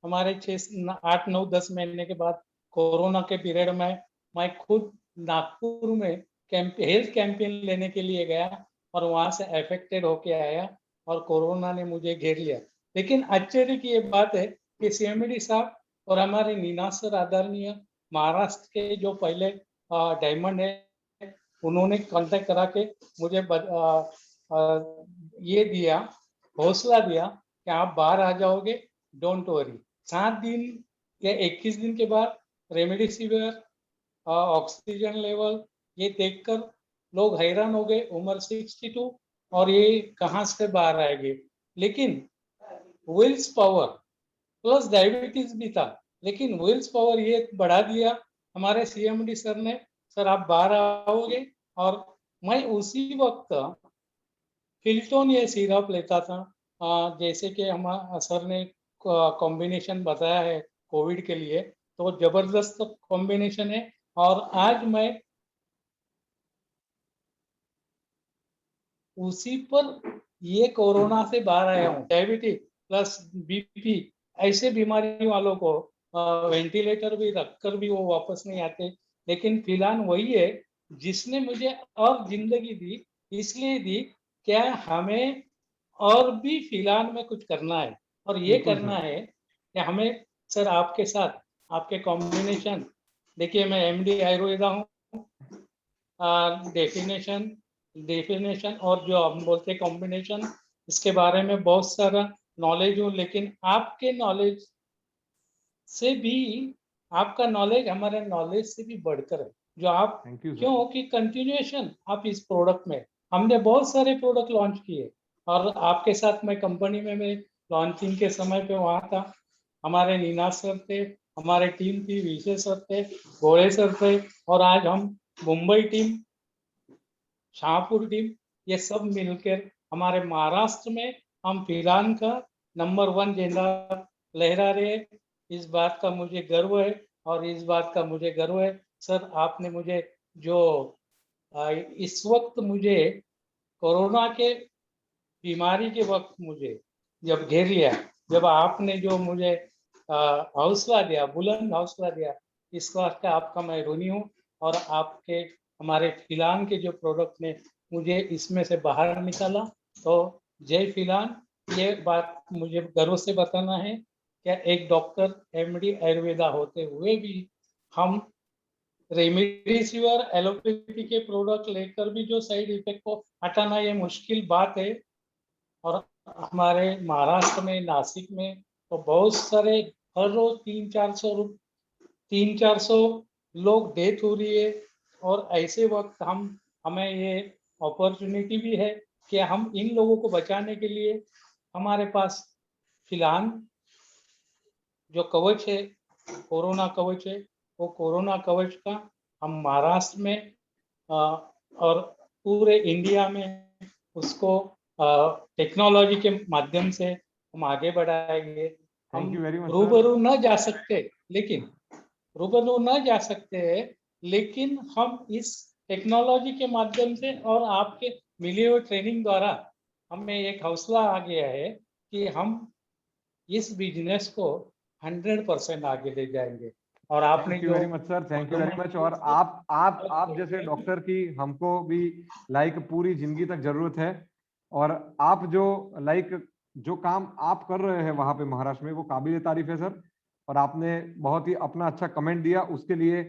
हमारे 8, 9, 10 महीने के बाद कोरोना के पीरियड में मैं खुद नागपुर में हेल्थ कैंपेन लेने के लिए गया, और वहां से अफेक्टेड होके आया, और कोरोना ने मुझे घेर लिया। लेकिन आश्चर्य की ये बात है कि सीएमडी साहब और हमारे नीना सर, आदरणीय महाराष्ट्र के जो पहले डायमंड है, उन्होंने कांटेक्ट करा के मुझे ये दिया, हौसला दिया कि आप बाहर आ जाओगे, डोंट वरी। 7 दिन या 21 दिन के बाद रेमडेसिविर, ऑक्सीजन लेवल ये देखकर लोग हैरान हो गए, उम्र 62 और ये कहाँ से बाहर आएंगे। लेकिन विल्स पावर प्लस डायबिटीज भी था, लेकिन विल्स पावर ये बढ़ा दिया हमारे सीएमडी सर ने, सर आप बाहर आओगे। और मैं उसी वक्त फिल्टोन ये सिरप लेता था, जैसे कि हम सर ने कॉम्बिनेशन बताया है कोविड के लिए, तो जबरदस्त कॉम्बिनेशन है। और आज मैं उसी पर ये कोरोना से बाहर आया हूँ। डायबिटीज प्लस बीपी ऐसे बीमारी वालों को वेंटिलेटर भी रखकर भी वो वापस नहीं आते, लेकिन फिलहाल वही है जिसने मुझे और जिंदगी दी, इसलिए दी क्या हमें और भी फिलहाल में कुछ करना है। और ये बिल्कुल करना सर। है कि हमें सर आपके साथ आपके कॉम्बिनेशन, देखिए मैं एमडी आयुर्वेदा हूँ, डेफिनेशन और जो हम बोलते हैं कॉम्बिनेशन, इसके बारे में बहुत सारा नॉलेज हो, लेकिन आपके नॉलेज से भी, आपका नॉलेज हमारे नॉलेज से भी बढ़कर है, जो आप थैंक यू सर। क्यों कि कंटिन्यूएशन आप इस प्रोडक्ट में, हमने बहुत सारे प्रोडक्ट लॉन्च किए और आपके साथ मैं कंपनी में मैं लॉन्चिंग के समय पे वहाँ था, हमारे नीना सर थे, हमारे टीम थी, विशेष सर थे, गोरे सर थे, और आज हम मुंबई टीम, शाहपुर टीम, ये सब मिलकर हमारे महाराष्ट्र में हम फिलहाल का नंबर 1 झंडा लहरा रहे हैं। इस बात का मुझे गर्व है, और इस बात का मुझे गर्व है सर आपने मुझे जो इस वक्त मुझे कोरोना के बीमारी के वक्त मुझे जब घेर लिया, जब आपने जो मुझे हौसला दिया, बुलंद हौसला दिया, इस बात का आपका मैं ऋणी हूँ। और आपके हमारे फिलहाल के जो प्रोडक्ट ने मुझे इसमें से बाहर निकाला, तो जय फिलहाल। ये बात मुझे गर्व से बताना है क्या एक डॉक्टर एमडी आयुर्वेदा होते हुए भी हम रेमडेसिविर एलोपैथी के प्रोडक्ट लेकर भी जो साइड इफेक्ट को हटाना ये मुश्किल बात है। और हमारे महाराष्ट्र में, नासिक में तो बहुत सारे हर रोज 300-400 लोग डेथ हो रही है। और ऐसे वक्त हमें ये अपॉर्चुनिटी भी है कि हम इन लोगों को बचाने के लिए हमारे पास फिलहाल जो कवच है, कोरोना कवच है, वो कोरोना कवच का हम महाराष्ट्र में और पूरे इंडिया में उसको टेक्नोलॉजी के माध्यम से हम आगे बढ़ाएंगे। Thank you very much sir. रूबरू न जा सकते, लेकिन हम इस टेक्नोलॉजी के माध्यम से और आपके मिले हुए ट्रेनिंग द्वारा हमें एक हौसला आ गया है कि हम इस बिजनेस को 100% आगे ले जाएंगे। और आपने थैंक यू जो very much sir, thank you very much. और आप जैसे डॉक्टर की हमको भी लाइक पूरी जिंदगी तक जरूरत है। और आप जो लाइक जो काम आप कर रहे हैं वहां पे महाराष्ट्र में, वो काबिल तारीफ है सर। और आपने बहुत ही अपना अच्छा कमेंट दिया, उसके लिए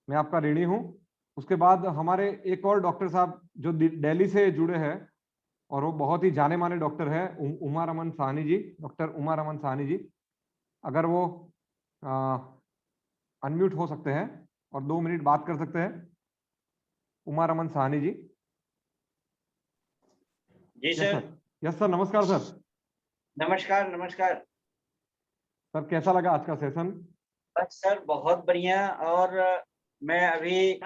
मैं आपका ऋणी हूँ। उसके बाद हमारे एक और डॉक्टर साहब जो दिल्ली से जुड़े हैं, और वो बहुत ही जाने माने डॉक्टर है, उमा रमन साहनी जी, डॉक्टर उमा रमन साहनी जी। अगर वो अनम्यूट हो सकते हैं और 2 मिनट बात कर सकते हैं, उमा रमन साहनी जी। जी सर। यस सर, नमस्कार सर। नमस्कार नमस्कार। सर कैसा लगा आज का सेशन? बस सर बहुत बढ़िया। और मैं अभी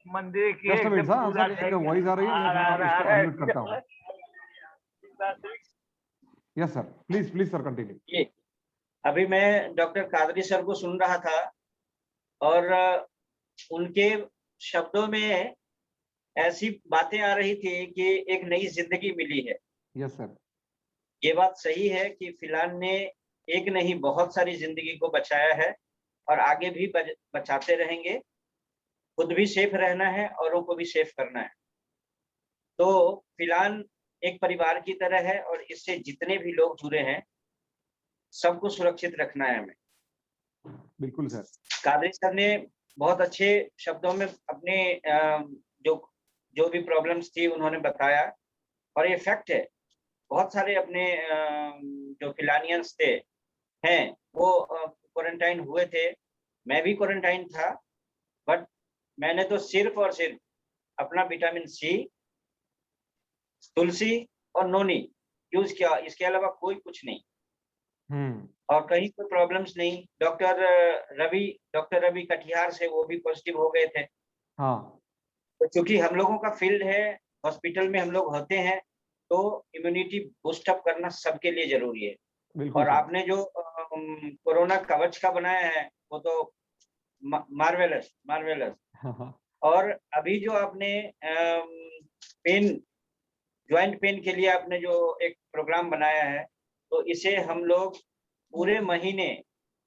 मंदिर की जस्ट मिनट सर, एक वॉइस आ रही है, मैं इसको अनम्यूट करता हूँ। Yes sir, please please sir continue. अभी मैं डॉक्टर कादरी सर को सुन रहा था, और उनके शब्दों में ऐसी बातें आ रही थी कि एक नई जिंदगी मिली है। यस सर, ये बात सही है कि फिलहाल ने एक नहीं बहुत सारी जिंदगी को बचाया है, और आगे भी बचाते रहेंगे। खुद भी सेफ रहना है, औरों को भी सेफ करना है। तो फिलहाल एक परिवार की तरह है, और इससे जितने भी लोग जुड़े हैं सबको सुरक्षित रखना है हमें। बिल्कुल सर। कादरी सर ने बहुत अच्छे शब्दों में अपने जो जो भी प्रॉब्लम्स थी उन्होंने बताया, और ये फैक्ट है। बहुत सारे अपने जो फिलानियंस थे हैं वो क्वारंटाइन हुए थे, मैं भी क्वारंटाइन था, बट मैंने तो सिर्फ और सिर्फ अपना विटामिन सी, तुलसी और नोनी यूज किया, इसके अलावा कोई कुछ नहीं, और कहीं कोई प्रॉब्लम्स नहीं। डॉक्टर रवि कटिहार से वो भी पॉजिटिव हो गए थे। हाँ तो क्योंकि हम लोगों का फील्ड है, हॉस्पिटल में हम लोग होते हैं, तो इम्यूनिटी बूस्ट अप करना सबके लिए जरूरी है। बिल्कुल और सर। आपने जो कोरोना कवच का बनाया है वो तो मार्वेलस मार्वेलस। हाँ हाँ और अभी जो आपने पेन, ज्वाइंट पेन के लिए आपने जो एक प्रोग्राम बनाया है, तो इसे हम लोग पूरे महीने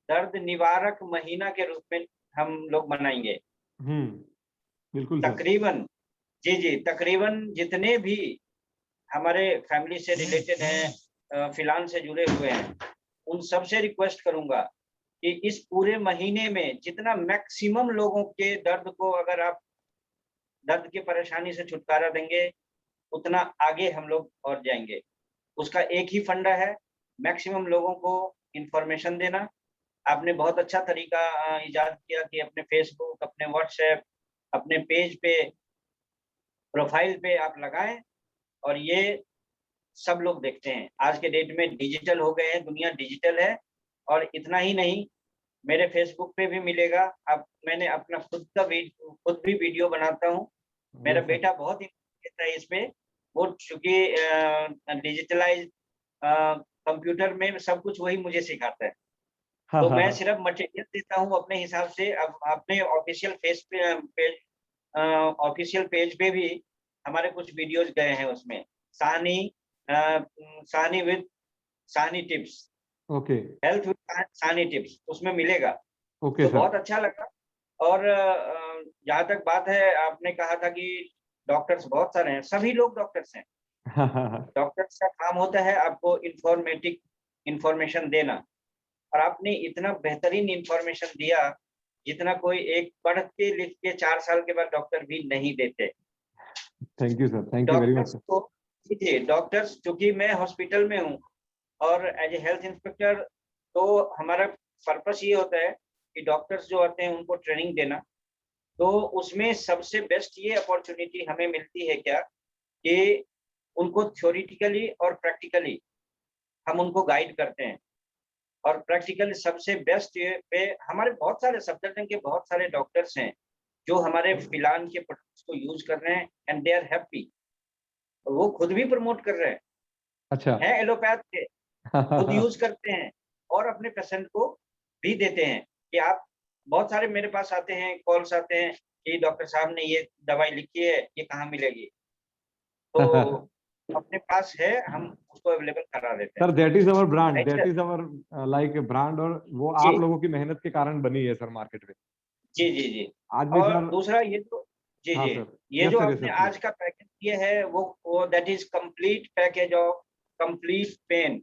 दर्द निवारक महीना के रूप में हम लोग मनाएंगे। बिल्कुल सर। तकरीबन, जी जी, तकरीबन जितने भी हमारे फैमिली से रिलेटेड हैं, फिलान से जुड़े हुए हैं, उन सब से रिक्वेस्ट करूंगा कि इस पूरे महीने में जितना मैक्सिमम लोगों के दर्द को, अगर आप दर्द की परेशानी से छुटकारा देंगे, उतना आगे हम लोग और जाएंगे। उसका एक ही फंडा है, मैक्सिमम लोगों को इंफॉर्मेशन देना। आपने बहुत अच्छा तरीका इजाद किया कि अपने फेसबुक, अपने व्हाट्सएप, अपने पेज पे, प्रोफाइल पे आप लगाएं, और ये सब लोग देखते हैं। आज के डेट में डिजिटल हो गए हैं, दुनिया डिजिटल है। और इतना ही नहीं, मेरे फेसबुक पे भी मिलेगा। अब मैंने अपना खुद भी वीडियो बनाता हूँ। मेरा Yes, sir. बेटा बहुत इंटरेस्ट है इसमें, वो चूंकि डिजिटलाइज कंप्यूटर में सब कुछ वही मुझे सिखाता है। हाँ तो हाँ मैं हाँ सिर्फ मटेरियल देता हूँ अपने हिसाब से। अब अपने ऑफिशियल पेज पे भी हमारे कुछ वीडियोस गए हैं उसमें, Sahni Sahni with Sahni tips, okay health with Sahni tips, उसमें मिलेगा। ओके तो सर। बहुत अच्छा लगा। और जहाँ तक बात है, आपने कहा था कि डॉक्टर्स बहुत सारे हैं, सभी लोग डॉक्टर्स हैं। हाँ हाँ हाँ डॉक्टर्स का काम होता है आपको इंफॉर्मेशन देना, और आपने इतना बेहतरीन इंफॉर्मेशन दिया जितना कोई एक पढ़ के लिख के 4 साल के बाद डॉक्टर भी नहीं देते। Thank you sir, thank you very much doctors sir. को, जी, डॉक्टर्स, क्योंकि मैं हॉस्पिटल में हूँ और एज ए हेल्थ इंस्पेक्टर, तो हमारा पर्पस ये होता है कि डॉक्टर्स जो आते हैं उनको ट्रेनिंग देना। तो उसमें सबसे बेस्ट ये अपॉर्चुनिटी हमें मिलती है क्या, कि उनको थ्योरेटिकली और प्रैक्टिकली हम उनको गाइड करते हैं। और प्रैक्टिकली सबसे बेस्ट ये पे, हमारे बहुत सारे सब्जेक्ट के बहुत सारे डॉक्टर्स हैं जो हमारे फिलान के प्रोडक्ट्स को यूज कर रहे हैं, एंड दे आर हैप्पी। वो खुद भी प्रमोट कर रहे अच्छा हैं एलोपैथ के, खुद यूज करते हैं, और अपने पेशेंट को भी देते हैं कि आप, बहुत सारे मेरे पास आते हैं, कॉल्स आते हैं कि डॉक्टर साहब ने ये दवाई लिखी है, ये कहाँ मिलेगी। तो अपने पास है, हम उसको अवेलेबल करा देते हैं। Sir that is our brand, right that sir, is our like brand, और वो जी आप लोगों की मेहनत के कारण बनी है सर मार्केट में। जी जी जी। आज भी और सर। दूसरा ये तो, जी हाँ जी, सर। ये यस जो सर, यस आपने सर प्लीज। आज का पैकेज दिया है, वो that is complete package of complete pain,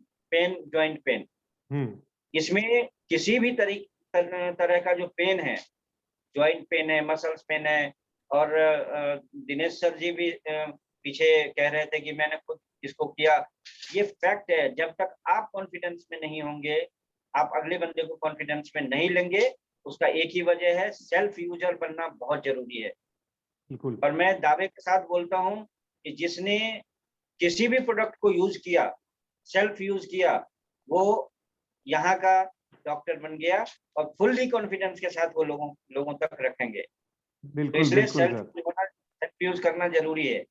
joint pain. Hmm इसमें किसी भी तरह का जो पेन है, जॉइंट पेन है, मसल्स पेन है, और दिनेश सर जी भी पीछे कह रहे थे कि मैंने खुद इसको किया। ये फैक्ट है, जब तक आप कॉन्फिडेंस में नहीं होंगे, आप अगले बंदे को कॉन्फिडेंस में नहीं लेंगे, उसका एक ही वजह है, सेल्फ यूजर बनना बहुत जरूरी है। बिल्कुल। और मैं दावे के साथ बोलता हूँ कि जिसने किसी भी प्रोडक्ट को यूज किया, सेल्फ यूज किया, वो यहाँ का डॉक्टर बन गया, और फुल्ली कॉन्फिडेंस के साथ वो लोगों तक रखेंगे। तो बिल्कुल इसलिए बिल्कुल सर। सेल्फ यूज करना जरूरी है।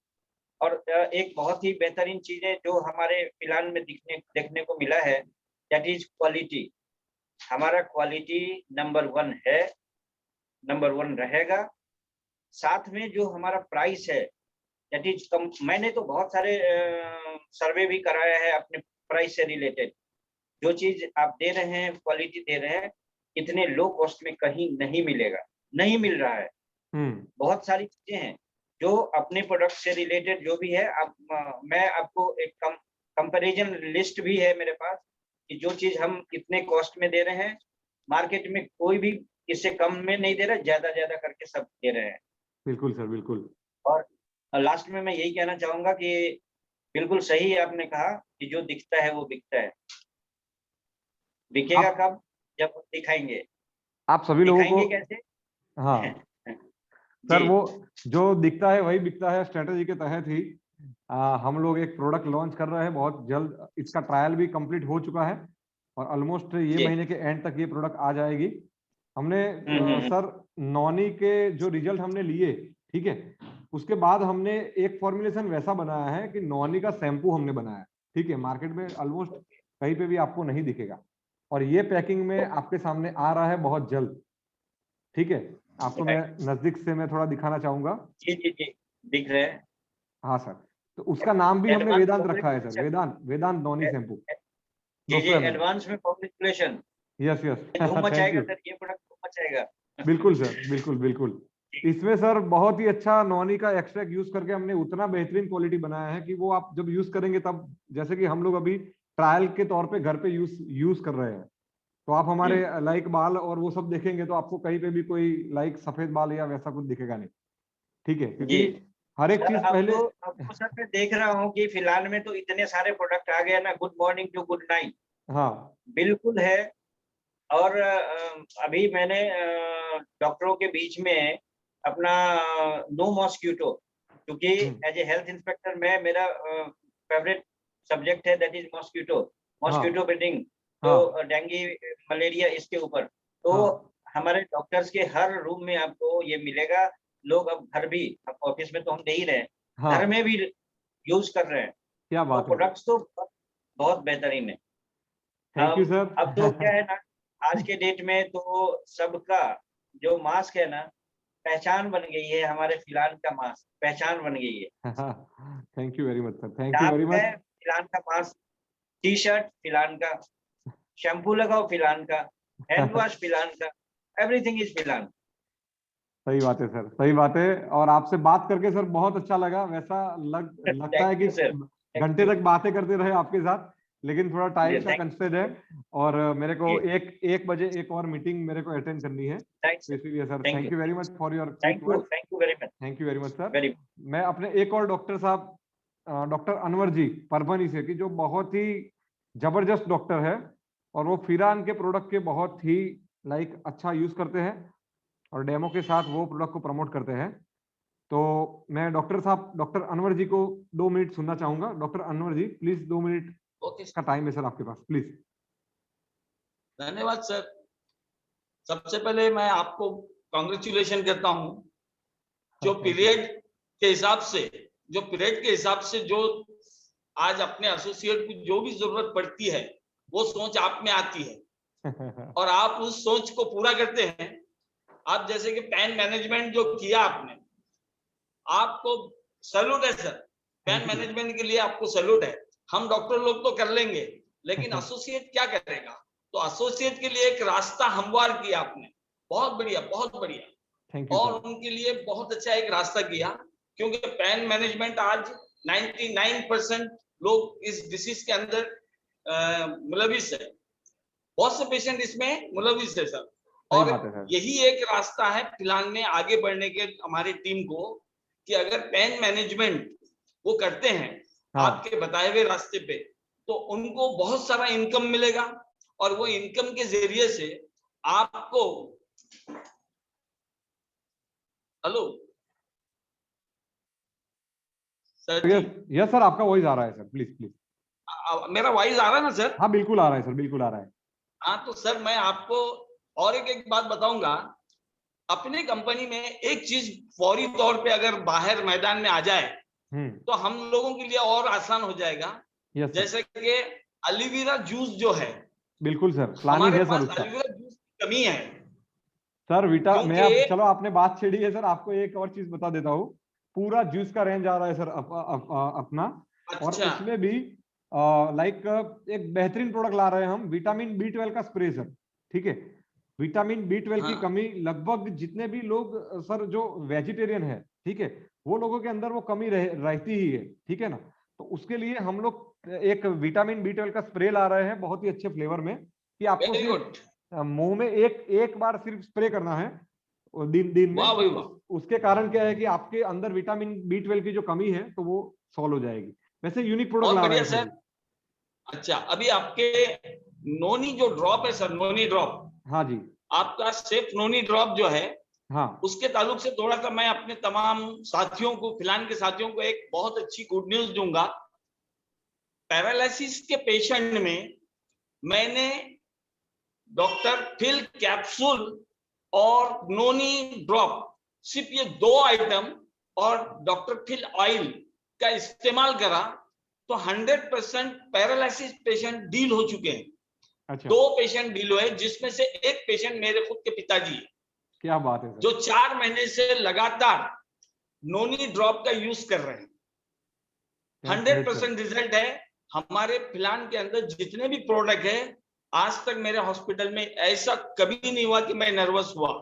और एक बहुत ही बेहतरीन चीज है जो हमारे फिलहाल में देखने को मिला है, दैट इज क्वालिटी। हमारा क्वालिटी नंबर 1 है, नंबर 1 रहेगा। साथ में जो हमारा प्राइस है, दैट इज कम। मैंने तो बहुत सारे सर्वे भी कराया है अपने प्राइस से रिलेटेड। जो चीज आप दे रहे हैं, क्वालिटी दे रहे हैं, इतने लो कॉस्ट में कहीं नहीं मिलेगा, नहीं मिल रहा है। बहुत सारी चीजें हैं जो अपने प्रोडक्ट से रिलेटेड जो भी है, मैं आपको एक कंपैरिजन लिस्ट भी है मेरे पास, कि जो चीज हम इतने कॉस्ट में दे रहे हैं, मार्केट में कोई भी इससे कम में नहीं दे रहे, ज्यादा ज्यादा करके सब दे रहे हैं। बिल्कुल सर, बिल्कुल। और लास्ट में मैं यही कहना चाहूंगा कि बिल्कुल सही आपने कहा कि जो दिखता है वो बिकता है। बिकेगा कब? जब हम दिखाएंगे। आप सभी लोगों दिखाएंगे को, कैसे? हाँ सर, जी वो जो दिखता है वही बिकता है स्ट्रेटेजी के तहत ही हम लोग एक प्रोडक्ट लॉन्च कर रहे हैं बहुत जल्द। इसका ट्रायल भी कंप्लीट हो चुका है और ऑलमोस्ट ये जी। महीने के एंड तक ये प्रोडक्ट आ जाएगी। हमने हम्म। सर नॉनी के जो रिजल्ट हमने लिए, ठीक है, उसके बाद हमने एक फॉर्मुलेशन वैसा बनाया है कि नॉनी का शैम्पू हमने बनाया, ठीक है। मार्केट में ऑलमोस्ट कहीं पे भी आपको नहीं दिखेगा और ये पैकिंग में आपके सामने आ रहा है बहुत जल्द, ठीक है। आपको मैं नजदीक से मैं थोड़ा दिखाना चाहूंगा। जी जी जी, दिख रहे हैं। हाँ सर, तो उसका नाम भी हमने एडवांस वेदांत रखा है सर, कॉन्ग्रेचुलेशन। वेदांत वेदांत नॉनी शैम्पू जी जी, 200 ml। एडवांस में कॉन्ग्रेचुलेशन। यस यस, ये धूम थैंक मचाएगा यू। सर, ये प्रोडक्ट धूम मचाएगा। बिल्कुल सर, बिल्कुल बिल्कुल। इसमें सर बहुत ही अच्छा नॉनी का एक्सट्रैक्ट यूज करके हमने उतना बेहतरीन क्वालिटी बनाया है कि वो आप जब यूज करेंगे तब, जैसे कि हम लोग अभी ट्रायल के तौर पे घर पे यूज कर रहे हैं, तो आप हमारे लाइक बाल और वो सब देखेंगे तो आपको कहीं पे भी कोई लाइक सफेद बाल या वैसा कुछ दिखेगा नहीं, ठीक है, क्योंकि जी हर एक सर, चीज पहले। अब तो सर मैं देख रहा हूँ कि फिलहाल में तो इतने सारे प्रोडक्ट आ गए ना, good morning to good night हाँ बिल्कुल है। और अभी मैंने डॉक्टरों के बीच में अपना नो मॉस्क्यूटो, क्योंकि एज ए हेल्थ इंस्पेक्टर मैं, मेरा फेवरेट सब्जेक्ट है that is mosquito, mosquito breeding, तो डेंगू मलेरिया इसके ऊपर। तो हमारे डॉक्टर्स के हर रूम में आपको ये मिलेगा। लोग अब घर भी, अब ऑफिस में तो हम दे ही रहे हैं, घर में भी यूज कर रहे हैं। क्या तो बात है, प्रोडक्ट्स तो बहुत बेहतरीन है। Thank you sir. अब तो क्या है ना, आज के डेट में तो सबका जो मास्क है ना, पहचान बन गई है। हमारे फिलान का मास्क पहचान बन गई है। Thank you very much sir, thank you आप वेरी है मच। फिलान का मास्क, टी शर्ट फिलान का, शैम्पू लगाओ फिलान का, हैंड वॉश फिलान का, एवरीथिंग इज फिलान। सही बात है सर, सही बात है। और आपसे बात करके सर बहुत अच्छा लगा। वैसा लगता है थैंक कि यू सर, थैंक घंटे यू। तक बातें करते रहे आपके साथ, लेकिन थोड़ा टाइम का थैंक कंस्ट्रेंट है और मेरे को यू, एक बजे एक और मीटिंग मेरे को अटेंड करनी है, तो इसीलिए sir thank thank you, you very much for your thank quick you, words. Thank you very much, thank you very much sir. Very. मैं अपने एक और डॉक्टर साहब, डॉक्टर अनवर जी परभनी से, की जो बहुत ही जबरदस्त डॉक्टर है और वो फिरान के प्रोडक्ट के बहुत ही लाइक अच्छा यूज करते हैं और डेमो के साथ वो प्रोडक्ट को प्रमोट करते हैं। तो मैं डॉक्टर साहब, डॉक्टर अनवर जी को 2 मिनट सुनना चाहूंगा। Doctor Anwar ji please, 2 minute okay, का टाइम है सर आपके पास, प्लीज। धन्यवाद सर। सबसे पहले मैं आपको कॉन्ग्रेचुलेशन करता हूं। जो पीरियड के हिसाब से, जो आज अपने एसोसिएट को जो भी जरूरत पड़ती है वो सोच आप में आती है और आप उस सोच को पूरा करते हैं। आप जैसे कि पेन मैनेजमेंट जो किया आपने, आपको सैल्यूट है सर। पेन मैनेजमेंट के लिए आपको सैल्यूट है। हम डॉक्टर लोग तो कर लेंगे, लेकिन एसोसिएट क्या करेगा? तो एसोसिएट के लिए एक रास्ता हमवार किया आपने। बहुत बढ़िया, बहुत बढ़िया। थैंक यू और सर। उनके लिए बहुत अच्छा एक रास्ता किया, क्योंकि पेन मैनेजमेंट आज 99% लोग इस डिसीज के अंदर मुलविस है। बहुत से पेशेंट इसमें मुलविस है सर। सही और बात है सर। यही एक रास्ता है फिलहाल में आगे बढ़ने के हमारी टीम को, कि अगर पेन मैनेजमेंट वो करते हैं आपके बताए हुए रास्ते पे, तो उनको बहुत सारा इनकम मिलेगा और वो इनकम के जरिए से आपको, हेलो सर जी, यस सर, आपका वॉइस आ रहा है सर, प्लीज प्लीज। मेरा वॉइस आ रहा है ना सर? हाँ बिल्कुल आ रहा है सर, बिल्कुल आ रहा है। हाँ, तो सर मैं आपको और एक बात बताऊंगा। अपने कंपनी में एक चीज फौरी तौर पे अगर बाहर मैदान में आ जाए तो हम लोगों के लिए और आसान हो जाएगा। जैसे कि एलोवेरा जूस जो है, बिल्कुल सर, प्लानिंग हमारे है सर पास उसका। एलोवेरा जूस की कमी है सर मैं क्योंकि चलो आपने बात छेड़ी है सर, आपको एक और चीज बता देता हूँ। पूरा जूस का रेंज आ रहा है सर अपना, और अच्छा, उसमें भी लाइक एक बेहतरीन प्रोडक्ट ला रहे हैं हम, विटामिन B12 का स्प्रे सर, ठीक है। विटामिन B12 की कमी लगभग जितने भी लोग सर जो वेजिटेरियन है, ठीक है, वो लोगों के अंदर वो कमी रहती ही है, ठीक है ना। तो उसके लिए हम लोग एक विटामिन B12 का स्प्रे ला रहे हैं बहुत ही अच्छे फ्लेवर में, कि आपको वेरी सिर्फ गुड। मुंह में एक बार सिर्फ स्प्रे करना है और दिन में। वाह भाई वाह। उसके कारण क्या है कि आपके अंदर विटामिन B12 की जो कमी है तो वो सॉल्व हो जाएगी। वैसे यूनिक प्रोडक्ट बहुत ला रहे बढ़िया हैं सर। अच्छा, अभी आपके नोनी जो ड्रॉप है सर, नोनी ड्रॉप, हाँ जी, आपका सेफ नोनी ड्रॉप जो है, हाँ उसके ताल्लुक से थोड़ा सा मैं अपने तमाम साथियों को, फिलहाल के साथियों को एक बहुत अच्छी गुड न्यूज दूंगा। पैरालिसिस के पेशेंट में मैंने डॉक्टर फिल कैप्सूल और नोनी ड्रॉप, सिर्फ ये 2 आइटम और डॉक्टर फिल ऑयल का इस्तेमाल करा तो 100% पैरालिसिस पेशेंट डील हो चुके हैं। अच्छा 2 पेशेंट डील हुए, जिसमें से एक पेशेंट मेरे खुद के पिताजी है, क्या बात है सर। जो 4 महीने से लगातार नोनी ड्रॉप का यूज कर रहे हैं। 100% रिजल्ट है। हमारे फिलहाल के अंदर जितने भी प्रोडक्ट है, आज तक मेरे हॉस्पिटल में ऐसा कभी नहीं हुआ कि मैं नर्वस हुआ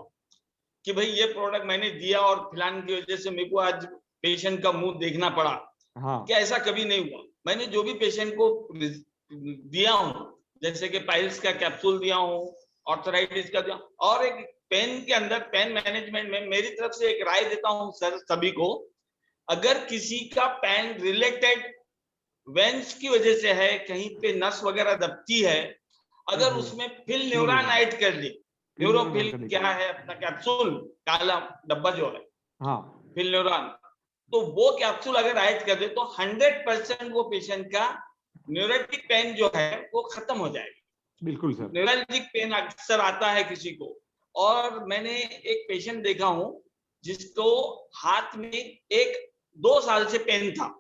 कि भाई ये प्रोडक्ट मैंने दिया और फिलहाल की वजह से मेरे को आज पेशेंट का मुंह देखना पड़ा। हाँ कि ऐसा कभी नहीं हुआ। मैंने जो भी पेशेंट को दिया हूं, जैसे कि पाइल्स का कैप्सूल दिया हूं, ऑर्थराइटिस का दिया, और एक पेन के अंदर, पेन मैनेजमेंट में मेरी तरफ से एक राय देता हूं सर सभी को, अगर किसी का पेन रिलेटेड वेंस की वजह से है, कहीं पे नस वगैरह दबती है, अगर उसमें फिल न्यूरॉन ऐड कर ली, न्यूरोफिल क्या है अपना कैप्सूल, काला डब्बा जो है, हाँ फिल न्यूरॉन, तो वो कैप्सूल अगर ऐड कर दे तो 100% वो पेशेंट का न्यूरोटिक पेन जो है वो खत्म हो जाएगा। बिल्कुल सर। न्यूरल्जिक पेन अक्सर आता है किसी को, और मैंने एक पेशेंट देखा हूं जिसको हाथ में 1-2 साल से पेन था,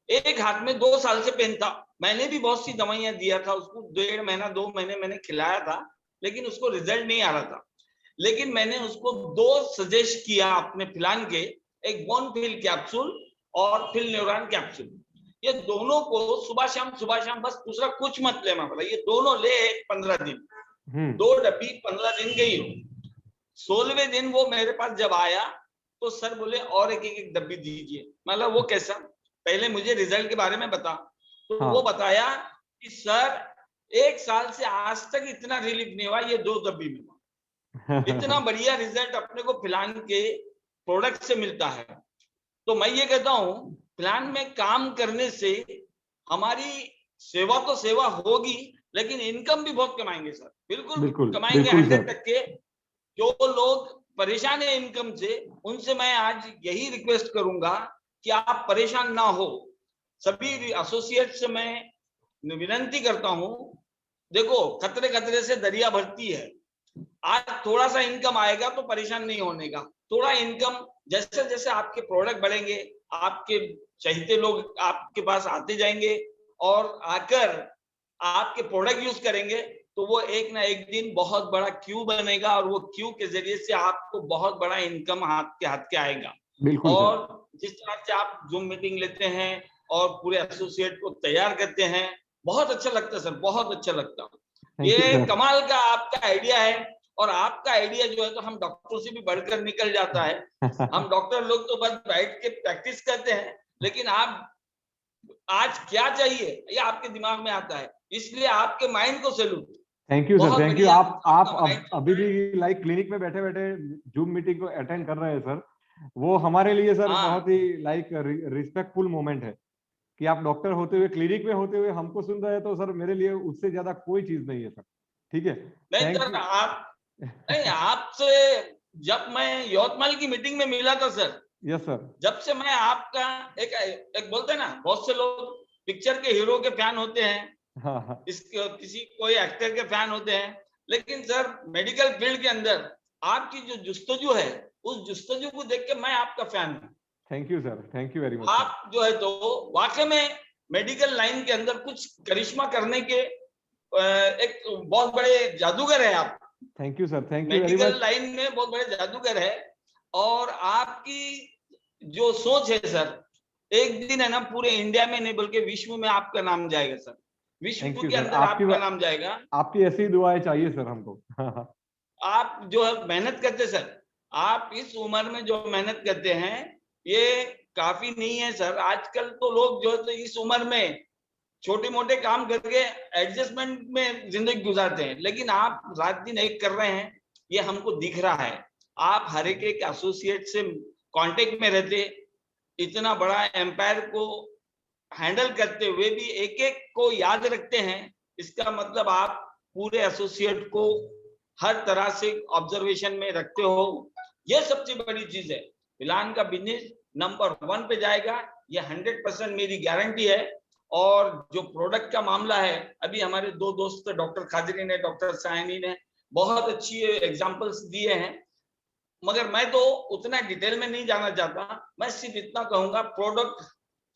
एक हाथ में 2 साल से पेन था। मैंने भी बहुत सी दवाइयां दिया था उसको, 1.5 महीना 2 महीने मैंने खिलाया था, लेकिन उसको रिजल्ट नहीं आ रहा था। लेकिन मैंने उसको 2 सजेस्ट किया अपने फिलहाल के, एक बोनफिल कैप्सूल और फिल न्यूरॉन कैप्सूल। ये दोनों को सुबह शाम बस दूसरा कुछ मत लेना पड़ा, ये दोनों ले 15 दिन, 2 डब्बी 15 दिन गई हो। 16वें दिन वो मेरे पास जब आया तो सर बोले और एक डब्बी दीजिए। मतलब वो कैसा, पहले मुझे रिजल्ट के बारे में बता, तो हाँ। वो बताया कि सर 1 साल से आज तक इतना रिलीफ नहीं हुआ, ये 2 डब्बी में इतना बढ़िया रिजल्ट अपने को फिलहाल के प्रोडक्ट से मिलता है। तो मैं ये कहता हूं, प्लान में काम करने से हमारी सेवा तो सेवा होगी, लेकिन इनकम भी बहुत कमाएंगे सर, बिल्कुल कमाएंगे 100%। जो लोग परेशान है इनकम से, उनसे मैं आज यही रिक्वेस्ट करूंगा कि आप परेशान ना हो। सभी एसोसिएट से मैं विनती करता हूं, देखो खतरे खतरे से दरिया भरती है, आज थोड़ा सा इनकम आएगा तो परेशान नहीं होने का। थोड़ा इनकम जैसे जैसे आपके प्रोडक्ट बढ़ेंगे, आपके चाहते लोग आपके पास आते जाएंगे और आकर आपके प्रोडक्ट यूज करेंगे, तो वो एक ना एक दिन बहुत बड़ा क्यू बनेगा, और वो क्यू के जरिए से आपको बहुत बड़ा इनकम हाथ के आएगा। और जिस तरह से आप जूम मीटिंग लेते हैं और पूरे एसोसिएट को तैयार करते हैं, बहुत अच्छा लगता है सर, बहुत अच्छा लगता है। ये कमाल का आपका आइडिया है, और आपका आइडिया जो है तो हम डॉक्टरों से भी बढ़कर निकल जाता है। हम डॉक्टर लोग तो बस बैठ के प्रैक्टिस करते हैं, लेकिन आप आज क्या चाहिए ये आपके दिमाग में आता है, इसलिए आपके माइंड को salute. Thank you sir, thank you. आप अभी भी लाइक क्लिनिक में बैठे बैठे जूम मीटिंग को अटेंड कर रहे हैं सर, वो हमारे लिए सर बहुत ही लाइक रिस्पेक्टफुल मोमेंट है कि आप डॉक्टर होते हुए, क्लिनिक में होते हुए हमको सुन रहे हैं, तो सर मेरे लिए उससे ज्यादा कोई चीज नहीं है सर। ठीक है, नहीं सर, आप नहीं, आपसे जब मैं यवतमाल की मीटिंग में मिला था सर, यस सर, जब से मैं आपका एक बोलते हैं ना, बहुत से लोग पिक्चर के हीरो के फैन होते हैं, हाँ, किसी कोई एक्टर के फैन होते हैं, लेकिन सर मेडिकल फील्ड के अंदर आपकी जो जुस्तजू है, उस जुस्तजू को देख के मैं आपका फैन हूँ। Thank you sir, thank you very much. आप जो है तो वाकई में मेडिकल लाइन के अंदर कुछ करिश्मा करने के एक बहुत बड़े जादूगर है आप। Thank you sir, thank you very much. Medical line में बहुत बड़े जादूगर है, और आपकी जो सोच है सर, एक दिन है ना पूरे इंडिया में नहीं बल्कि विश्व में आपका नाम जाएगा सर, विश्व के अंदर आपका नाम जाएगा। आपकी ऐसी दुआएं चाहिए सर हमको। आप जो है मेहनत करते सर, आप इस उम्र में जो मेहनत करते हैं ये काफी नहीं है सर। आजकल तो लोग जो है तो इस उम्र में छोटे मोटे काम करके एडजस्टमेंट में जिंदगी गुजारते हैं, लेकिन आप रात दिन एक कर रहे हैं, ये हमको दिख रहा है। आप हर एक एसोसिएट से कांटेक्ट में रहते, इतना बड़ा एम्पायर को हैंडल करते हुए भी एक एक को याद रखते हैं, इसका मतलब आप पूरे एसोसिएट को हर तरह से ऑब्जर्वेशन में रखते हो। ये सबसे बड़ी चीज है। फिलहाल का बिजनेस नंबर 1 पे जाएगा, ये 100% मेरी गारंटी है। और जो प्रोडक्ट का मामला है, अभी हमारे 2 दोस्त डॉक्टर खाजरी ने, डॉक्टर सायनी ने बहुत अच्छी एग्जांपल्स दिए हैं, मगर मैं तो उतना डिटेल में नहीं जाना चाहता। मैं सिर्फ इतना कहूंगा, प्रोडक्ट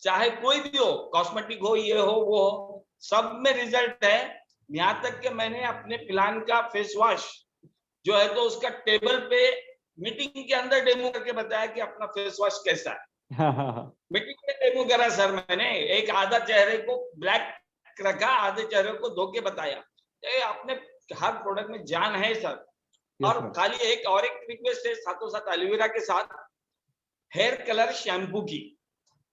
चाहे कोई भी हो, कॉस्मेटिक हो, ये हो, वो हो, सब में रिजल्ट है। यहाँ तक कि मैंने अपने प्लान का फेस वॉश जो है तो उसका टेबल पे मीटिंग के अंदर डेमो करके बताया कि अपना फेस वॉश कैसा है। मीटिंग में डेमो करा सर मैंने, एक आधा चेहरे को ब्लैक रखा, आधे चेहरे को धो के बताया। अपने हर प्रोडक्ट में जान है सर। और खाली एक रिक्वेस्ट है, साथों साथ एलोवेरा के साथ हेयर कलर शैम्पू की,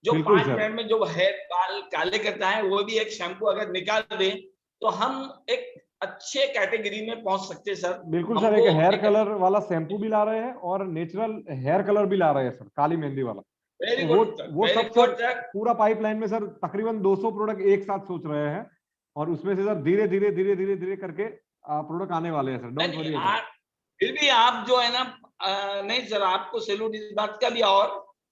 जो 5 मिनट में जो हेयर बाल काले करता है, वो भी एक शैम्पू अगर निकाल दे तो हम एक अच्छे कैटेगरी में पहुंच सकते हैं सर। बिल्कुल सर, एक हेयर कलर वाला शैम्पू भी ला रहे हैं और नेचुरल हेयर कलर भी ला रहे हैं सर, काली मेहंदी वाला। वेरी वो गुड, वो सब सर पूरा पाइपलाइन में सर तकरीबन 200 प्रोडक्ट एक साथ सोच रहे हैं, और उसमें से सर धीरे धीरे धीरे धीरे धीरे करके प्रोडक्ट आने वाले हैं सर। Don't worry. फिर भी आप जो है ना, नहीं सर, आपको सैल्यूट इस बात का भी, और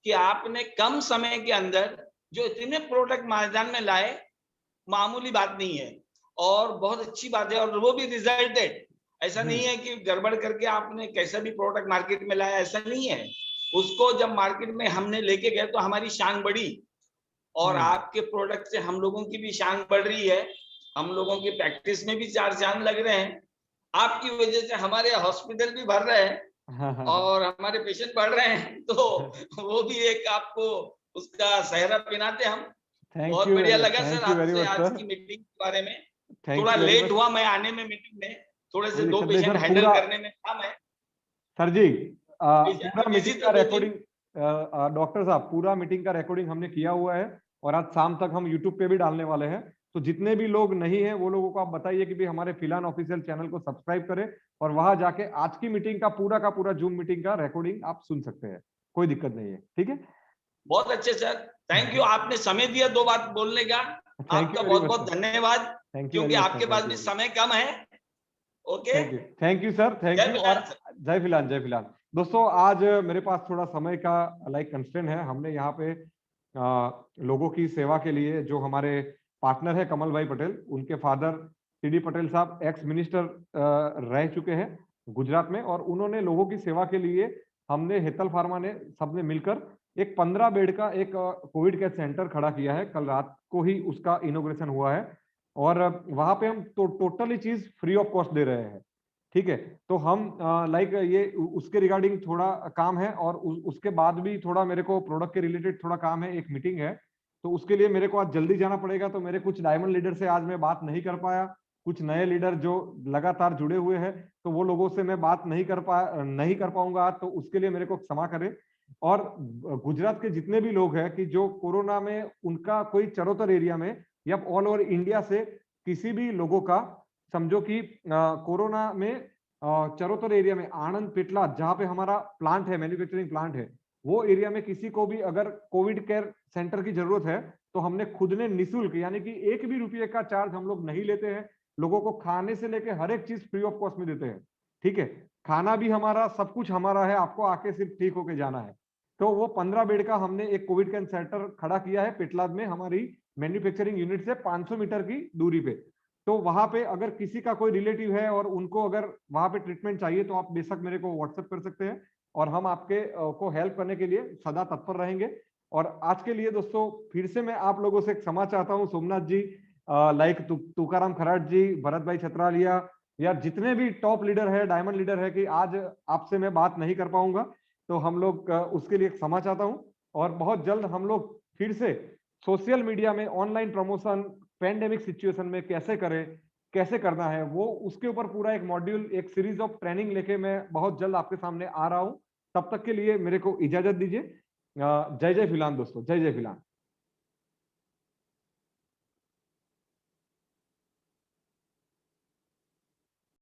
कि आपने कम समय के अंदर जो इतने प्रोडक्ट मैदान में लाए, मामूली बात नहीं है और बहुत अच्छी बात है, और वो भी रिजल्टेड। ऐसा नहीं है कि गड़बड़ करके आपने कैसा भी प्रोडक्ट मार्केट में लाया, ऐसा नहीं है। उसको जब मार्केट में हमने लेके गए तो हमारी शान बढ़ी, और आपके प्रोडक्ट से हम लोगों की भी शान बढ़ रही है। हम लोगों की प्रैक्टिस में भी 4 चांद लग रहे हैं। आपकी वजह से हमारे हॉस्पिटल भी भर रहे हैं और हमारे पेशेंट बढ़ रहे हैं, तो वो भी एक आपको उसका सहरा पिनाते हम। बहुत बढ़िया लगा सर आपसे आज की मीटिंग के बारे में। थोड़ा लेट हुआ मैं आने में, मीटिंग में थोड़े से 2 पेशेंट हैंडल करने में था मैं। सर जी पूरा मीटिंग का रिकॉर्डिंग, डॉक्टर साहब पूरा मीटिंग का रिकॉर्डिंग हमने किया हुआ है, और आज शाम तक हम यूट्यूब पे भी डालने वाले हैं। तो जितने भी लोग नहीं हैं वो लोगों को आप बताइए कि भी हमारे फिलान ऑफिशियल चैनल को सब्सक्राइब करें, और वहां जाके आज की मीटिंग का पूरा जूम मीटिंग का रिकॉर्डिंग आप सुन सकते हैं, कोई दिक्कत नहीं है। ठीक है, बहुत अच्छे सर, थैंक यू। आपने समय दिया 2 बात बोलने का, आपका बहुत बहुत धन्यवाद, क्योंकि आपके पास भी समय कम है। Okay, thank you sir, thank you. और जय फिलहाल, जय फिलहाल। दोस्तों आज मेरे पास थोड़ा समय का कंस्ट्रेंट है। हमने यहाँ पे लोगों की सेवा के लिए, जो हमारे पार्टनर है कमल भाई पटेल, उनके फादर टी.डी. पटेल साहब एक्स मिनिस्टर रह चुके हैं गुजरात में, और उन्होंने लोगों की सेवा के लिए हमने हेतल फार्मा ने सबने मिलकर एक 15 बेड का एक कोविड केयर सेंटर खड़ा किया है। कल रात को ही उसका इनॉग्रेशन हुआ है, और वहां पे हम तो टोटली चीज फ्री ऑफ कॉस्ट दे रहे हैं। ठीक है, तो हम ये उसके रिगार्डिंग थोड़ा काम है, और उसके बाद भी थोड़ा मेरे को प्रोडक्ट के रिलेटेड थोड़ा काम है, एक मीटिंग है, तो उसके लिए मेरे को आज जल्दी जाना पड़ेगा। तो मेरे कुछ डायमंड लीडर से आज मैं बात नहीं कर पाया, कुछ नए लीडर जो लगातार जुड़े हुए हैं, तो वो लोगों से मैं बात नहीं कर पाऊंगा आज, तो उसके लिए मेरे को क्षमा करें। और गुजरात के जितने भी लोग हैं कि जो कोरोना में उनका कोई चरोतर एरिया में या ऑल ओवर इंडिया से किसी भी लोगों का, समझो कि कोरोना में चरोतर एरिया में आनंद पेटला जहां पे हमारा प्लांट है, मैन्युफैक्चरिंग प्लांट है, वो एरिया में किसी को भी अगर कोविड केयर सेंटर की जरूरत है, तो हमने खुद ने निःशुल्क, यानी कि 1 भी रुपये का चार्ज हम लोग नहीं लेते हैं। लोगों को खाने से लेके हर एक चीज फ्री ऑफ कॉस्ट में देते हैं। ठीक है, खाना भी हमारा, सब कुछ हमारा है, आपको आके सिर्फ ठीक होके जाना है। तो वो 15 बेड का हमने एक कोविड केयर सेंटर खड़ा किया है पेटलाद में, हमारी मैन्युफैक्चरिंग यूनिट से 500 मीटर की दूरी पे। तो वहां पे अगर किसी का कोई रिलेटिव है और उनको अगर वहां पे ट्रीटमेंट चाहिए, तो आप बेशक मेरे को व्हाट्सएप कर सकते हैं, और हम आपके को हेल्प करने के लिए सदा तत्पर रहेंगे। और आज के लिए दोस्तों फिर से मैं आप लोगों से क्षमा चाहता हूँ, सोमनाथ जी, तुकाराम खराट जी, भरत भाई छत्रालिया, या जितने भी टॉप लीडर है, डायमंड लीडर है, कि आज आपसे मैं बात नहीं कर पाऊंगा, तो हम लोग उसके लिए क्षमा चाहता हूँ। और बहुत जल्द हम लोग फिर से सोशल मीडिया में ऑनलाइन प्रमोशन पैंडेमिक सिचुएशन में कैसे करें, कैसे करना है, वो उसके ऊपर पूरा एक मॉड्यूल, एक सीरीज ऑफ ट्रेनिंग लेके मैं बहुत जल्द आपके सामने आ रहा हूं। तब तक के लिए मेरे को इजाजत दीजिए। जय जय फिलहाल दोस्तों, जय जय फिलहाल।